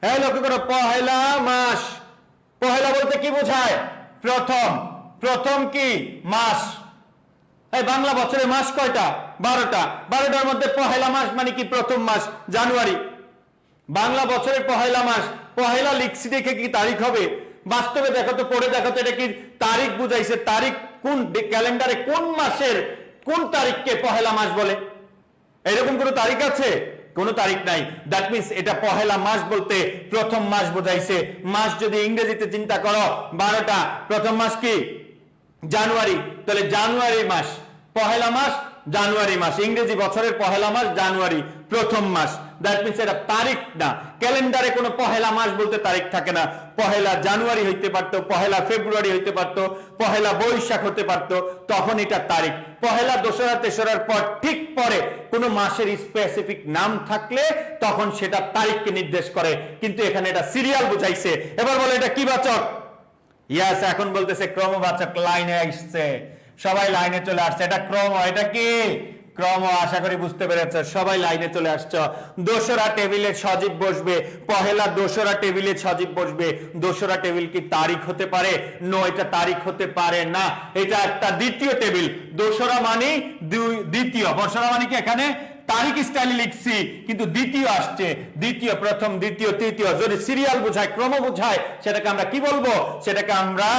হ্যাঁ, লক্ষ্য করো, পহেলা মাস। পহেলা বলতে কি বোঝায়? প্রথম কি? মাস। এই বাংলা বছরের মাস কয়টা? 12টা। 12টার মধ্যে পহেলা মাস মানে কি? প্রথম মাস, জানুয়ারি। বাংলা বছরের পহেলা মাস। পহেলা লিখছি দেখে কি তারিখ হবে? বাস্তবে দেখো তো, পড়ে দেখো তো, এটা কি তারিখ বুঝাইছে? তারিখ কোন ক্যালেন্ডারে কোন মাসের কোন তারিখকে পহেলা মাস বলে? এরকম কোন তারিখ আছে? কোন তারিখ নাই। দ্যাট মিন্স এটা পহেলা মাস বলতে প্রথম মাস বোঝাইছে। মাস যদি ইংরেজিতে চিন্তা করো, 12টা, প্রথম মাস কি? জানুয়ারি। তাহলে জানুয়ারি মাস, পহেলা মাস জানুয়ারি মাস। ইংরেজি বছরের পহেলা মাস জানুয়ারি, প্রথম মাস। দ্যাট মিন্স এটা তারিখ না। ক্যালেন্ডারে কোনো পহেলা মাস বলতে তারিখ থাকে না। পহেলা জানুয়ারি হইতে পারতো, পহেলা ফেব্রুয়ারি হইতে পারতো, পহেলা বৈশাখ হতে পারতো, তখন এটা তারিখ। পহেলা, দোসরা, তেসরার পর ঠিক পরে কোনো মাসের স্পেসিফিক নাম থাকলে তখন সেটা তারিখকে নির্দেশ করে, কিন্তু এখানে এটা সিরিয়াল বুঝাইছে। এবার বলে এটা কি বাচক? ইয়াস, এখন বলতেছে ক্রমবাচক। লাইনে আসছে, সবাই লাইনে চলে আসছে। এটা ক্রম, এটা কি ক্রম? আশা করি বুঝতে পেরেছে, সবাই লাইনে চলে আসছে। দোসরা টেবিলে সজীব বসবে, পহেলা দোসরা টেবিলে সজীব বসবে। দোসরা টেবিল কি তারিখ হতে পারে? নো, এটা তারিখ হতে পারে না। এটা একটা দ্বিতীয় টেবিল। দোসরা মানে দ্বিতীয়, বসরা মানে কি এখানে তারিখ স্টাইলে লিখছি, কিন্তু দ্বিতীয় আসছে। দ্বিতীয়, প্রথম, দ্বিতীয়, তৃতীয়। যদি সিরিয়াল বোঝায়, ক্রম বোঝায়, সেটাকে আমরা কি বলবো? সেটাকে আমরা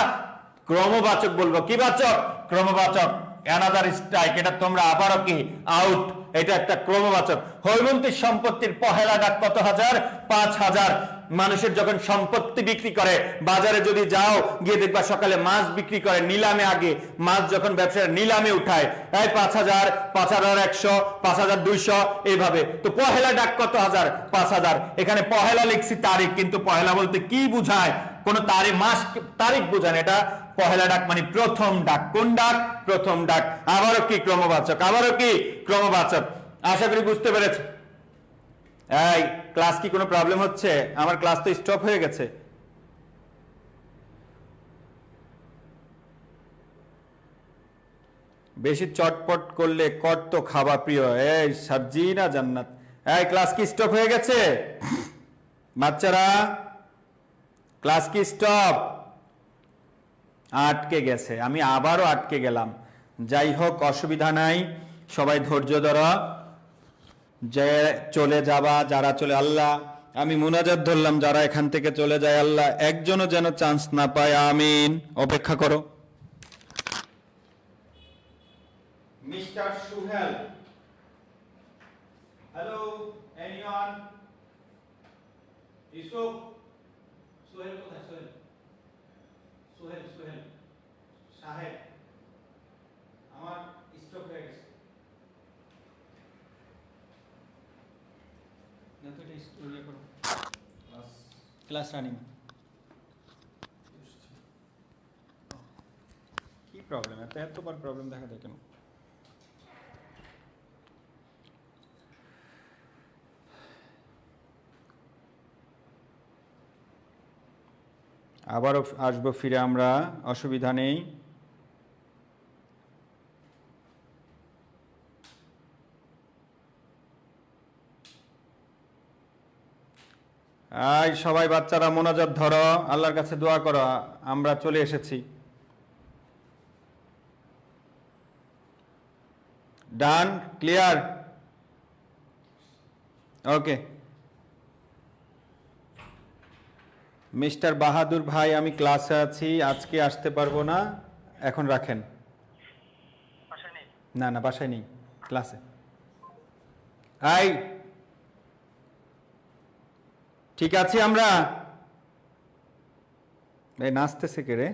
ক্রমবাচক বলবো। কি বাচক? ক্রমবাচক। অ্যানাদার স্ট্রাইক, এটা তোমরা আবারও কি আউট। এটা একটা ক্রমবাচক। হৈমন্তী সম্পত্তির পহেলা ডাক কত হাজার? 5,000। মানুষের যখন সম্পত্তি বিক্রি করে, বাজারে যদি যাও, গিয়ে দেখবা সকালে মাছ বিক্রি করে নিলামে। আগে মাছ যখন ব্যবসায়ীরা নিলামে উঠায়, 5,000, 5,100, 5,200 এইভাবে। তো পহেলা ডাক কত হাজার? 5,000। এখানে পহেলা লিখছি তারিখ, কিন্তু পহেলা বলতে কি বুঝায়? কোন তারিখ, মাস, তারিখ বোঝায় না। এটা পহেলা ডাক মানে প্রথম ডাক। কোন ডাক? প্রথম ডাক। আবারও কি ক্রমবাচক, আবারও কি ক্রমবাচক। আশা করি বুঝতে পেরেছে। এই ক্লাস কি কোনো প্রবলেম হচ্ছে? আমার ক্লাস তো স্টপ হয়ে গেছে। বেশি চটপট করলে কট তো খাওয়া প্রিয়। এই সবজি না জান্নাত। এই ক্লাস কি স্টপ হয়ে গেছে বাচ্চারা? ক্লাস কি স্টপ? আটকে গেছে, আমি আবারও আটকে গেলাম। যাই হোক, অসুবিধা নাই, সবাই ধৈর্য ধরো। যে চলে যাবা, যারা চলে, আল্লাহ আমি মুনাজাত ধরলাম, যারা এখান থেকে চলে যায় আল্লাহ একজনও যেন চান্স না পায়। আমিন। অপেক্ষা করো। Mister Suhel, hello, anyone? Yusuf, Sohel কোথায়? সোহেল, সোহেল, সোহেল সাহেব, আমার স্টপ হয়ে গেছে। না তো এটা স্টোরি করো, ক্লাস রানিং। কি প্রবলেম? এতবার প্রবলেম দেখা দেয় কেন? আবারও আসবো ফিরে আমরা, অসুবিধা নেই। আই সবাই বাচ্চারা মোনাজাত ধরো, আল্লাহর কাছে দোয়া করো। আমরা চলে এসেছি। ডান, ক্লিয়ার, ওকে। মিস্টার বাহাদুর ভাই, আমি ক্লাসে আছি, আজকে আসতে পারবো না, এখন রাখেন। না না, বাসায় নেই, ক্লাসে। আই ঠিক আছে। আমরা এই নাচতেছে কে রে?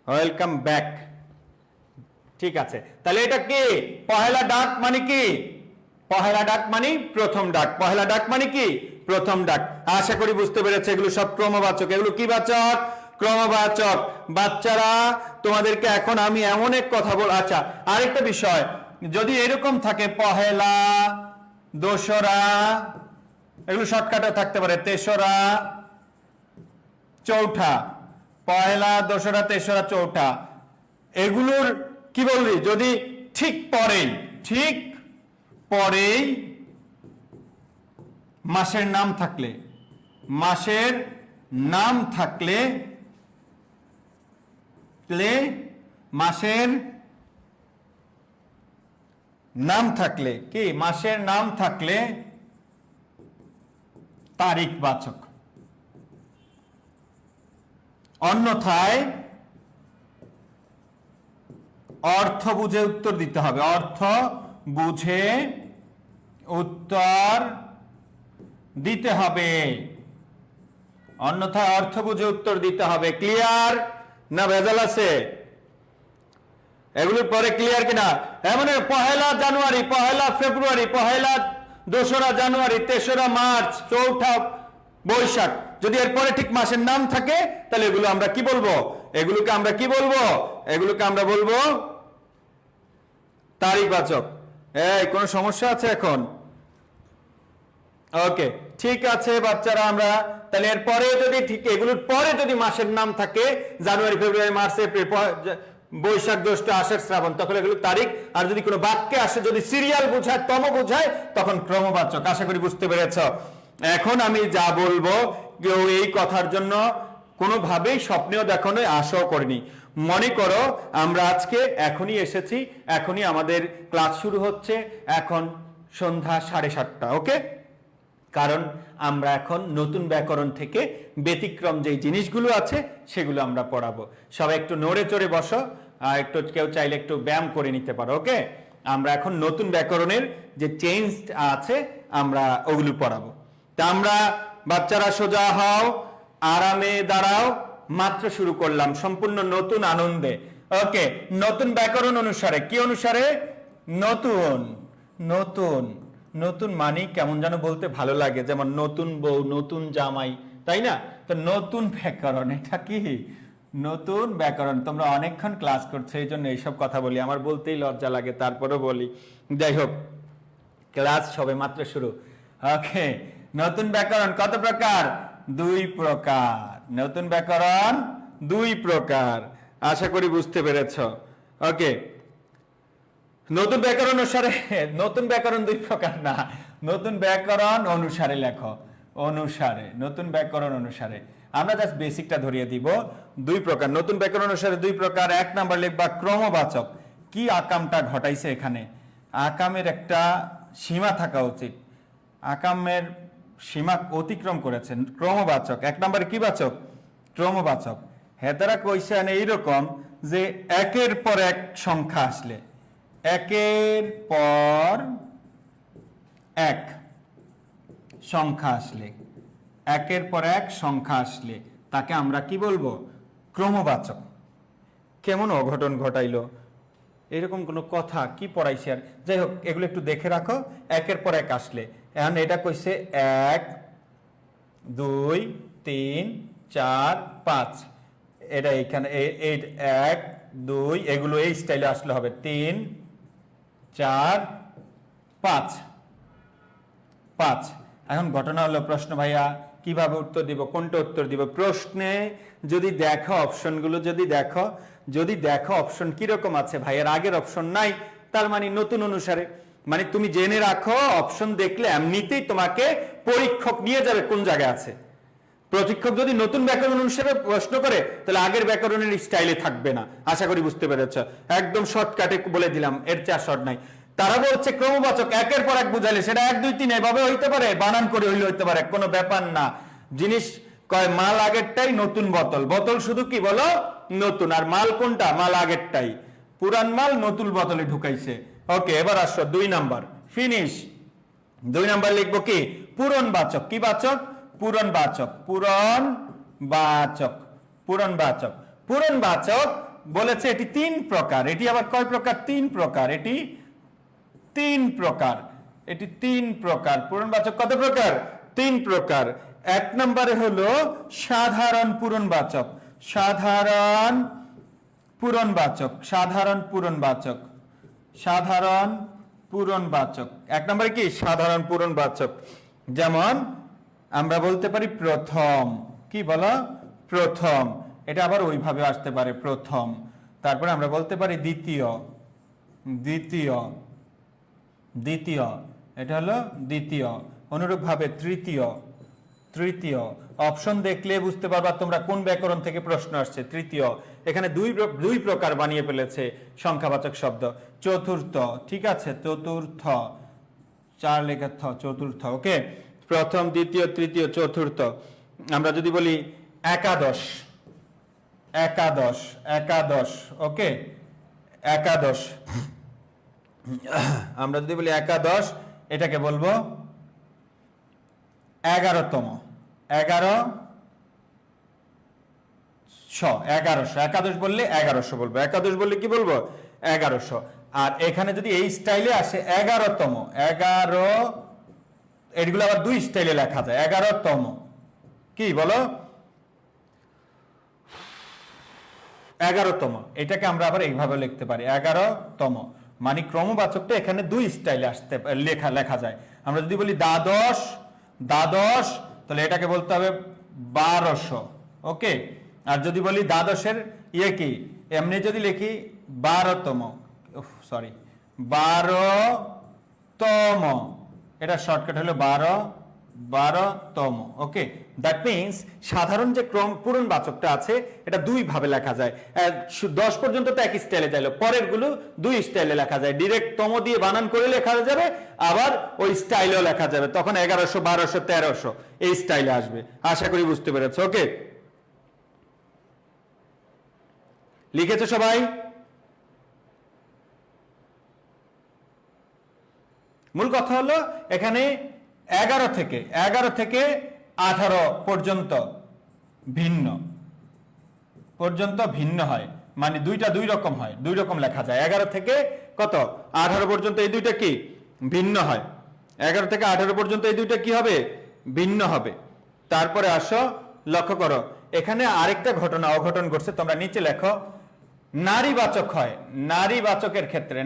Welcome back. ঠিক আছে, তাহলে এটা কি? পহেলা ডাক মানে কি? পহেলা ডাক মানে প্রথম ডাক। পহেলা ডাক মানে কি? প্রথম ডাক। আশা করি বুঝতে পেরেছে। এগুলো সব ক্রমবাচক। এগুলো কি বাচক? ক্রমবাচক। বাচ্চারা তোমাদেরকে এখন আমি এমন এক কথা বল। আচ্ছা, আরেকটা বিষয়, যদি এরকম থাকে পহেলা, দোসরা, এগুলো শর্টকাটে থাকতে পারে, তেসরা, চৌঠা, পহেলা, দোসরা, তেসরা, চৌঠা, এগুলোর কি বলবি? যদি ঠিক পরেই মাসের নাম থাকলে, মাসের নাম থাকলে, মাসের নাম থাকলে কি? মাসের নাম থাকলে তারিখ বাচক। অন্যথায় অর্থ বুঝে উত্তর দিতে হবে। অর্থ বুঝে উত্তর দিতে হবে। অন্যথায় অর্থ বুঝে উত্তর দিতে হবে। ক্লিয়ার না ভেজাল আছে? এগুলোর পরে ক্লিয়ার কিনা? এমন পহেলা জানুয়ারি, পহেলা ফেব্রুয়ারি, পহেলা 2রা জানুয়ারি, 3রা মার্চ, 4ঠা বৈশাখ, যদি এরপরে ঠিক মাসের নাম থাকে তাহলে এগুলো আমরা কি বলবো? এগুলোকে আমরা কি বলবো? এগুলোকে আমরা বলবো তারিখবাচক। এই কোনো সমস্যা আছে এখন? ওকে, ঠিক আছে বাচ্চারা, আমরা তাহলে এরপরে যদি ঠিক এগুলোর পরে যদি মাসের নাম থাকে জানুয়ারি, ফেব্রুয়ারি, মার্চ, এপ্রিল, বৈশাখ, জ্যৈষ্ঠ, আষাঢ়, শ্রাবণ, তখন এগুলো তারিখ। আর যদি কোনো বাক্যে আসে, যদি সিরিয়াল বোঝায়, তম বোঝায়, তখন ক্রমবাচক। আশা করি বুঝতে পেরেছ। এখন আমি যা বলবো কেউ এই কথার জন্য কোনোভাবেই স্বপ্নেও দেখানো আশাও করিনি। মনে করো আমরা আজকে এখনই এসেছি, এখনই আমাদের ক্লাস শুরু হচ্ছে, এখন সন্ধ্যা 7:30। ওকে, কারণ আমরা এখন নতুন ব্যাকরণ থেকে ব্যতিক্রম যেই জিনিসগুলো আছে সেগুলো আমরা পড়াবো। সবাই একটু নড়ে চড়ে বসো, আর একটু কেউ চাইলে একটু ব্যায়াম করে নিতে পারো। ওকে, আমরা এখন নতুন ব্যাকরণের যে চেঞ্জ আছে আমরা ওগুলো পড়াবো। তা আমরা বাচ্চারা সোজা হও, আরামে দাঁড়াও, মাত্র শুরু করলাম সম্পূর্ণ নতুন আনন্দে। ওকে, নতুন ব্যাকরণ অনুসারে, কি অনুসারে? নতুন। নতুন নতুন মানে কেমন যেন বলতে ভালো লাগে, যেমন নতুন বউ, নতুন জামাই, তাই না? তো নতুন ব্যাকরণ, এটা কি নতুন ব্যাকরণ? তোমরা অনেকক্ষণ ক্লাস করছো এই জন্য এইসব কথা বলি, আমার বলতেই লজ্জা লাগে, তারপরেও বলি। যাই হোক, ক্লাস সবে মাত্র শুরু। ওকে, নতুন ব্যাকরণ কত প্রকার? 2 প্রকার। নতুন ব্যাকরণ 2 প্রকার। আশা করি বুঝতে পেরেছ। ওকে, নতুন ব্যাকরণ অনুসারে, নতুন ব্যাকরণ 2 প্রকার না, নতুন ব্যাকরণ অনুসারে লেখো। অনুসারে, নতুন ব্যাকরণ অনুসারে। আমরা জাস্ট বেসিকটা ধরিয়ে দিব। 2 প্রকার নতুন ব্যাকরণ অনুসারে, 2 প্রকার। 1 নাম্বার লিখবা ক্রমবাচক। কি আকামটা ঘটাইছে এখানে? আকামের একটা সীমা থাকা উচিত, আকামের সীমা অতিক্রম করেছেন। ক্রমবাচক 1 নাম্বারে কি বাচক? ক্রমবাচক। হেতারা কইছেন এইরকম যে একের পর এক সংখ্যা আসলে, একের পর এক সংখ্যা আসলে, একের পর এক সংখ্যা আসলে তাকে আমরা কি বলবো? ক্রমবাচক। কেমন অঘটন ঘটাইলো, এরকম কোনো কথা কি পড়াইছে? আর যাই হোক, এগুলো একটু দেখে রাখো। একের পর এক আসলে, এখন এটা কইছে 1, 2, 3, 4, 5, এটা এইখানে 1, 2, এগুলো এই স্টাইলে আসলে হবে 3, 4, 5, 5। এখন ঘটনা হলো, প্রশ্ন ভাইয়া কিভাবে উত্তর দিব, কোনটা উত্তর দিব? প্রশ্নে যদি দেখো অপশনগুলো, যদি দেখো অপশন কিরকম আছে, ভাইয়ের আগের অপশন নাই, তার মানে নতুন অনুসারে। মানে তুমি জেনে রাখো, অপশন দেখলে এমনিতেই তোমাকে পরীক্ষক নিয়ে যাবে কোন জায়গায় আছে। প্রশিক্ষক যদি নতুন ব্যাকরণ অনুসারে প্রশ্ন করে তাহলে আগের ব্যাকরণের স্টাইলে থাকবে না। আশা করি বুঝতে পেরেছ। একদম শর্টকাটে বলে দিলাম, এর চেয়ে শর্ট নাই। তারা বলছে ক্রমবাচক, একের পর এক বুঝাইলে সেটা 1, 2, 3 এভাবে হইতে পারে, বানান করে হইতে পারে, কোনো ব্যাপার না। জিনিস কয় মাল আগেরটাই, নতুন বোতল, বোতল শুধু কি বলো? নতুন। আর মাল কোনটা? মাল আগেরটাই, পুরান মাল নতুন বোতলে ঢুকাইছে। ওকে, এবার আসো 2 নাম্বার, ফিনিশ। 2 নাম্বার লিখবো কি? পূরণবাচক। কি বাচক? পূরণবাচক। পূরণবাচক, পূরণবাচক। পূরণবাচক বলেছে এটি 3 প্রকার। এটি আবার কয় প্রকার? 3 প্রকার। এটি 3 প্রকার। এটি 3 প্রকার। পূরণবাচক কত প্রকার? 3 প্রকার। 1 নম্বরে হলো সাধারণ পূরণবাচক। সাধারণ পূরণবাচক। সাধারণ পূরণবাচক। সাধারণ পূরণবাচক। 1 নম্বরে কি? সাধারণ পূরণবাচক। যেমন আমরা বলতে পারি প্রথম। কি বলো? প্রথম। এটা আবার ওইভাবে আসতে পারে, প্রথম। তারপরে আমরা বলতে পারি দ্বিতীয়। দ্বিতীয়, দ্বিতীয়, এটা হলো দ্বিতীয়। অনুরূপভাবে তৃতীয়। তৃতীয়। অপশন দেখলে বুঝতে পারবা তোমরা কোন ব্যাকরণ থেকে প্রশ্ন আসছে। তৃতীয়। এখানে 2 প্রকার বানিয়ে ফেলেছে সংখ্যাবাচক শব্দ। চতুর্থ। ঠিক আছে, চতুর্থ, 4 লেখা থ, চতুর্থ। ওকে, প্রথম, দ্বিতীয়, তৃতীয়, চতুর্থ। আমরা যদি বলি একাদশ, একাদশ, একাদশ। ওকে, একাদশ। আমরা যদি বলি একাদশ, এটাকে বলবো 11তম। 1100। একাদশ বললে 1100 বলবো। একাদশ বললে কি বলবো? 1100। আর এখানে যদি এই স্টাইলে আসে 11তম, 11, এগুলো আবার দুই স্টাইলে লেখা যায়। 11তম কি বলো, 11তম, এটাকে আমরা আবার এইভাবে লিখতে পারি 11তম, মানে ক্রমবাচকটা এখানে দুই স্টাইলে আসতে লেখা যায়। আমরা যদি বলি দ্বাদশ, দ্বাদশ, তাহলে এটাকে বলতে হবে 1200। ওকে, আর যদি বলি দ্বাদশের ইয়ে কি, এমনি যদি লিখি 12তম, সরি 12তম, এটা শর্টকাট হলো 12তম। ওকে, দ্যাট মিনস সাধারণ যে ক্রম পূরণবাচকটা আছে এটা দুই ভাবে লেখা যায়। 10 পর্যন্ত তো এক স্টাইলে যাইলো, পরের গুলো দুই স্টাইলে লেখা যায়। ডিরেক্ট তম দিয়ে বানান করে লেখা যাবে, আবার ওই স্টাইলেও লেখা যাবে, তখন 1100, 1200, 1300 এই স্টাইলে আসবে। আশা করি বুঝতে পেরেছো। ওকে, লিখেছো সবাই? মূল কথা হলো এখানে 11 থেকে 18 পর্যন্ত ভিন্ন হয়, মানে দুইটা দুই রকম হয়, দুই রকম লেখা যায়। 11 থেকে কত 18 পর্যন্ত এই দুইটা কি ভিন্ন হয়। 11 থেকে 18 পর্যন্ত এই দুইটা কি হবে, ভিন্ন হবে। তারপরে আসো, লক্ষ্য করো এখানে আরেকটা ঘটনা অঘটন ঘটছে, তোমরা নিচে লেখো। নারীবাচক হয়, নারীবাচকের ক্ষেত্রে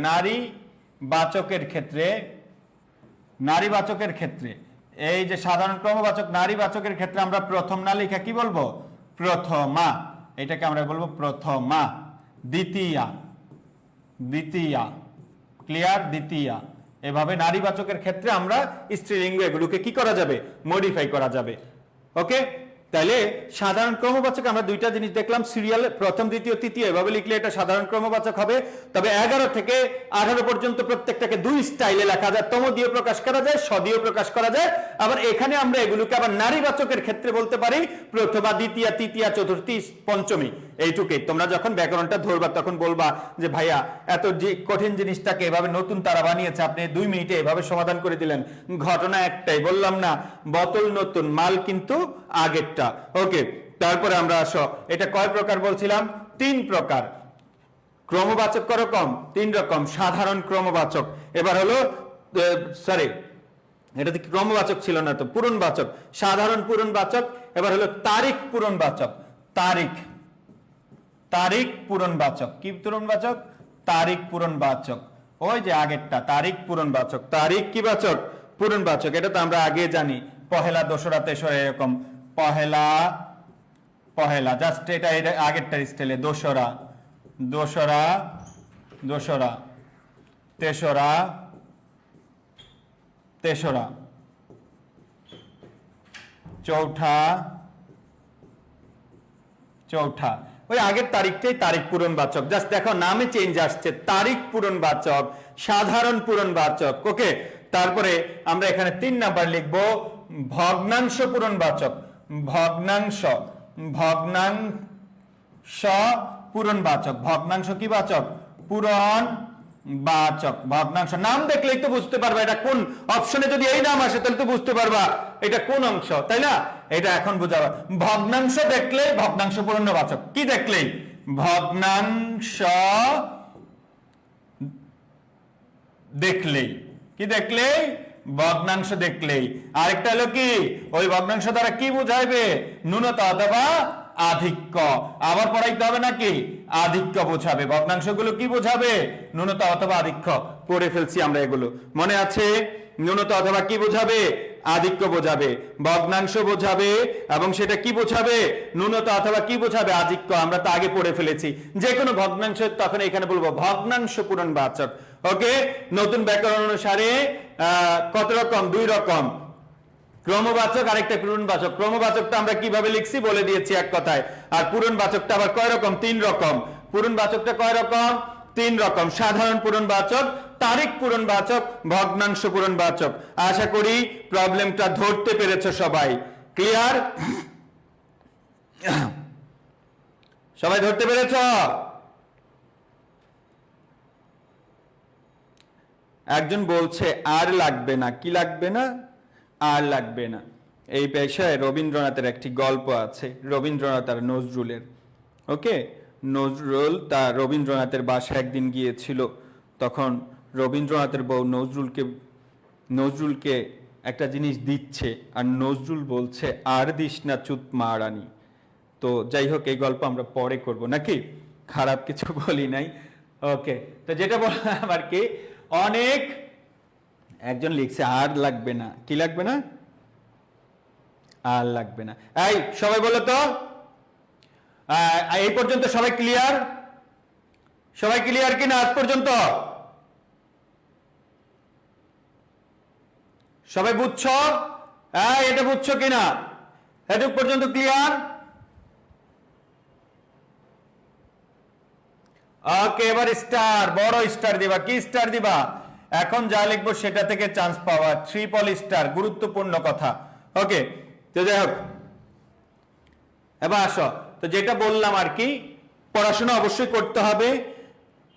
এই যে সাধারণ ক্রমবাচক নারীবাচকের ক্ষেত্রে আমরা প্রথম না লিখা কি বলবো, প্রথমা, এটাকে আমরা বলবো প্রথমা। দ্বিতীয়া, ক্লিয়ার, দ্বিতীয়া। এভাবে নারীবাচকের ক্ষেত্রে আমরা স্ত্রীলিঙ্গ এগুলোকে কি করা যাবে, মডিফাই করা যাবে। ওকে, তাহলে সাধারণ ক্রমবাচক আমরা দুইটা জিনিস দেখলাম, সিরিয়াল প্রথম, দ্বিতীয়, তৃতীয়, এভাবে লিখলে এটা সাধারণ ক্রমবাচক হবে। তবে 11 থেকে 18 পর্যন্ত প্রত্যেকটাকে দুই স্টাইলে লেখা যায়, তম দিয়ে প্রকাশ করা যায়, স দিয়ে প্রকাশ করা যায়। আবার এখানে আমরা এগুলোকে আবার নারীবাচকের ক্ষেত্রে বলতে পারি প্রথমা, দ্বিতীয়া, তৃতীয়া, চতুর্থী, পঞ্চমী। এইটুকুই। তোমরা যখন ব্যাকরণটা ধরবা তখন বলবা যে ভাইয়া এত যে কঠিন জিনিসটাকে এভাবে নতুন তারা বানিয়েছে, আপনি 2 মিনিটে এভাবে সমাধান করে দিলেন। ঘটনা একটাই, বললাম না বোতল নতুন, মাল কিন্তু আগেরটা। ওকে, তারপরে আমরা আসো, এটা কয় প্রকার বলছিলাম, 3 প্রকার। ক্রমবাচক রকম 3 রকম, সাধারণ ক্রমবাচক। এবার হলো সরি, এটা তো ক্রমবাচক ছিল না, তো পূরণবাচক, সাধারণ পূরণবাচক। এবার হলো তারিখ পূরণবাচক, তারিখ পূরণবাচক। কি পূরণবাচক, তারিখ পূরণবাচক। ওই যে আগেরটা তারিখ পূরণবাচক, তারিখ কি বাচক, পূরণবাচক। এটা তো আমরা আগে জানি, পহেলা, দোসরা, তেসরা, এরকম পহেলা জাস্ট এটা আগেরটার স্টাইলে, দোসরা, তেসরা, চৌঠা। ওই আগের তারিখটাই তারিখ পূরণবাচক, জাস্ট দেখো নামে চেঞ্জ আসছে, তারিখ পূরণবাচক, সাধারণ পূরণবাচক। ওকে, তারপরে আমরা এখানে 3 নাম্বার লিখবো ভগ্নাংশ পূরণবাচক, ভগ্নাংশ পূরণবাচক। ভগ্নাংশ কি বাচক, পূরণবাচক। ভগ্নাংশ নাম দেখলেই তো বুঝতে পারবা এটা কোন অপশনে, যদি এই নাম আসে তাহলে তো বুঝতে পারবা এটা কোন অংশ, তাই না? এটা এখন বুঝাবা। ভগ্নাংশ দেখলেই ভগ্নাংশ পূরণবাচক, কি দেখলেই, ভগ্নাংশ দেখলেই, কি দেখলেই, ভগ্নাংশ দেখলেই। আরেকটা হলো কি, ওই ভগ্নাংশ দ্বারা কি বুঝাইবে, ন্যূনতা অথবা আধিক্য। আবার পড়াইতে হবে নাকি, আধিক্য বোঝাবে। ভগ্নাংশগুলো কি বোঝাবে, ন্যূনতা অথবা আধিক্য। পড়ে ফেলছি আমরা এগুলো, মনে আছে? ন্যূনতা অথবা কি বোঝাবে, আধিক্য বোঝাবে, ভগ্নাংশ বোঝাবে, এবং সেটা কি বোঝাবে, ন্যূনতা অথবা কি বোঝাবে, আধিক্য। আমরা তো আগে পড়ে ফেলেছি। যে কোনো ভগ্নাংশ তখন এখানে বলবো ভগ্নাংশ পূরণবাচক। ওকে, নতুন ব্যাকরণ অনুসারে কত রকম, 2 রকম, ক্রমবাচক আরেকটা পূরণবাচক। ক্রমবাচকটা আমরা কিভাবে লিখছি বলে দিয়েছি এক কথায়। আর পূরণবাচকটা আবার কয় রকম, 3 রকম। পূরণবাচকটা কয় রকম, 3 রকম, সাধারণ পূরণবাচক, তারিখ পূরণবাচক, ভগ্নাংশ পূরণবাচক। আশা করি প্রবলেমটা ধরতে পেরেছো সবাই। ক্লিয়ার? সবাই ধরতে পেরেছো? একজন বলছে আর লাগবে না, কি লাগবে না, আর লাগবে না। এই পেশায় রবীন্দ্রনাথের একটি গল্প আছে, রবীন্দ্রনাথ আর নজরুলের। ওকে, নজরুল তার রবীন্দ্রনাথের বাসায় একদিন গিয়েছিল। তখন রবীন্দ্রনাথের বউ নজরুলকে একটা জিনিস দিচ্ছে, আর নজরুল বলছে আর দিস না চুত মারানি। তো যাই হোক, এই গল্প আমরা পরে করব নাকি, খারাপ কিছু বলি নাই। ওকে, তো যেটা বললাম আর কি, অনেক একজন লিখছে আর লাগবে না, কি লাগবে না, আর লাগবে না। এই সবাই বলো তো, এই পর্যন্ত সবাই ক্লিয়ার? সবাই ক্লিয়ার কিনা আজ পর্যন্ত? সবাই বুঝছো? এটা বুঝছো কিনা? এটুক পর্যন্ত ক্লিয়ার? ওকে, এবার স্টার, বড় স্টার দিবা। কি স্টার দিবা? এখন যা লিখবো সেটা থেকে চান্স পাওয়া, ট্রিপল স্টার, গুরুত্বপূর্ণ কথা। ওকে, তো যাই হোক, এবার আসো। তো যেটা বললাম আর কি, পড়াশোনা অবশ্যই করতে হবে।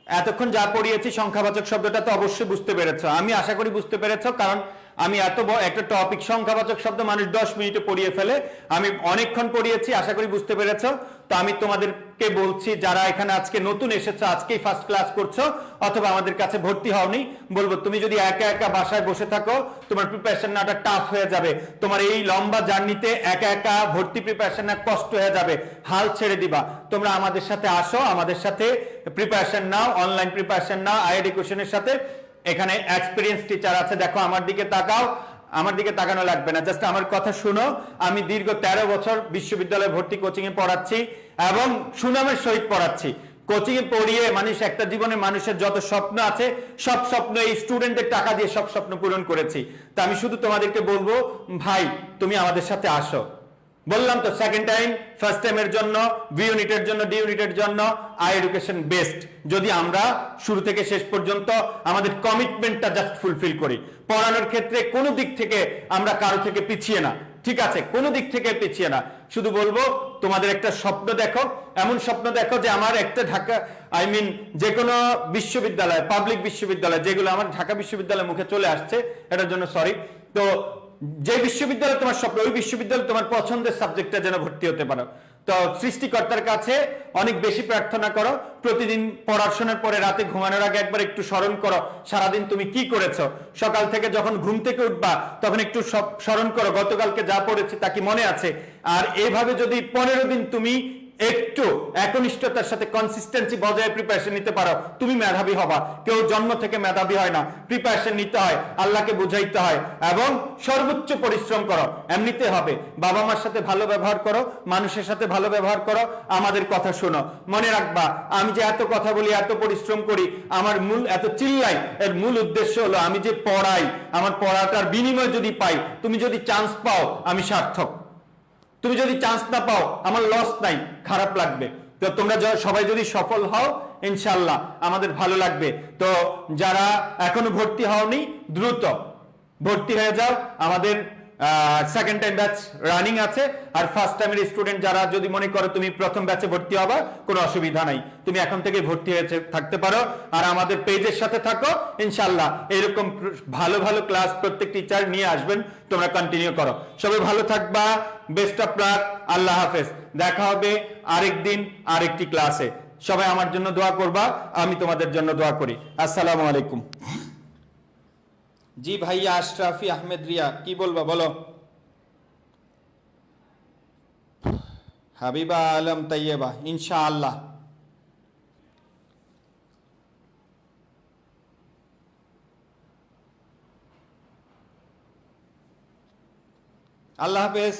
এতক্ষণ যা পড়িয়েছি সংখ্যাবাচক শব্দটা তো অবশ্যই বুঝতে পেরেছো, আমি আশা করি বুঝতে পেরেছো, কারণ আমি এত বড় একটা টপিক, সংখ্যাবাচক শব্দ মানুষ 10 মিনিটে পড়িয়ে ফেলে, আমি অনেকক্ষণ পড়িয়েছি, আশা করি বুঝতে পেরেছো। তো আমি তোমাদেরকে বলছি, যারা এখানে আজকে নতুন এসেছো, আজকেই ফার্স্ট ক্লাস করছো, অথবা আমাদের কাছে ভর্তি হওনি, বলবো তুমি যদি একা একা বাসায় বসে থাকো, তোমার প্রিপারেশন নেওয়াটা টাফ হয়ে যাবে। তোমার এই লম্বা জার্নিতে একা একা ভর্তি প্রিপারেশন নেওয়া কষ্ট হয়ে যাবে, হাল ছেড়ে দিবা। তোমরা আমাদের সাথে আসো, আমাদের সাথে preparation now, online preparation now I এডুকেশনের সাথে। এখানে এক্সপিরিয়েন্স টিচার আছে, দেখো আমার দিকে তাকাও, আমার দিকে তাকানো লাগবে না, জাস্ট আমার কথা শুনো। আমি দীর্ঘ 13 বছর বিশ্ববিদ্যালয়ে ভর্তি কোচিং এ পড়াচ্ছি এবং সুনামের সহিত পড়াচ্ছি। কোচিং এ পড়িয়ে মানুষ একটা জীবনে, মানুষের যত স্বপ্ন আছে সব স্বপ্ন এই স্টুডেন্টের টাকা দিয়ে সব স্বপ্ন পূরণ করেছি। তা আমি শুধু তোমাদেরকে বলবো, ভাই তুমি আমাদের সাথে আসো। বললাম তো সেকেন্ড টাইম, ফার্স্ট টাইমের জন্য, বি ইউনিটের জন্য, ডি ইউনিটের জন্য আই এডুকেশন বেস্ট, যদি আমরা শুরু থেকে শেষ পর্যন্ত আমাদের কমিটমেন্টটা জাস্ট ফুলফিল করি। পড়ানোর ক্ষেত্রে কোনো দিক থেকে আমরা কারো থেকে পিছিয়ে না, ঠিক আছে, কোনো দিক থেকে পিছিয়ে না। শুধু বলবো তোমাদের একটা স্বপ্ন দেখো, এমন স্বপ্ন দেখো যে আমার একটা ঢাকা, আই মিন যে কোনো বিশ্ববিদ্যালয়, পাবলিক বিশ্ববিদ্যালয়, যেগুলো আমার ঢাকা বিশ্ববিদ্যালয়ের মুখে চলে আসছে, এটার জন্য সরি। তো যে বিশ্ববিদ্যালয় তোমার স্বপ্ন, ওই বিশ্ববিদ্যালয় তোমার পছন্দের সাবজেক্টটা যেন ভর্তি হতে পারো। তো সৃষ্টিকর্তার কাছে অনেক বেশি প্রার্থনা করো, প্রতিদিন পড়াশোনার পরে রাতে ঘুমানোর আগে একবার একটু স্মরণ করো সারাদিন তুমি কি করেছো। সকাল থেকে যখন ঘুম থেকে উঠবা তখন একটু স্মরণ করো গতকালকে যা পড়েছি তা কি মনে আছে। আর এইভাবে যদি 15 দিন তুমি একটু একনিষ্ঠতার সাথে কনসিস্টেন্সি বজায় প্রিপারেশন নিতে পারো, তুমি মেধাবী হবা। কেউ জন্ম থেকে মেধাবী হয় না, প্রিপারেশন নিতে হয়, আল্লাহকে বুঝাইতে হয় এবং সর্বোচ্চ পরিশ্রম করো, এমনিতে হবে। বাবা মার সাথে ভালো ব্যবহার করো, মানুষের সাথে ভালো ব্যবহার করো, আমাদের কথা শোনো। মনে রাখবা, আমি যে এত কথা বলি, এত পরিশ্রম করি, আমার মূল এত চিল্লাই, এর মূল উদ্দেশ্য হলো আমি যে পড়াই, আমার পড়াটার বিনিময় যদি পাই, তুমি যদি চান্স পাও, আমি সার্থক। তুমি যদি চান্স না পাও, আমার লস নাই, খারাপ লাগবে। তো তোমরা সবাই যদি সফল হও, ইনশাআল্লাহ আমাদের ভালো লাগবে। তো যারা এখনো ভর্তি হওনি, দ্রুত ভর্তি হয়ে যাও। আমাদের সেকেন্ড টাইম ব্যাচ রানিং আছে। আর ফার্স্ট টাইমের স্টুডেন্ট যারা যদি মনে করো তুমি প্রথম ব্যাচে ভর্তি হবা, কোনো অসুবিধা নাই, তুমি এখন থেকে ভর্তি হয়ে থাকতে পারো। আর আমাদের পেজের সাথে থাকো, ইনশাআল্লাহ এরকম ভালো ভালো ক্লাস প্রত্যেক টিচার নিয়ে আসবেন, তোমরা কন্টিনিউ করো। সবাই ভালো থাকবা, বেস্ট অফ লাক, আল্লাহ হাফেজ। দেখা হবে আরেকদিন আরেকটি ক্লাসে। সবাই আমার জন্য দোয়া করবা, আমি তোমাদের জন্য দোয়া করি। আসসালামু আলাইকুম। জি ভাইয়া আশরাফি আহমেদ রিয়া, কি বলবা বলো। হাবিবা আলম তাইয়েবা, ইনশাআল্লাহ। আল্লাহ হাফেজ।